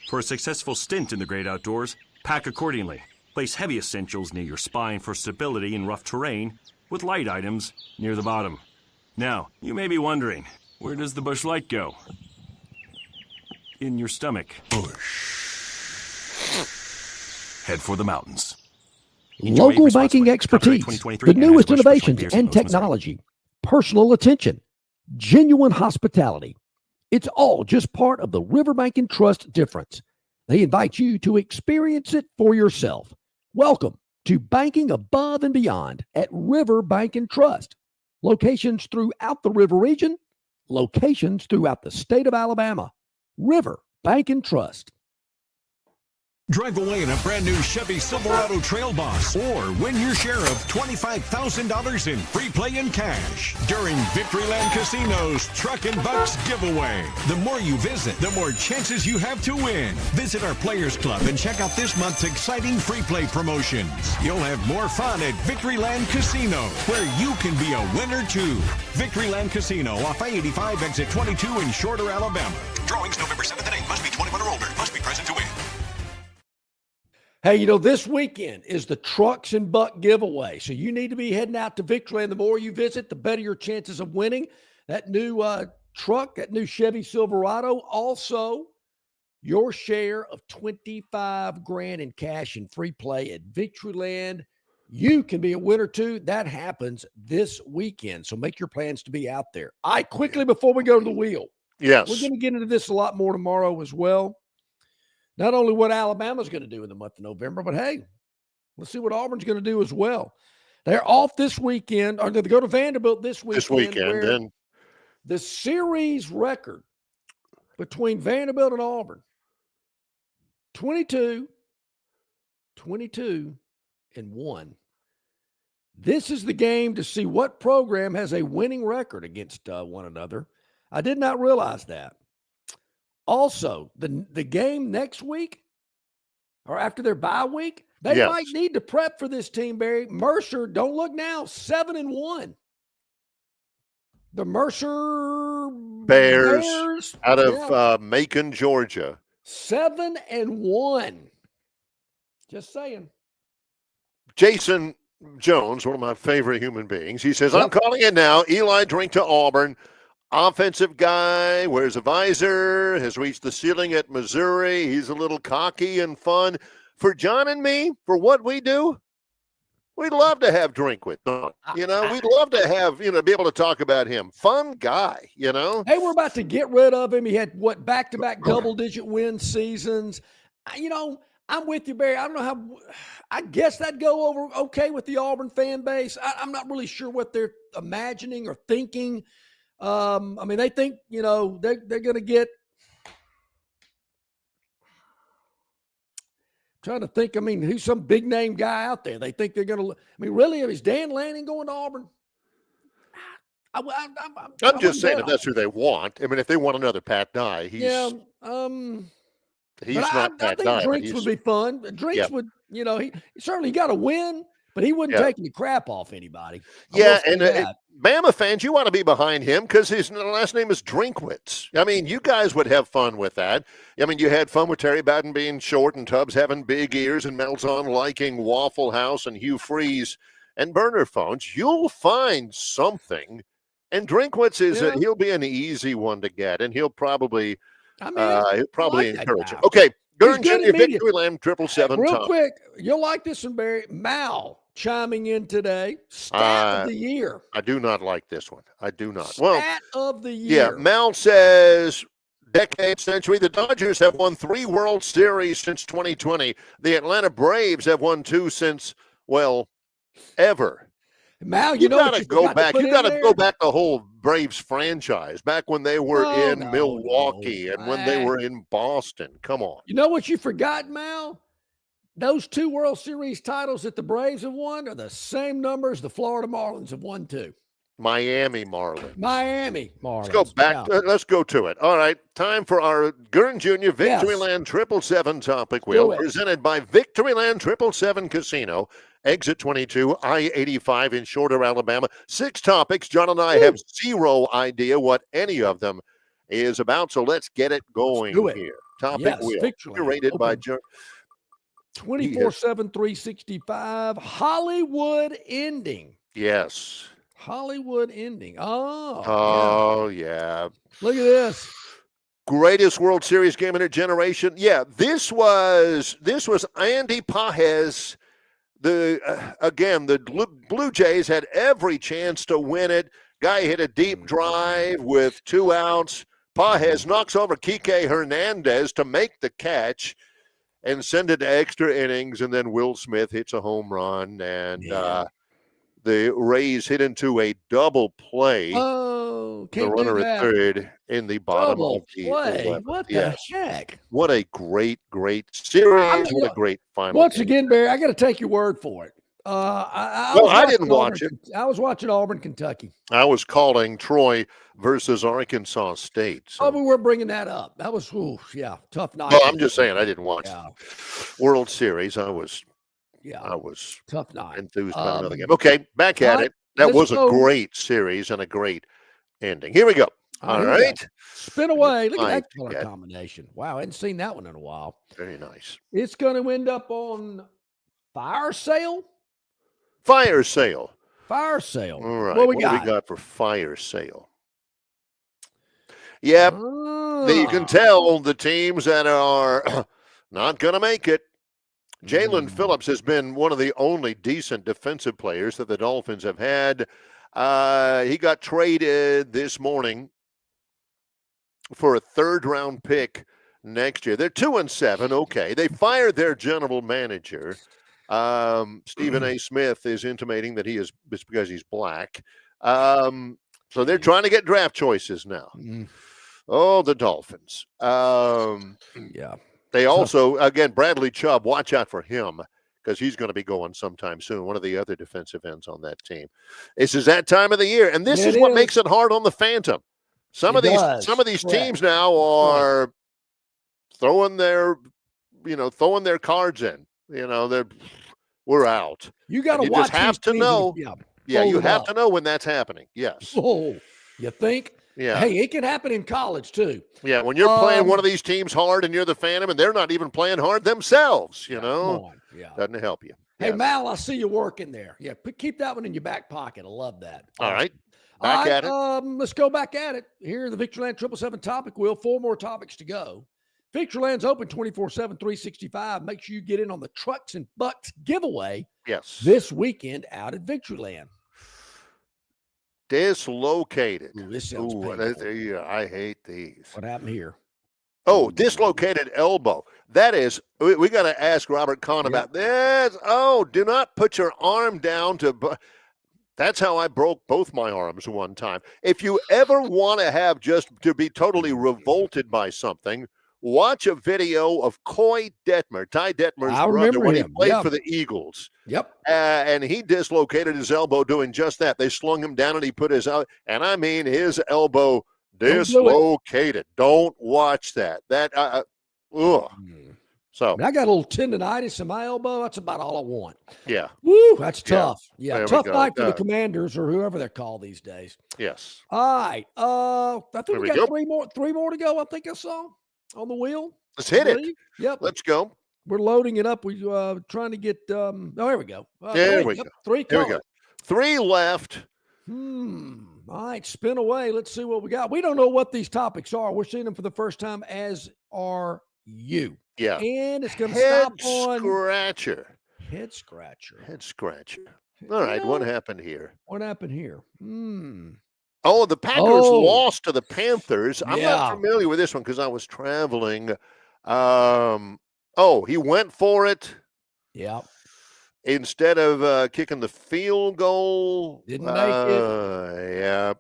Speaker 9: For a successful stint in the great outdoors, pack accordingly. Place heavy essentials near your spine for stability in rough terrain, with light items near the bottom. Now, you may be wondering, where does the Bush Light go? In your stomach. Head for the mountains.
Speaker 1: Local banking expertise, the newest innovations and technology, personal attention, genuine hospitality. It's all just part of the Riverbank and Trust difference. They invite you to experience it for yourself. Welcome to banking above and beyond at Riverbank and Trust. Locations throughout the river region, locations throughout the state of Alabama. Riverbank and Trust.
Speaker 10: Drive away in a brand new Chevy Silverado Trail Boss or win your share of $25,000 in free play and cash during Victoryland Casino's Truck and Bucks giveaway. The more you visit, the more chances you have to win. Visit our Players Club and check out this month's exciting free play promotions. You'll have more fun at Victoryland Casino, where you can be a winner too. Victoryland Casino off I-85 exit 22 in Shorter, Alabama. Drawings November 7th and 8th. Must be 21 or older. Must be present to win.
Speaker 1: Hey, this weekend is the Trucks and Buck giveaway. So you need to be heading out to Victoryland. The more you visit, the better your chances of winning that new truck, that new Chevy Silverado. Also, your share of $25,000 in cash and free play at Victoryland. You can be a winner too. That happens this weekend. So make your plans to be out there. All right, quickly before we go to the wheel.
Speaker 2: Yes.
Speaker 1: We're going to get into this a lot more tomorrow as well. Not only what Alabama's going to do in the month of November, but hey, let's see what Auburn's going to do as well. They're off this weekend, or they go to Vanderbilt this weekend.
Speaker 2: And
Speaker 1: the series record between Vanderbilt and Auburn, 22-1. This is the game to see what program has a winning record against one another. I did not realize that. Also, the game next week or after their bye week, they might need to prep for this team, Barry. Mercer, don't look now, 7-1. The Mercer
Speaker 2: Bears out of Macon, Georgia.
Speaker 1: 7-1. Just saying.
Speaker 2: Jason Jones, one of my favorite human beings, he says, I'm calling it now. Eli Drink to Auburn. Offensive guy, wears a visor, has reached the ceiling at Missouri. He's a little cocky and fun. For John and me, for what we do, we'd love to have Drinkwitz on. We'd love to have, be able to talk about him. Fun guy,
Speaker 1: Hey, we're about to get rid of him. He had, back-to-back double-digit win seasons. I'm with you, Barry. I don't know how – I guess that'd go over okay with the Auburn fan base. I'm not really sure what they're imagining or thinking. They think, they're going to get – trying to think, who's some big-name guy out there? They think they're going to – really, is Dan Lanning going to Auburn?
Speaker 2: I'm just saying if that's who they want. If they want another Pat Dye, he's not Pat Dye.
Speaker 1: I think Drinks would be fun. Drinks would, he certainly got to win, but he wouldn't take any crap off anybody.
Speaker 2: Bama fans, you want to be behind him because his last name is Drinkwitz. You guys would have fun with that. You had fun with Terry Bowden being short and Tubbs having big ears and Malzahn liking Waffle House and Hugh Freeze and burner phones. You'll find something. And Drinkwitz he'll be an easy one to get, and he'll probably encourage it. Okay, Gurn Jr. Victory Lamb 777.
Speaker 1: Real quick, you'll like this one, Barry. Mal chiming in today. Stat of the year.
Speaker 2: I do not like this one. I do not.
Speaker 1: Stat of the year.
Speaker 2: Yeah, Mal says decade, century. The Dodgers have won 3 World Series since 2020. The Atlanta Braves have won 2 since, ever.
Speaker 1: Mal,
Speaker 2: you got to go back. You got to go back the whole Braves franchise, back when they were in Milwaukee and when they were in Boston. Come on.
Speaker 1: You know what you forgot, Mal? Those 2 World Series titles that the Braves have won are the same numbers the Florida Marlins have won too.
Speaker 2: Miami Marlins.
Speaker 1: Let's
Speaker 2: go back. Let's go to it. All right. Time for our Gurn Jr. Victoryland 777 topic wheel, presented by Victoryland 777 Casino. Exit 22, I-85 in Shorter, Alabama. 6 topics. John and I have zero idea what any of them is about, so let's get it going here. Topic wheel. Curated by John.
Speaker 1: 24/7, 365. Hollywood ending.
Speaker 2: Yes.
Speaker 1: Hollywood ending.
Speaker 2: Yeah.
Speaker 1: Look at this.
Speaker 2: Greatest World Series game in a generation. Yeah, this was Andy Pages. The Blue Jays had every chance to win it. Guy hit a deep drive with 2 outs. Pages knocks over Kike Hernandez to make the catch and send it to extra innings, and then Will Smith hits a home run, and the Rays hit into a double play.
Speaker 1: Oh,
Speaker 2: the runner at third in the bottom of the 11th.
Speaker 1: What the heck?
Speaker 2: What a great series. What a great final.
Speaker 1: Once again, Barry, I got to take your word for it.
Speaker 2: I didn't watch it.
Speaker 1: I was watching Auburn, Kentucky.
Speaker 2: I was calling Troy versus Arkansas State. So.
Speaker 1: We were bringing that up. That was, tough night.
Speaker 2: Well, I'm just saying I didn't watch World Series. I was
Speaker 1: tough night.
Speaker 2: Enthused about another game. Okay, back at it. That was a great series and a great ending. Here we go. All right.
Speaker 1: Spin away. Look at that color combination. Wow, I hadn't seen that one in a while.
Speaker 2: Very nice.
Speaker 1: It's going to end up on Fire Sale.
Speaker 2: Fire Sale.
Speaker 1: Fire Sale.
Speaker 2: All right. What do we got for Fire Sale? Yep. You can tell the teams that are not going to make it. Jalen Phillips has been one of the only decent defensive players that the Dolphins have had. He got traded this morning for a 3rd-round pick next year. They're 2-7. Okay. They fired their general manager. Stephen A. Smith is intimating that it's because he's black. So they're trying to get draft choices now. Oh, the Dolphins. They also, again, Bradley Chubb, watch out for him because he's going to be going sometime soon. One of the other defensive ends on that team. This is that time of the year, and this is what makes it hard on the Phantom. Some of these teams now are throwing their cards in. We're out.
Speaker 1: You got to watch.
Speaker 2: Just have to know. You have to know when that's happening. Yes.
Speaker 1: You think?
Speaker 2: Yeah.
Speaker 1: Hey, it can happen in college too.
Speaker 2: Yeah, when you're playing one of these teams hard and you're the Phantom and they're not even playing hard themselves, you know.
Speaker 1: Come on. Yeah.
Speaker 2: Doesn't help you.
Speaker 1: Hey,
Speaker 2: Yes.
Speaker 1: Mal, I see you working there. Yeah, keep that one in your back pocket. I love that.
Speaker 2: All right.
Speaker 1: All
Speaker 2: Back
Speaker 1: right,
Speaker 2: at it.
Speaker 1: let's go back at it. Here, the Victoryland 777 topic wheel. 4 more topics to go. Victoryland's open 24/7, 365. Make sure you get in on the Trucks and Bucks giveaway.
Speaker 2: Yes.
Speaker 1: This weekend out at Victoryland.
Speaker 2: Dislocated.
Speaker 1: Ooh, this sounds painful.
Speaker 2: I hate these.
Speaker 1: What happened here?
Speaker 2: Oh, dislocated elbow. That is, we got to ask Robert Kahn about this. Oh, do not put your arm down to. That's how I broke both my arms one time. If you ever want to have just to be totally revolted by something, watch a video of Ty Detmer's brother, when he played for the Eagles.
Speaker 1: Yep.
Speaker 2: And he dislocated his elbow doing just that. They slung him down and he put his out, and I mean his elbow dislocated. Don't watch that. So
Speaker 1: I got a little tendonitis in my elbow. That's about all I want.
Speaker 2: Yeah.
Speaker 1: Woo, that's tough. Yeah, tough night for the Commanders or whoever they're called these days.
Speaker 2: Yes.
Speaker 1: All right. I think we got three more to go. I think I saw on the wheel.
Speaker 2: Let's hit it.
Speaker 1: Yep.
Speaker 2: Let's go.
Speaker 1: We're loading it up. We trying to get here we go.
Speaker 2: There we go.
Speaker 1: Three.
Speaker 2: Here we go. 3 left.
Speaker 1: All right, spin away. Let's see what we got. We don't know what these topics are. We're seeing them for the first time, as are you.
Speaker 2: Yeah.
Speaker 1: And it's going to stop on
Speaker 2: head scratcher. All
Speaker 1: You
Speaker 2: right.
Speaker 1: know,
Speaker 2: What happened here?
Speaker 1: What happened here?
Speaker 2: Oh, the Packers lost to the Panthers. I'm
Speaker 1: Yeah.
Speaker 2: not familiar with this one because I was traveling. He went for it.
Speaker 1: Yeah.
Speaker 2: Instead of kicking the field goal.
Speaker 1: Didn't make it.
Speaker 2: Yeah.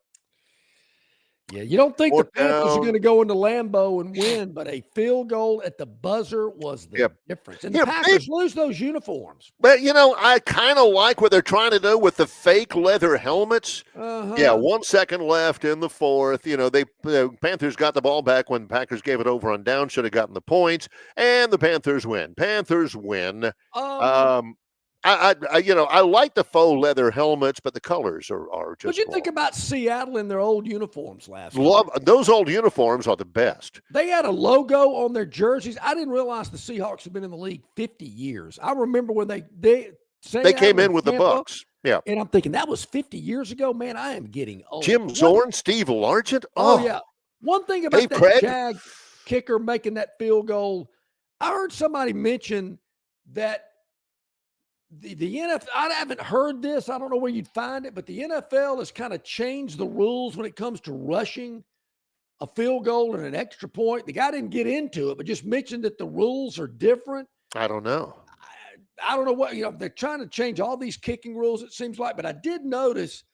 Speaker 1: Yeah, you don't think the Panthers are
Speaker 2: down.
Speaker 1: going to go into Lambeau and win, but a field goal at the buzzer was the difference. And the Packers lose those uniforms.
Speaker 2: But, I kind of like what they're trying to do with the fake leather helmets. Yeah, 1 second left in the fourth. The Panthers got the ball back when Packers gave it over on down, should have gotten the points, and the Panthers win. I like the faux leather helmets, but the colors are just.
Speaker 1: What you think about Seattle in their old uniforms last week?
Speaker 2: Love those old uniforms are the best.
Speaker 1: They had a logo on their jerseys. I didn't realize the Seahawks have been in the league 50 years. I remember when they
Speaker 2: came in with the Bucks. Yeah,
Speaker 1: and I'm thinking that was 50 years ago. Man, I am getting old.
Speaker 2: Jim Zorn, Steve Largent.
Speaker 1: Oh yeah. One thing about that Jag kicker making that field goal, I heard somebody mention that. The NFL, I haven't heard this. I don't know where you'd find it, but the NFL has kind of changed the rules when it comes to rushing a field goal and an extra point. The guy didn't get into it, but just mentioned that the rules are different.
Speaker 2: I don't know.
Speaker 1: I don't know what, they're trying to change all these kicking rules, it seems like, but I did notice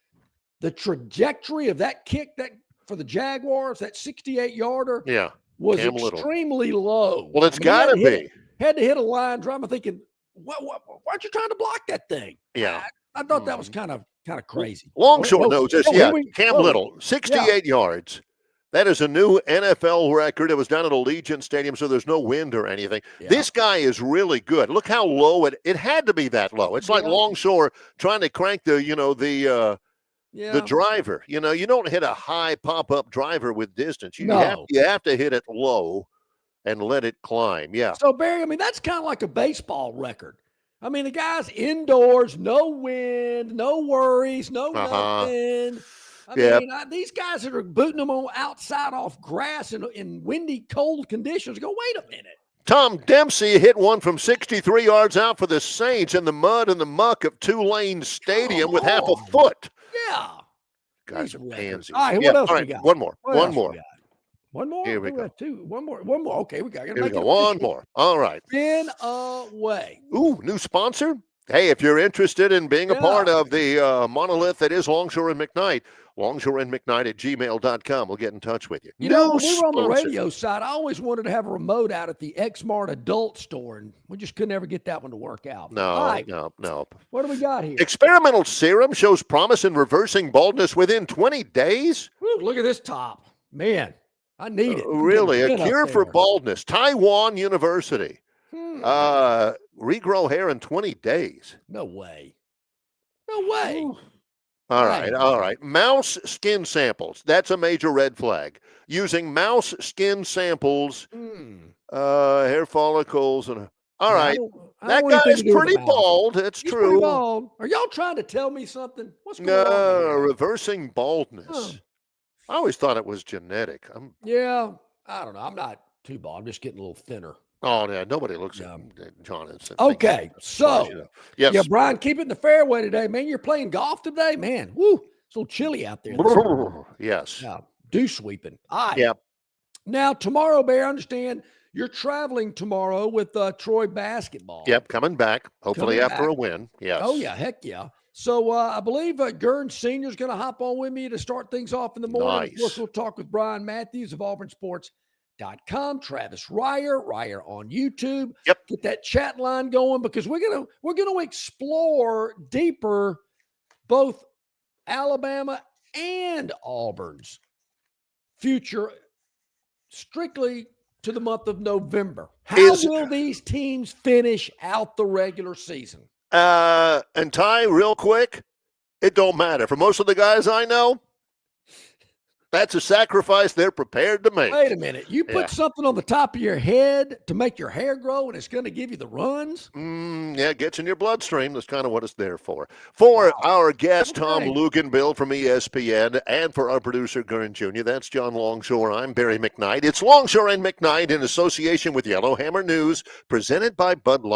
Speaker 1: the trajectory of that kick that for the Jaguars, that 68-yarder was extremely low.
Speaker 2: Well, it's got to be.
Speaker 1: Had to hit a line drive. I'm thinking, why aren't you trying to block that thing?
Speaker 2: Yeah.
Speaker 1: I thought that was kind of crazy.
Speaker 2: Long short, no, Cam Little, 68 yards. That is a new NFL record. It was down at Allegiant Stadium, so there's no wind or anything. Yeah. This guy is really good. Look how low it had to be that low. It's like Longshore trying to crank the driver. You don't hit a high pop-up driver with distance. You have to hit it low and let it climb. Yeah.
Speaker 1: So, Barry, that's kind of like a baseball record. The guy's indoors, no wind, no worries, no nothing. These guys that are booting them on outside off grass in windy, cold conditions go, wait a minute.
Speaker 2: Tom Dempsey hit one from 63 yards out for the Saints in the mud and the muck of Tulane Stadium with half a foot.
Speaker 1: Yeah.
Speaker 2: Guys are pansies.
Speaker 1: All right, what else we got?
Speaker 2: One more.
Speaker 1: One more?
Speaker 2: Here we go.
Speaker 1: Two. One more. Okay, we got to
Speaker 2: Here we go. One more. All right.
Speaker 1: Spin away.
Speaker 2: Ooh, new sponsor. Hey, if you're interested in being a part of the monolith that is Longshore and McKnight, longshoreandmcknight@gmail.com. We'll get in touch with you.
Speaker 1: When we were on the radio side, I always wanted to have a remote out at the X-Mart adult store, and we just couldn't ever get that one to work out.
Speaker 2: No.
Speaker 1: What do we got here?
Speaker 2: Experimental serum shows promise in reversing baldness within 20 days.
Speaker 1: Woo, look at this top. Man, I need it.
Speaker 2: Really, a cure for baldness. Taiwan University. Regrow hair in 20 days.
Speaker 1: No way. No way.
Speaker 2: All right. Mouse skin samples. That's a major red flag. Using mouse skin samples, hair follicles, and all right. That guy's pretty bald. It's
Speaker 1: He's
Speaker 2: true.
Speaker 1: Pretty bald. Are y'all trying to tell me something? What's going on here?
Speaker 2: Reversing baldness. I always thought it was genetic.
Speaker 1: Yeah, I don't know. I'm not too bald. I'm just getting a little thinner.
Speaker 2: Oh, yeah. Nobody looks at John and
Speaker 1: okay, so
Speaker 2: yes.
Speaker 1: Yeah, Brian, keep it in the fairway today, man. You're playing golf today, man. Woo, it's a little chilly out there.
Speaker 2: Yes.
Speaker 1: Yeah, dew sweeping. All right.
Speaker 2: Yep.
Speaker 1: Now tomorrow, Bear, I understand you're traveling tomorrow with Troy basketball.
Speaker 2: Yep, coming back. Hopefully after a win. Yes.
Speaker 1: Oh yeah, heck yeah. So I believe Gurn Sr. is going to hop on with me to start things off in the morning.
Speaker 2: Nice.
Speaker 1: Of course, we'll talk with Brian Matthews of AuburnSports.com, Travis Ryer on YouTube.
Speaker 2: Yep.
Speaker 1: Get that chat line going because we're gonna explore deeper both Alabama and Auburn's future strictly to the month of November. How will these teams finish out the regular season?
Speaker 2: And Ty, real quick, it don't matter. For most of the guys I know, that's a sacrifice they're prepared to make.
Speaker 1: Wait a minute. You put something on the top of your head to make your hair grow and it's going to give you the runs?
Speaker 2: Yeah, it gets in your bloodstream. That's kind of what it's there for. For our guest, Tom Luganbill from ESPN, and for our producer, Gurn Jr., that's John Longshore. I'm Barry McKnight. It's Longshore and McKnight in association with Yellowhammer News, presented by Bud Light.